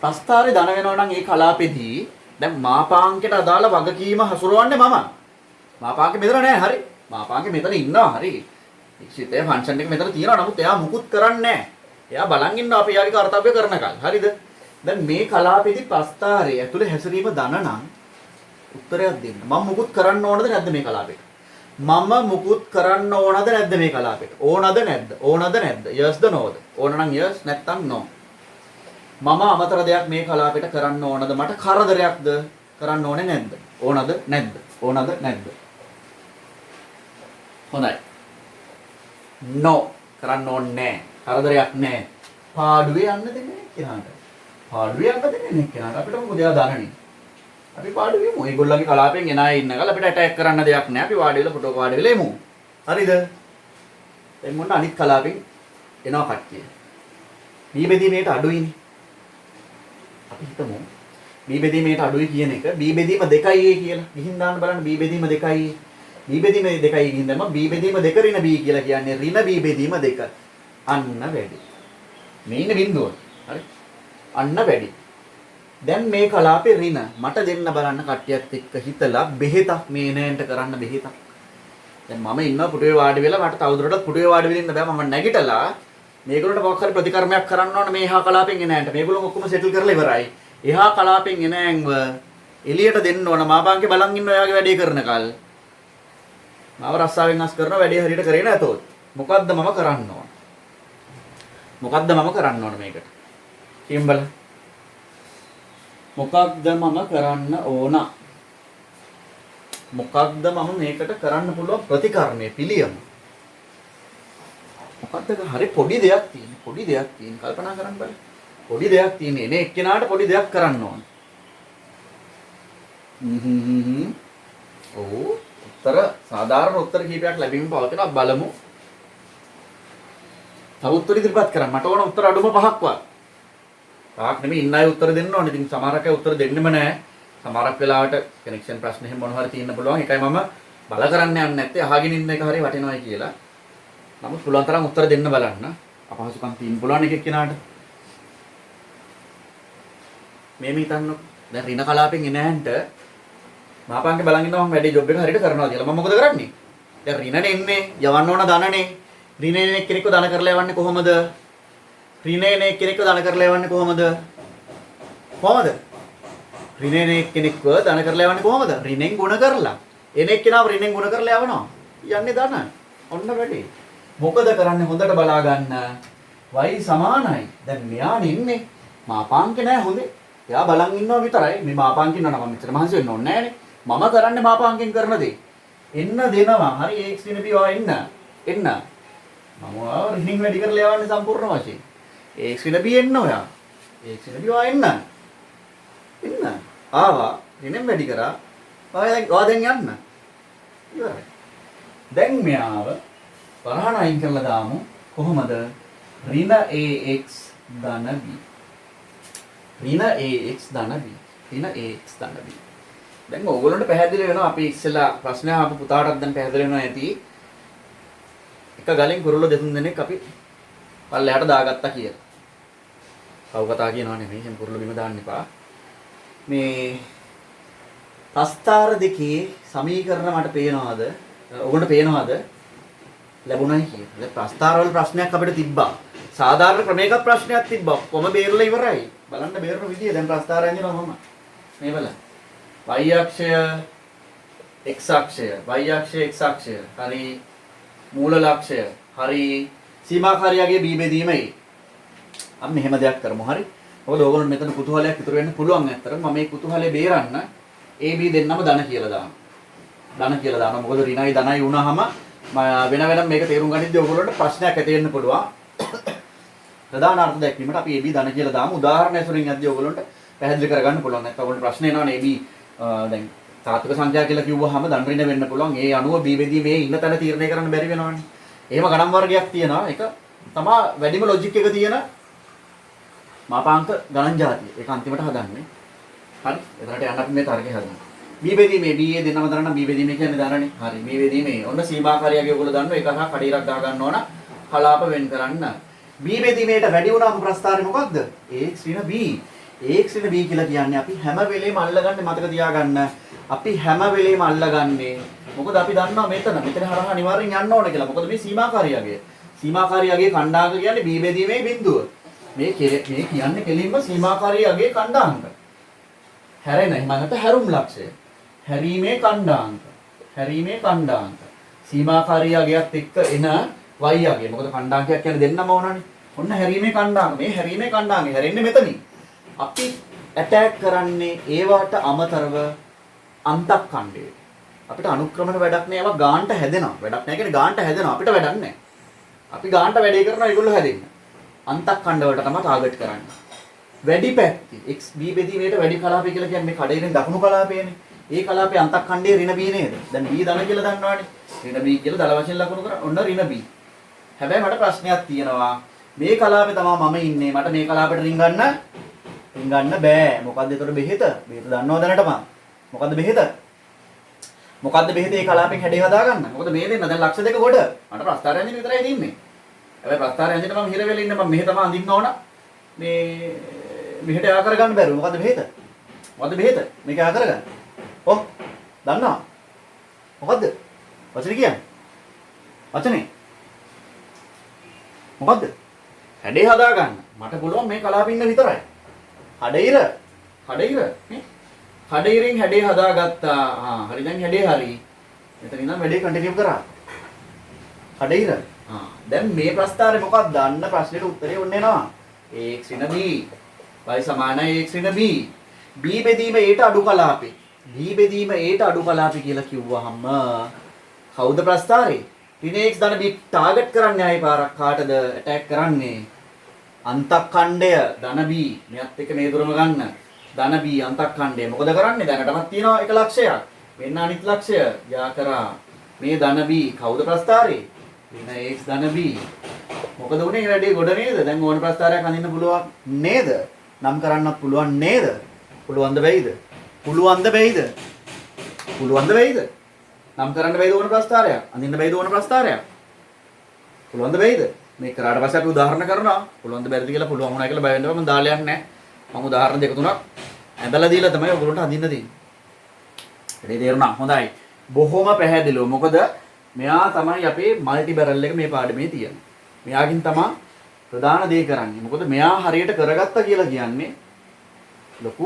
ප්‍රස්ථාරේ ධන වෙනවා නම් ඒ කලාපෙදී දැන් මාපාංකයට අදාළ වගකීම හසුරවන්නේ මම. මාපාංකෙ මෙතන නෑ. හරි. මාපාංකෙ මෙතන ඉන්නවා. හරි. ඉක්ෂිතේ ෆන්ක්ෂන් එක මෙතන තියෙනවා. නමුත් එයා මුකුත් කරන්නේ නෑ. එයා බලන් ඉන්නවා අපි යාගේ කාර්යය කරනකල්. හරිද? දැන් මේ කලාපෙදී ප්‍රස්ථාරයේ ඇතුලේ හැසිරීම ධන නම් උත්තරයක් දෙන්න. මම මුකුත් කරන්න ඕනද නැද්ද මේ කලාපෙට? මම මුකුත් කරන්න ඕනද නැද්ද මේ කලාපෙට? ඕනද නැද්ද? ඕනද නැද්ද? yes ද no ද? ඕන නම් yes නැත්නම් no. මම අමතර දෙයක් මේ කලාපෙට කරන්න ඕනද? මට කරදරයක්ද? කරන්න ඕනේ නැද්ද? ඕනද නැද්ද? ඕනද නැද්ද? හොඳයි. no. කරන්න ඕනේ නැහැ. කරදරයක් නැහැ. පාඩුවේ යන්න දෙන්නේ කෙනාට. පාඩුවේ යන්න දෙන්නේ කෙනාට. අපිට මොකද එයා දනනේ. අපි පාඩුවේ යමු. ඒගොල්ලන්ගේ කලාපෙන් එන අය ඉන්නකල් අපිට ඇටැක් කරන්න දෙයක් නැහැ. අපි වාඩි වෙලා ෆොටෝ වාඩි වෙලා එමු. හරිද? දැන් මොන අනිත් කලාපෙන් එනවා කට්ටිය. බී බෙදීමේට අඩුයිනේ. අපි හිතමු බී බෙදීමේට අඩුයි කියන එක බී බෙදීම 2යි කියලා. ගිහින් දාන්න බලන්න බී බෙදීම 2යි. බී බෙදීම 2යි ගිහින් දැම්ම බී බෙදීම 2 ඍණ බී කියලා කියන්නේ ඍණ බී බෙදීම 2. අන්න වැඩි. මේ ඉන්නේ බිඳුව. හරි? අන්න වැඩි. දැන් මේ කලාපේ ඍණ මට දෙන්න බලන්න කට්ටියත් එක්ක හිතලා බෙහෙතක් මේ නෑන්ට කරන්න බෙහෙතක්. දැන් මම ඉන්නවා පුටුවේ වාඩි වෙලා මට තවදුරටත් පුටුවේ වාඩි වෙන්න බෑ මම නැගිටලා මේගොල්ලන්ට මොකක් හරි ප්‍රතිකර්මයක් කරන්න ඕන මේ එහා කලාපෙන් එන ඇන්ට. මේගොල්ලෝ ඔක්කොම සෙටල් කරලා ඉවරයි. එහා කලාපෙන් එන ඇන්ව එළියට දෙන්න ඕන. මාපාංගේ බලන් ඉන්න ඔයාගේ වැඩේ කරනකල්. මාව රස්සාවෙන් අස් කරන වැඩේ හරියට කරේ නැතොත් මොකද්ද මම කරන්න ඕන? මොකද්ද මම කරන්න ඕන මේකට? කිම්බල මොකක්ද මම කරන්න ඕන? මොකක්ද මම මේකට කරන්න පුළුවන් ප්‍රතිකර්මය පිළියම? මොකද්ද හරි පොඩි දෙයක් තියෙන. පොඩි දෙයක් තියෙන. කල්පනා කරන්න බලන්න. පොඩි දෙයක් තියෙන. එනේ එක්කෙනාට පොඩි දෙයක් කරන්න ඕන. ඔව්. උත්තර සාධාරණ උත්තර කීපයක් ලැබීම පවතිනවා බලමු. තව උත්තර ඉදිරිපත් කරන්න. මට ඕන උත්තර අඩුම 5ක්වත්. තාක් නෙමෙයි ඉන්න අය උත්තර දෙන්න ඕනේ. ඉතින් සමහරක් අය උත්තර දෙන්නෙම නැහැ. සමහරක් වෙලාවට කනෙක්ෂන් ප්‍රශ්න එහෙම මොනවා හරි තියෙන්න පුළුවන්. ඒකයි මම බල කරන්න යන්නේ නැත්තේ අහගෙන ඉන්න එක හරිය වටිනවයි කියලා. නමුත් පුළුවන් තරම් උත්තර දෙන්න බලන්න. අපහසුකම් තියෙන්න පුළුවන් එකෙක් කෙනාට. මේ හිතන්නකො. දැන් ඍණ කලාපෙන් එන ඇන්ට මාපාංගේ බලන් ඉන්නවා මම වැඩි ජොබ් එක හරියට කරනවා කියලා. මම මොකද කරන්නේ? දැන් ඍණනේ එන්නේ. යවන්න ඕන ධනනේ. ඍණේ කෙනෙක්ව ධන කරලා යවන්නේ කොහොමද? ඍණේ කෙනෙක්ව ධන කරලා යවන්නේ කොහොමද? කොහොමද? ඍණේ කෙනෙක්ව ධන කරලා යවන්නේ කොහොමද? ඍණෙන් ගුණ කරලා. එනෙක් කෙනාව ඍණෙන් ගුණ කරලා යවනවා. යන්නේ ධන. ඔන්න වැඩි. මොකද කරන්නේ හොඳට බලා ගන්න. y සමානයි. දැන් මෙයානේ ඉන්නේ. මාපාංකේ නෑ හොඳේ. එයා බලන් ඉන්නවා විතරයි. මේ මාපාංකේ ඉන්නවා නම් මම මෙච්චර මහන්සි වෙන්න ඕනේ නෑනේ. මම කරන්නේ මාපාංකෙන් කරන දේ. එන්න දෙනවා. හරි x දින b ඔයා එන්න. එන්න. මම ඔයාව රිහින් වැඩි කරලා යවන්නේ සම්පූර්ණ වශයෙන්. x දින b එන්න ඔයා. x දින b ඔයා එන්න. එන්න. ආවා. රිහෙන් වැඩි කරා. ඔයා දැන් යන්න. ඉවරයි. දැන් මෙයාව වරහණ අයින් කරලා දාමු. කොහොමද? ඍණ ax ධන b. ඍණ ax ධන b. ඍණ ax ධන b. දැන් ඕගොල්ලන්ට පැහැදිලි වෙනවා අපි ඉස්සෙල්ලා ප්‍රශ්න අහපු පුතාටත් දැන් පැහැදිලි වෙනවා ඇති. එක ගලෙන් කුරුල්ලෝ දෙතුන් දෙනෙක් අපි පල්ලෙහාට දාගත්තා කියලා. කව් කතා කියනවා නෙමෙයි. එහෙනම් කුරුල්ලෝ බිම දාන්න එපා. මේ ප්‍රස්තාර දෙකේ සමීකරණ මට පේනවාද? ඔයගොල්ලන්ට පේනවාද? ලැබුණයි කියලා. දැන් ප්‍රස්තාර වල ප්‍රශ්නයක් අපිට තිබ්බා. සාධාරණ ක්‍රමයක ප්‍රශ්නයක් තිබ්බා. කොහොම බේරලා ඉවරයි. බලන්න බේරන විදිය දැන් ප්‍රස්තාරය අඳිනවා මම. මේ බලන්න. y අක්ෂය x අක්ෂය y අක්ෂය x අක්ෂය හරි මූල ලක්ෂය හරි සීමාකාරියගේ b බෙදීමයි. අපි මෙහෙම දෙයක් කරමු හරි. මොකද ඕගොල්ලෝ මෙතන කුතුහලයක් ඉතුරු වෙන්න පුළුවන් ඇත්තට. මම මේ කුතුහලේ බේරන්න a b දෙන්නම ධන කියලා දානවා. ධන කියලා දානවා. මොකද ඍණයි ධනයි වුණාම වෙන වෙනම මේක තේරුම් ගනිද්දී ඕගොල්ලන්ට ප්‍රශ්නයක් ඇති වෙන්න පුළුවන්. ප්‍රධාන අර්ථ දැක්වීමට අපි a b ධන කියලා දාමු. උදාහරණයක් වලින් යද්දී ඕගොල්ලන්ට පැහැදිලි කරගන්න පුළුවන්. නැත්නම් ඔයගොල්ලන්ට ප්‍රශ්න එනවනේ a b දැන් තාත්වික සංඛ්‍යා කියලා කිව්වහම ධන ඍණ වෙන්න පුළුවන්. ඒ අනුව b බෙදීමේ ඉන්න තැන තීරණය කරන්න බැරි වෙනවනේ. එහෙම ගණන් වර්ගයක් තියෙනවා. ඒක තමයි වැඩිම ලොජික් එක තියෙන මාපාංක ගණන් જાතිය. ඒක අන්තිමට හදන්නේ. හරි. එතනට යන්න අපි මේ තර්කය හදමු. b බෙදීමේ b ඒ දෙන්නම දරන b බෙදීමේ කියන්නේ දරන්නේ. හරි. b බෙදීමේ ඔන්න සීමාකාරියගේ ඔයගොල්ලෝ දන්නවා. ඒක හා කඩිරක් ගහ ගන්න ඕන. කලාප වෙන් කරන්න. b බෙදීමේට වැඩි වුණාම ප්‍රස්ථාරය මොකක්ද? ax ඍණ b. ax ඍණ b කියලා කියන්නේ අපි හැම වෙලේම අල්ලගන්නේ මතක තියාගන්න. අපි හැම වෙලේම අල්ලගන්නේ. මොකද අපි දන්නවා මෙතන හරහා අනිවාර්යෙන් යන්න ඕන කියලා. මොකද මේ සීමාකාරියගේ. සීමාකාරියගේ කණ්ඩාංක කියන්නේ b බෙදීමේ බිඳුව. මේ කියන්නේ කෙලින්ම සීමාකාරියගේ කණ්ඩාංක. හැරෙන එහෙම නැත්නම් හැරුම් ලක්ෂය. හැරීමේ කණ්ඩාංක. හැරීමේ කණ්ඩාංක. සීමාකාරියගේත් එක්ක එන y යගේ. මොකද කණ්ඩාංකයක් කියන්නේ දෙන්නම ඕනනේ. ඔන්න හැරීමේ කණ්ඩාංක. මේ හැරීමේ කණ්ඩාංකය හැරෙන්නේ මෙතනින්. අපි ඇටැක් කරන්නේ ඒවට අමතරව අන්තක්ඛණ්ඩයට. අපිට අනුක්‍රමන වැඩක් නෑ. ඒවා ගාන්ට හැදෙනවා. වැඩක් නෑ කියන්නේ ගාන්ට හැදෙනවා. අපිට වැඩක් නෑ. අපි ගානට වැඩේ කරනවා ඒගොල්ලෝ හැදෙන්න. අන්තක්ඛණ්ඩ වලට තමයි ටාගට් කරන්නේ. වැඩි පැති x b බෙදීමේට වැඩි කලාපය කියලා කියන්නේ මේ කඩේෙන් දකුණු කලාපයනේ. ඒ කලාපේ අන්තක්ඛණ්ඩයේ ඍණ b නේද? දැන් b ධන කියලා දන්නවනේ. ඍණ b කියලා දල වශයෙන් ලකුණු කරා. ඔන්න ඍණ b. හැබැයි මට ප්‍රශ්නයක් තියෙනවා. මේ කලාපේ තමයි මම ඉන්නේ. මට මේ කලාපෙට රින්ගන්න බෑ. මොකද්ද ඒතර බෙහෙත? බෙහෙත දන්නවද දැනටම? මොකද්ද බෙහෙත? මොකද්ද බෙහෙත මේ කලාපෙන් හැඩේ හදාගන්න? මොකද මේ දෙන්න දැන් ලක්ෂ දෙක කොට. මට ප්‍රස්තාරය අඳින්න විතරයි තින්නේ. හැබැයි ප්‍රස්තාරය අඳින්න මම හිර වෙලා ඉන්න මම මෙහෙ තමයි අඳින්න ඕන. මේ මෙහෙට යා කරගන්න බැරුව. මොකද්ද බෙහෙත? මොකද්ද බෙහෙත? මේක යා කරගන්න. ඔව්. දන්නවා. මොකද්ද? වචනේ කියන්නේ. වචනේ. මොකද්ද? හැඩේ හදාගන්න. මට පුළුවන් මේ කලාපෙ ඉන්න විතරයි. කඩිර නේ? කඩිරෙන් හැඩේ හදාගත්තා. හරි දැන් හැඩේ හරි. මෙතන ඉඳන් වැඩේ කන්ටිනියු කරා. කඩිර. දැන් මේ ප්‍රස්තාරේ මොකක්ද? දන්න ප්‍රශ්නෙට උත්තරේ ඔන්න එනවා. ax ඍණ b y සමානයි ax ඍණ b. b බෙදීම aට අඩු කලාපේ. b බෙදීම aට අඩු කලාපේ කියලා කිව්වහම කවුද ප්‍රස්තාරේ? ඍණ x ධන b ටාගට් කරන්නේ ආයි පාරක් කාටද ඇටැක් කරන්නේ? අන්තක්ඛණ්ඩය ධන b මෙයත් එක්ක මේ දුරම ගන්න. ධන b අන්තක්ඛණ්ඩය මොකද කරන්නේ? දැනටමත් තියෙනවා එක ලක්ෂයක්. මෙන්න අනිත් ලක්ෂය යා කරා. මේ ධන b කවුද ප්‍රස්තාරේ? ඍණ x ධන b. මොකද උනේ වැඩි ගොඩ නේද? දැන් ඕන ප්‍රස්තාරයක් අඳින්න පුළුවන් නේද? නම් කරන්නත් පුළුවන් නේද? පුළුවන්ද බැයිද? පුළුවන්ද බැයිද? පුළුවන්ද බැයිද? නම් කරන්න බැයිද ඕන ප්‍රස්තාරයක්? අඳින්න බැයිද ඕන ප්‍රස්තාරයක්? පුළුවන්ද බැයිද? මේ කරාට පස්සේ අපි උදාහරණ කරනවා. පුළුවන්ද බැරිද කියලා පුළුවන් වුණා කියලා බය වෙන්න බෑ. මම දාලා යන්නේ නැහැ. මම උදාහරණ දෙක තුනක් ඇඳලා දීලා තමයි ඔයගොල්ලන්ට අඳින්න දෙන්නේ. ඒ තේරුණා? හොඳයි. බොහොම පැහැදිලිව. මොකද මෙයා තමයි අපේ මල්ටි බැරල් එක මේ පාඩමේ තියෙන්නේ. මෙයාකින් තමයි ප්‍රධාන දේ කරන්නේ. මොකද මෙයා හරියට කරගත්තා කියලා කියන්නේ ලොකු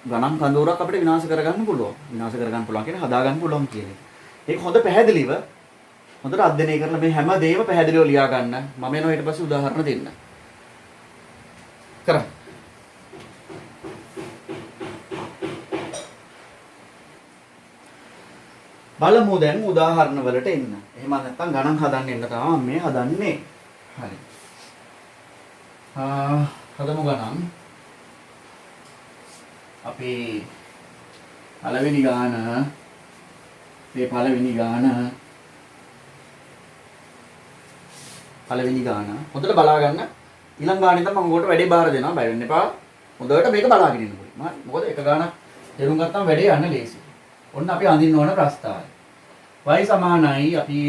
ගණන් කඳවුරක් අපිට විනාශ කරගන්න පුළුවන්. විනාශ කරගන්න පුළුවන් කියන්නේ හදාගන්න පුළුවන් කියන එක. ඒක හොඳ පැහැදිලිව හොඳට අධ්‍යයනය කරලා මේ හැම දෙයක්ම පැහැදිලිව ලියා ගන්න. මම එනවා ඊට පස්සේ උදාහරණ දෙන්න. කරා. බලමු දැන් උදාහරණ වලට එන්න. එහෙම නැත්නම් ගණන් හදන්න එන්න තමයි මේ හදන්නේ. හරි. හදමු ගණන්. අපි පළවෙනි ගාන හොඳට බලා ගන්න. ඊළඟ ගානේ තමයි මම ඔකට වැඩේ බාර දෙනවා. බය වෙන්න එපා. හොඳට මේක බලාගෙන ඉන්න ඕනේ. මොකද එක ගානක් තේරුම් ගත්තාම වැඩේ යන්න ලේසි. ඔන්න අපි අඳින්න ඕන ප්‍රස්තාරය. y සමානයි අපි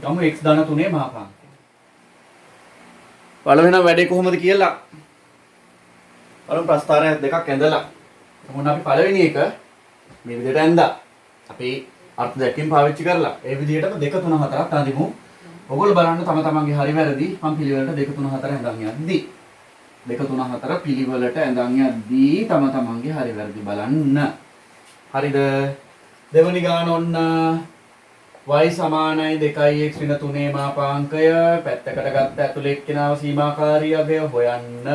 ගමු x ධන 3 මහාපාංකය. පළවෙනි වැඩේ කොහොමද කියලා බලමු. ප්‍රස්තාරය දෙකක් ඇඳලා. මොන අපි පළවෙනි එක මේ විදිහට ඇඳා. අපි අර්ථ දෙකකින් පාවිච්චි කරලා ඒ විදිහටම 2 3 4ක් අඳිමු. ඔයගොල්ලෝ බලන්න තම තමන්ගේ හරි වැරදි මම පිළිවෙලට 2 3 4 ඇඳන් යද්දී 2 3 4 පිළිවෙලට ඇඳන් යද්දී තම තමන්ගේ හරි වැරදි බලන්න. හරිද? දෙවනි ගාන ඔන්න y සමානයි 2x ඍණ 3 මාපාංකය. පැත්තකට ගත්ත ඇතුළේ එක්කෙනාව සීමාකාරී අගය හොයන්න.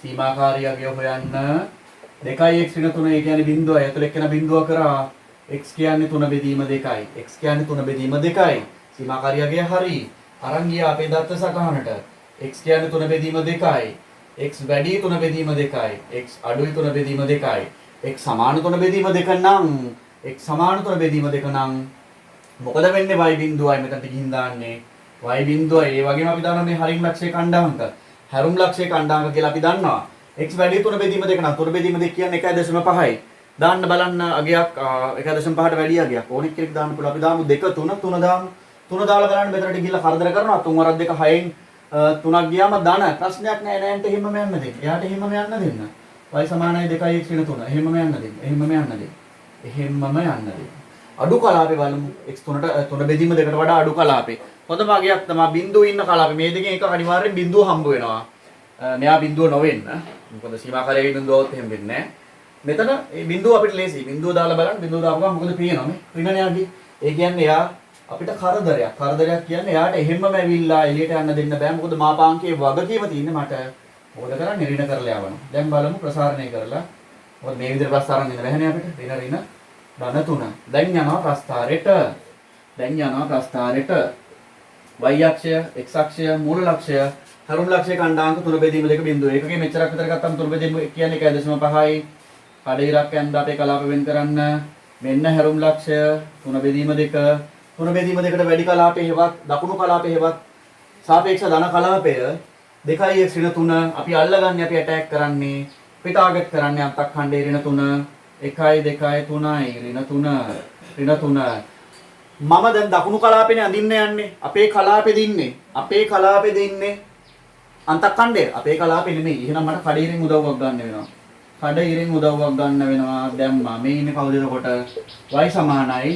සීමාකාරී අගය හොයන්න. 2x ඍණ 3 කියන්නේ බිඳුවයි. ඇතුළේ එක්කෙනා බිඳුව කරා. x කියන්නේ 3 බෙදීම 2යි. x කියන්නේ 3 බෙදීම 2යි. සීමාකාරී අගය හරි. අරන් ගියා අපේ දත්ත සටහනට. x කියන්නේ 3 බෙදීම 2යි. x වැඩි 3 බෙදීම 2යි. x අඩුයි 3 බෙදීම 2යි. x සමාන 3 බෙදීම 2 නම් x සමාන 3 බෙදීම 2 නම් මොකද වෙන්නේ? y බිඳුවයි මෙතනට ගිහින් දාන්නේ. y බිඳුවයි ඒ වගේම අපි දන්නවා මේ හරිම් ලක්ෂයේ කණ්ඩාංක. හැරුම් ලක්ෂයේ කණ්ඩාංක කියලා අපි දන්නවා. x වැඩි 3 බෙදීම 2 නම් 3 බෙදීම 2 කියන්නේ 1.5යි. දාන්න බලන්න අගයක් 1.5ට වැඩි අගයක්. ඕනෙක් කෙනෙක් දාන්න පුළුවන්. අපි දාමු 2 3 3 දාමු. 3 දාලා බලන්න මෙතනට ගිහිල්ලා කරදර කරනවා. 3 වරක් 2 6න් 3ක් ගියාම දාන ප්‍රශ්නයක් නෑ. නෑන්ට එහෙමම යන්න දෙන්න. එයාට එහෙමම යන්න දෙන්න. y සමානයි 2x ඍණ 3. එහෙමම යන්න දෙන්න. එහෙමම යන්න දෙන්න. එහෙමම යන්න දෙන්න. අඩු කලාපේ බලමු. x 3 බෙදීම 2කට වඩා අඩු කලාපේ. හොඳම අගයක් තමයි බිඳුව ඉන්න කලාපේ. මේ දෙකෙන් එක අනිවාර්යෙන් බිඳුව හම්බ වෙනවා. මෙයා බිඳුව නොවෙන්න. මොකද සීමාකාරයේ බිඳුවවත් එහෙම වෙන්නේ නෑ. මෙතන මේ බිඳුව අපිට ලේසි. බිඳුව දාලා බලන්න. බිඳුව දාපුවම මොකද පේනවා මේ? ඍණණයාගේ. ඒ කියන්නේ එයා අපිට කරදරයක්. කරදරයක් කියන්නේ එයාට එහෙම්මම ඇවිල්ලා එළියට යන්න දෙන්න බෑ. මොකද මාපාංකයේ වගකීම තියෙන්නේ මට. මොකද කරන්නේ? ඍණ කරලා යවනවා. දැන් බලමු ප්‍රසාරණය කරලා. මොකද මේ විදිහට ප්‍රස්තාරණ දෙන්න බැහැනේ අපිට. ඍණ ධන 3. දැන් යනවා ප්‍රස්තාරෙට. y අක්ෂය, x අක්ෂය, මූල ලක්ෂය, හැරුම් ලක්ෂය ඛණ්ඩාංක 3 බෙදීම 2 බිඳුව. ඒකකේ මෙච්චරක් විතර ගත්තම 3 බෙදීම කියන්නේ 1.5යි. කඩ ඉරක් යන්න අපේ කලාප වෙන් කරන්න. මෙන්න හැරුම් ලක්ෂය 3 බෙදීම 2. 3 බෙදීම 2කට වැඩි කලාපේ හෙවත් දකුණු කලාපේ හෙවත් සාපේක්ෂ ධන කලාපය 2x ඍණ 3 අපි අල්ලගන්නේ අපි ඇටැක් කරන්නේ අපි ටාගට් කරන්නේ අන්තක් ඛණ්ඩේ ඍණ 3 1 2 3යි ඍණ 3 මම දැන් දකුණු කලාපේනේ අඳින්න යන්නේ අපේ කලාපේ දින්නේ අන්තක් ඛණ්ඩේ අපේ කලාපේ නෙමෙයි එහෙනම් මට කඩ ඉරින් උදව්වක් ගන්න වෙනවා කඩ ඉරින් උදව්වක් ගන්න වෙනවා දැම්මා මේ ඉන්නේ කවුද එතකොට y සමානයි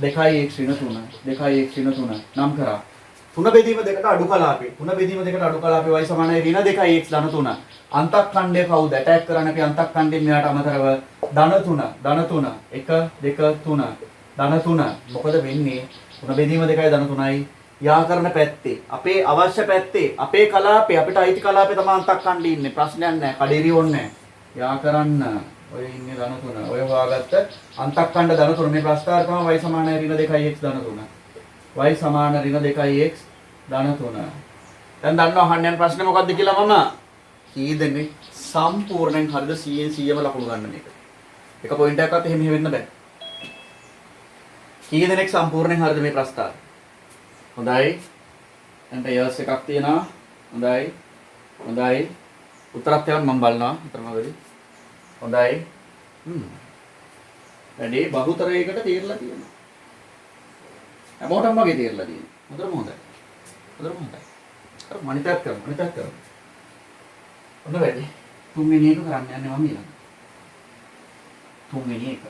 2x ඍණ 3 නම් කරා 3 බෙදීම දෙකට අඩු කලාපේ 3 බෙදීම දෙකට අඩු කලාපේ y සමානයි ඍණ 2x ධන 3 අන්තක් ඛණ්ඩය කවුද ඇටැක් කරන්නේ අපි අන්තක් ඛණ්ඩයෙන් මෙයාට අමතරව ධන 3 1 2 3 ධන 3 මොකද වෙන්නේ 3 බෙදීම දෙකයි ධන 3යි යා කරන පැත්තේ අපේ අවශ්‍ය පැත්තේ අපේ කලාපේ අපිට අයිති කලාපේ තමයි අන්තක් ඛණ්ඩේ ඉන්නේ ප්‍රශ්නයක් නැහැ කඩේරි ඕනේ නැහැ යා කරන්න ඔය ඉන්නේ ධන 3 ඔය හොයාගත්ත අන්තක් ඛණ්ඩ ධන 3 මේ ප්‍රස්තාර තමයි y සමානයි ඍණ 2x ධන 3 y සමාන ඍණ 2x ධන 3 දැන් දන්නවා අහන්න යන ප්‍රශ්නේ මොකක්ද කියලා මම කී දෙනෙක් සම්පූර්ණයෙන් හරිද 100න් 100ම ලකුණු ගන්න මේක එක පොයින්ට් එකක්වත් එහෙම වෙන්න බෑ කී දෙනෙක් සම්පූර්ණයෙන් හරිද මේ ප්‍රස්තාර හොඳයි දැන් යස් එකක් තියෙනවා හොඳයි උත්තරත් යවන්න මම බලනවා උත්තරමවලදී හොඳයි වැඩි බහුතරයකට තීරලා තියෙනවා හැමෝටම වගේ තීරලා තියෙනවා හොඳයි අර මනිටත් කරමු ඔන්න වැඩි තුන්වෙනි එක කරන්න යන්නේ මම ඊළඟ තුන්වෙනි එක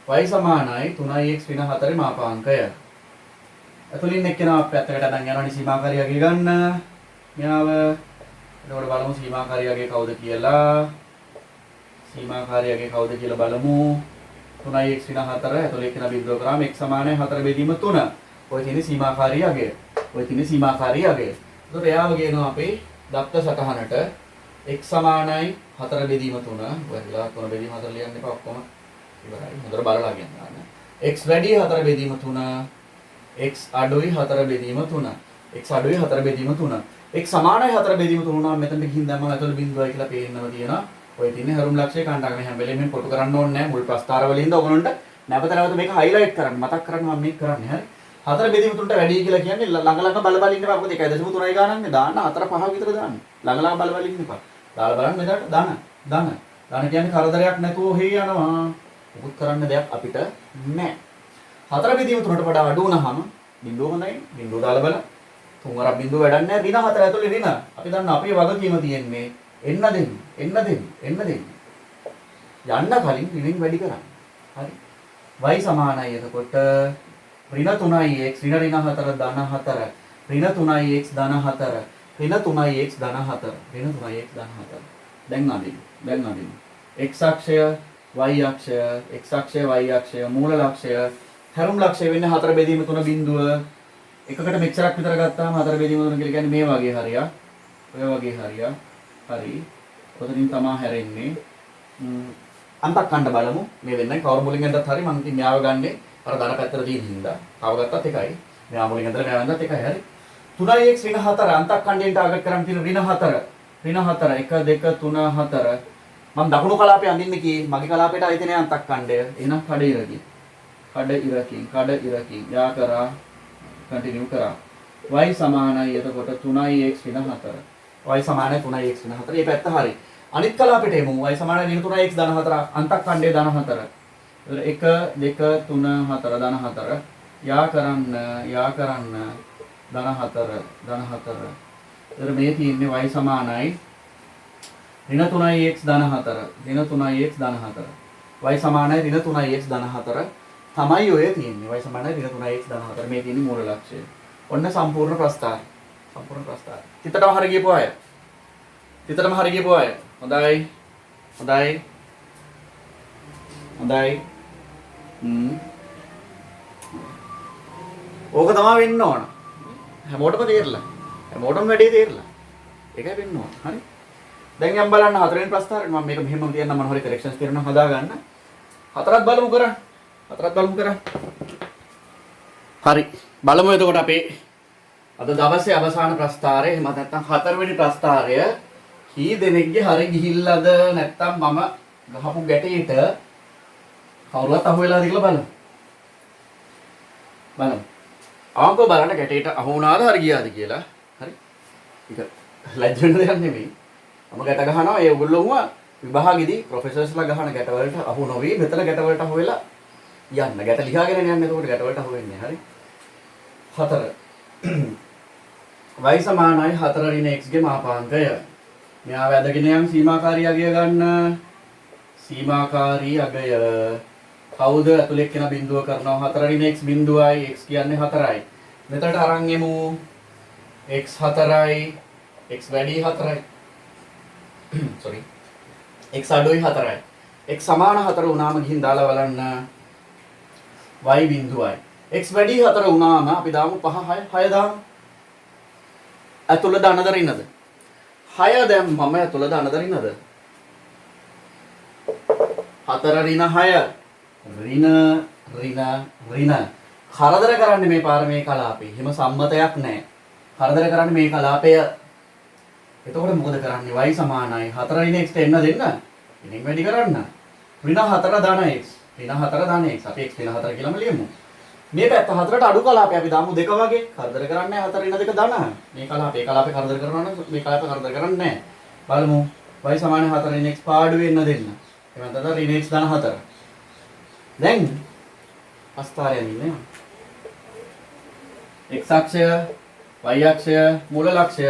y සමානයි 3x ඍණ 4 මාපාංකය. ඇතුලින් එක්කෙනා පැත්තකට අරන් යනවනේ සීමාකාරී අගය ගන්න. මෙයාව එතකොට බලමු සීමාකාරී අගය කවුද කියලා. සීමාකාරී අගය කවුද කියලා බලමු. 3x ඍණ 4 ඇතුලේ එක්කෙනා බිඳුව කරාම x සමානයි 4 බෙදීම 3. ඔය තියෙන්නේ සීමාකාරී අගය. එතකොට එයාව කියනවා අපේ දත්ත සටහනට x සමානයි 4 බෙදීම 3. ඔය විලා 3 බෙදීම 4 ලියන්න එපා ඔක්කොම. ඉවරයි. හොඳට බලලා කියන්න. x වැඩි 4 බෙදීම 3. x අඩුයි 4 බෙදීම 3. x අඩුයි 4 බෙදීම 3. x සමානයි 4 බෙදීම 3 නම් මෙතනට ගිහින් දැම්මම ඇතුළේ බිඳුවයි කියලා පේන්නම තියෙනවා. ඔය තියෙන්නේ හැරුම් ලක්ෂය කාණ්ඩාගෙන හැම වෙලෙම මේ කොටු කරන්න ඕනේ නැහැ. මුල් ප්‍රස්තාර වලින්ද ඔයගොල්ලන්ට නැවත මේක හයිලයිට් කරන්න මතක් කරන්න මම මේක කරන්නේ. හරි. 4 බෙදීම 3ට වැඩි කියලා කියන්නේ ළඟ බල බල ඉන්න එපා. මොකද 1.3යි ගානන්නේ දාන්න 4 5 විතර දාන්න. ළඟ බල බල ඉන්න එපා. දාලා බලන්න මෙතනට දාන කියන්නේ කරදරයක් නැතුව හේ යනවා. උත් කරන්න දෙයක් අපිට නැහැ. 4 බෙදීම 3ට වඩා අඩු වුණාම බිඳුව හොඳයි. බිඳුව දාලා බලන්න. 3 වරක් බිඳුව වැඩක් නැහැ. ඍණ 4 ඇතුලේ ඍණ. අපි දන්න අපේ වගකීම තියෙන්නේ එන්න දෙන්න. යන්න කලින් ඍණින් වැඩි කරන්න. හරි. y සමානයි එතකොට ඍණ 3x ඍණ 4 ධන 4 ඍණ 3x ධන 4 ඍණ 3x ධන 4 දැන් අදින්න. x අක්ෂය y අක්ෂය x අක්ෂය y අක්ෂය මූල ලක්ෂය හැරුම් ලක්ෂය වෙන්නේ 4 බෙදීම 3 බිඳුව එකකට මෙච්චරක් විතර ගත්තාම 4 බෙදීම 3 කියලා කියන්නේ මේ වගේ හරියක් ඔය වගේ හරියක් හරි ඔතනින් තමයි හැරෙන්නේ අන්තක් ඛණ්ඩ බලමු මේ වෙන්නේ කවුරු මුලින් ගන්නත් හරි මම ඉතින් න්යාව ගන්නේ අර ධන පැත්තට තියෙන හින්දා කව ගත්තත් එකයි මෙයා මුලින් ගන්නත් මෙයා ගන්නත් එකයි හරි 3x ඍණ 4 අන්තක් ඛණ්ඩයෙන් ටාගට් කරන් තියෙන ඍණ 4 1 2 3 4 මම දකුණු කලාපේ අඳින්නේ කී මගේ කලාපේට අයිති නෑ අන්තක් ඛණ්ඩය එහෙනම් කඩ ඉරකින් යා කරා කන්ටිනියු කරා y සමානයි එතකොට 3x ඍණ 4 y සමානයි 3x ඍණ 4 මේ පැත්ත හරි අනිත් කලාපෙට එමු y සමානයි ඍණ 3x ධන 4 අන්තක් ඛණ්ඩයේ ධන 4 එතකොට 1 2 3 4 ධන 4 යා කරන්න ධන 4 එතකොට මේ තියෙන්නේ y සමානයි ඍණ 3x ධන 4 y සමානයි ඍණ 3x ධන 4 තමයි ඔය තියෙන්නේ y සමානයි ඍණ 3x ධන 4 මේ තියෙන්නේ මූල ලක්ෂය ඔන්න සම්පූර්ණ ප්‍රස්තාර තිතටම හරි ගියපු අය හොඳයි ඕක තමයි වෙන්න ඕන හැමෝටම තේරලා හැමෝටම වැඩේ තේරලා ඒකයි වෙන්න ඕන හරි දැන් යම් බලන්න හතරවෙනි ප්‍රස්තාරේ මම මේක මෙහෙම තියන්න මොන හරි කරෙක්ෂන්ස් කරනවා හදා ගන්න. හතරත් බලමු කරා. හතරත් බලමු කරා. හරි. බලමු එතකොට අපේ අද දවසේ අවසාන ප්‍රස්තාරය එහෙම නැත්නම් හතරවෙනි ප්‍රස්තාරය කී දෙනෙක්ගේ හරි ගිහිල්ලාද නැත්නම් මම ගහපු ගැටේට කවුරුවත් අහු වෙලාද කියලා බලමු. බලමු. අවංකව බලන්න ගැටේට අහු වුණාද හරි ගියාද කියලා. හරි. ඒක ලැජ්ජ වෙන දෙයක් නෙමෙයි. මම ගැට ගහනවා ඒ ඔයගොල්ලෝම විභාගෙදී ප්‍රොෆෙසර්ස්ලා ගහන ගැට වලට අහු නොවි මෙතන ගැට වලට අහු වෙලා යන්න. ගැට ලියාගෙන යන්න එතකොට ගැට වලට අහු වෙන්නේ. හරි. 4 y සමානයි 4 ඍණ x ගේ මාපාංකය. මෙයා වැදගෙන යම් සීමාකාරී අගය ගන්න. සීමාකාරී අගය කවුද ඇතුලේ එක්කෙනා බිඳුව කරනවා 4 ඍණ x බිඳුවයි x කියන්නේ 4යි. මෙතනට අරන් එමු x 4යි x වැඩි 4යි. sorry x අඩුයි 4යි. x සමාන 4 වුණාම ගිහින් දාලා බලන්න y බිඳුවයි. x වැඩි 4 වුණාම අපි දාමු 5 6 6 දාමු. ඇතුළ දානද රිනද? 6 දැම්මම ඇතුළ දානද රිනද? 4 ඍණ 6 ඍණ කරදර කරන්නේ මේ පාර මේ කලාපේ. එහෙම සම්මතයක් නැහැ. කරදර කරන්නේ මේ කලාපය. එතකොට මොකද කරන්නේ? y සමානයි 4 ඍණ x එන්න දෙන්න. ඉතින් වැඩි කරන්න. ඍණ 4 ධන x. ඍණ 4 ධන x. අපි x ඍණ 4 කියලාම ලියමු. මේ පැත්ත 4ට අඩු කලාපේ අපි දාමු 2 වගේ. කරදර කරන්නේ 4 ඍණ 2 ධන. මේ කලාපේ කරදර කරනවා නම් මේ කලාපේ කරදර කරන්නේ නැහැ. බලමු. y සමානයි 4 ඍණ x පාඩු වෙන්න දෙන්න. එහෙනම් තද ඍණ x ධන 4. දැන් අස්ථාරයෙන් ඉන්නේ. x අක්ෂය y අක්ෂය මූල ලක්ෂය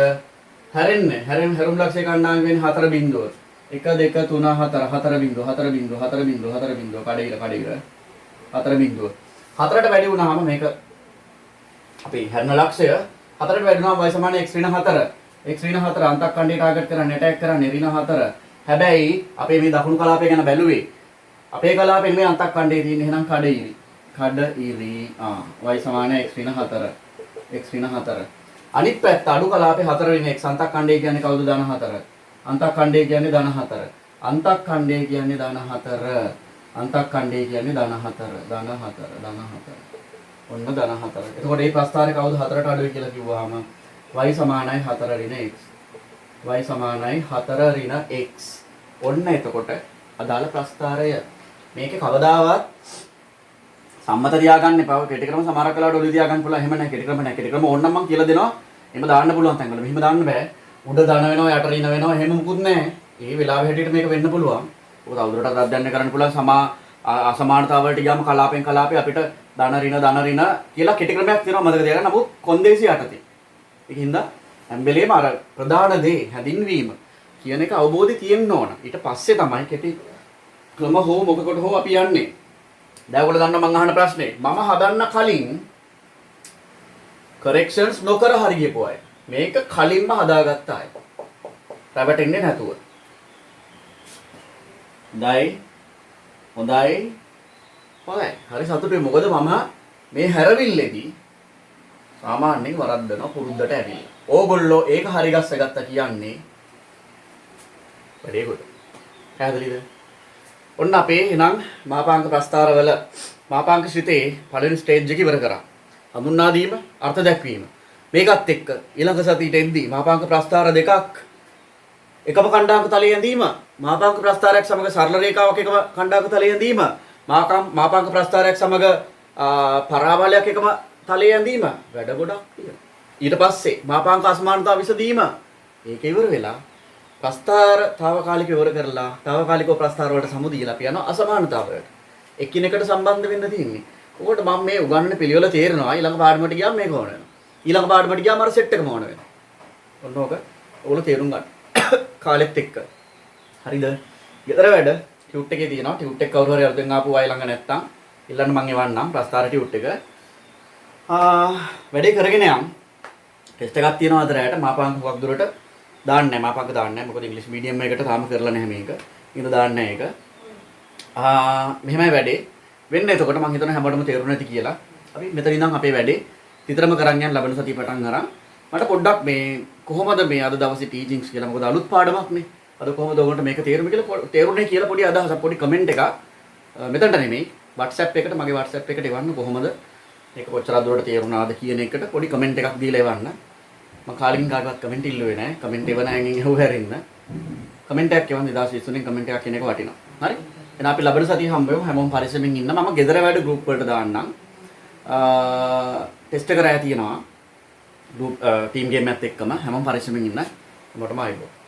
හැරෙන්නේ හැරුම් ලක්ෂය කණ්ඩායම වෙන්නේ 4 බිංදුව 1 2 3 4 4 බිංදුව 4 බිංදුව 4 බිංදුව 4 බිංදුව කඩේල 4 බිංදුව 4ට වැඩි වුණාම මේක අපේ හැරෙන ලක්ෂය 4ට වැඩි වුණාම y සමාන x ඍණ 4 x ඍණ 4 අන්තක් කණ්ඩේ ටාගට් කරන්නේ ඇටැක් කරන්නේ ඍණ 4 හැබැයි අපේ මේ දකුණු කලාපය ගැන බැලුවේ අපේ කලාපෙන් මේ අන්තක් කණ්ඩේ තියෙන එහෙනම් කඩඉරි y සමාන x ඍණ 4 x ඍණ 4 අනිත් පැත්ත අඩු කලාපේ 4 ඍණ x අන්තක් කණ්ඩේ කියන්නේ කවුද ධන 4 අන්තක් කණ්ඩේ කියන්නේ ධන 4 අන්තක් කණ්ඩේ කියන්නේ ධන 4 අන්තක් කණ්ඩේ කියන්නේ ධන 4 ධන 4 ඔන්න ධන 4 එතකොට මේ ප්‍රස්ථාරය කවුද 4ට අඩුයි කියලා කිව්වහම y සමානයි 4 ඍණ x y සමානයි 4 ඍණ x ඔන්න එතකොට අදාළ ප්‍රස්ථාරය මේකේ කවදාවත් සම්මත තියාගන්න එපා. කෙටි ක්‍රම සමහරක් වෙලාවට ඔලි තියාගන්න පුළුවන්. එහෙම නැහැ. කෙටි ක්‍රම නැහැ. කෙටි ක්‍රම ඕනනම් මම කියලා දෙනවා. එහෙම දාන්න පුළුවන් තැන්වල. මෙහෙම දාන්න බෑ. උඩ ධන වෙනවා, යට ඍණ වෙනවා. එහෙම මුකුත් නැහැ. ඒ වෙලාවෙ හැටියට මේක වෙන්න පුළුවන්. ඔක තවදුරටත් අධ්‍යයනය කරන්න පුළුවන්. අසමානතාව වලට ගියාම කලාපෙන් කලාපේ අපිට ධන ඍණ කියලා කෙටි ක්‍රමයක් තියෙනවා මතක තියාගන්න. නමුත් කොන්දේසි යටතේ. ඒකින්ද හැම වෙලේම අර ප්‍රධාන දේ හැදින්වීම කියන එක අවබෝධය තියෙන්න ඕන. ඊට පස්සේ තමයි කෙටි ක්‍රම හෝ මොකකට හෝ අපි යන්නේ. දැන් ඔයගොල්ලෝ දන්නවා මම අහන ප්‍රශ්නේ. මම හදන්න කලින් corrections නොකර හරි ගියපු අය. මේක කලින්ම හදාගත්ත අය. රැවටෙන්නේ නැතුව. හොඳයි. හරි සතුටුයි. මොකද මම මේ හැරවිල්ලේදී සාමාන්‍යයෙන් වරද්දනවා පුරුද්දට ඇවිල්ලා. ඕගොල්ලෝ ඒක හරි ගස්සගත්තා කියන්නේ වැඩේ කොට. පැහැදිලිද? ඔන්න අපේ එනම් මාපාංක ප්‍රස්ථාරවල මාපාංක ශ්‍රිතේ පළවෙනි ස්ටේජ් එක ඉවර කරා. හඳුන්වා දීම, අර්ථ දැක්වීම. මේකත් එක්ක ඊළඟ සතියට එද්දී මාපාංක ප්‍රස්ථාර දෙකක් එකම කණ්ඩායමක තලයේ ඇඳීම, මාපාංක ප්‍රස්ථාරයක් සමග සරල රේඛාවක් එකම කණ්ඩායමක තලයේ ඇඳීම, මාපාංක ප්‍රස්ථාරයක් සමග පරාබලයක් එකම තලයේ ඇඳීම වැඩ ගොඩක් තියෙනවා. ඊට පස්සේ මාපාංක අසමානතාව විසඳීම. ඒක ඉවර වෙලා ප්‍රස්ථාර తాවකාලිකව ඉවර කරලා తాවකාලිකව ප්‍රස්ථාර වලට සමු දීලා අපි යනවා අසමානතාව වලට. එකිනෙකට සම්බන්ධ වෙන්න තියෙන්නේ. ඔකට මම මේ උගන්වන පිළිවෙල තේරෙනවා. ඊළඟ පාඩමට ගියාම මේක ඕන වෙනවා. ඊළඟ පාඩමට ගියාම අර සෙට් එකම ඕන වෙනවා. ඔන්න ඕක ඔයගොල්ලෝ තේරුම් ගන්න. කාලෙත් එක්ක. හරිද? ගෙදර වැඩ ටියුට් එකේ තියෙනවා. ටියුට් එක කවුරු හරි අලුතෙන් ආපු අය ළඟ නැත්තම් ඊළඟ මම එවන්නම් ප්‍රස්ථාර ටියුට් එක. වැඩේ කරගෙන යන්න. ටෙස්ට් එකක් තියෙනවා අතරයට මාපාංක හුඟක් දුරට දාන්නේ නැහැ. මාපාංක දාන්නේ නැහැ. මොකද ඉංග්‍රීසි මීඩියම් එකට තාම කරලා නැහැ මේක. ඉතින් දාන්නේ නැහැ ඒක. මෙහෙමයි වැඩේ. වෙන්නේ එතකොට මම හිතනවා හැමෝටම තේරුණ නැති කියලා. අපි මෙතන ඉඳන් අපේ වැඩේ විතරම කරන් යන ලබන සතිය පටන් අරන් මට පොඩ්ඩක් මේ කොහොමද මේ අද දවසේ ටීචින්ග්ස් කියලා මොකද අලුත් පාඩමක් නේ. අද කොහොමද ඔයගොල්ලන්ට මේක තේරුනේ කියලා තේරුනේ කියලා පොඩි අදහසක් පොඩි කමෙන්ට් එකක් මෙතනට නෙමෙයි WhatsApp එකට මගේ WhatsApp එකට එවන්න කොහොමද මේක කොච්චර දුරට තේරුණාද කියන එකට පොඩි කමෙන්ට් එකක් දීලා එවන්න. මම කාලෙකින් කාටවත් කමෙන්ට් ඉල්ලුවේ නැහැ. කමෙන්ට් එවන අයගෙන් එහුව හැරෙන්න. කමෙන්ට් එකක් එවන්න 2023 කමෙන්ට් එකක් කියන එක වටිනවා. හරි? එහෙනම් අපි ලබන සතියේ හම්බ වෙමු. හැමෝම පරිස්සමින් ඉන්න. මම ගෙදර වැඩ ගෲප් වලට දාන්නම්. ටෙස්ට් එක රැය තියෙනවා. ගෲප් ටීම් ගේම් එකත් එක්කම හැමෝම පරිස්සමින් ඉන්න. මොකටම ආයිබෝ.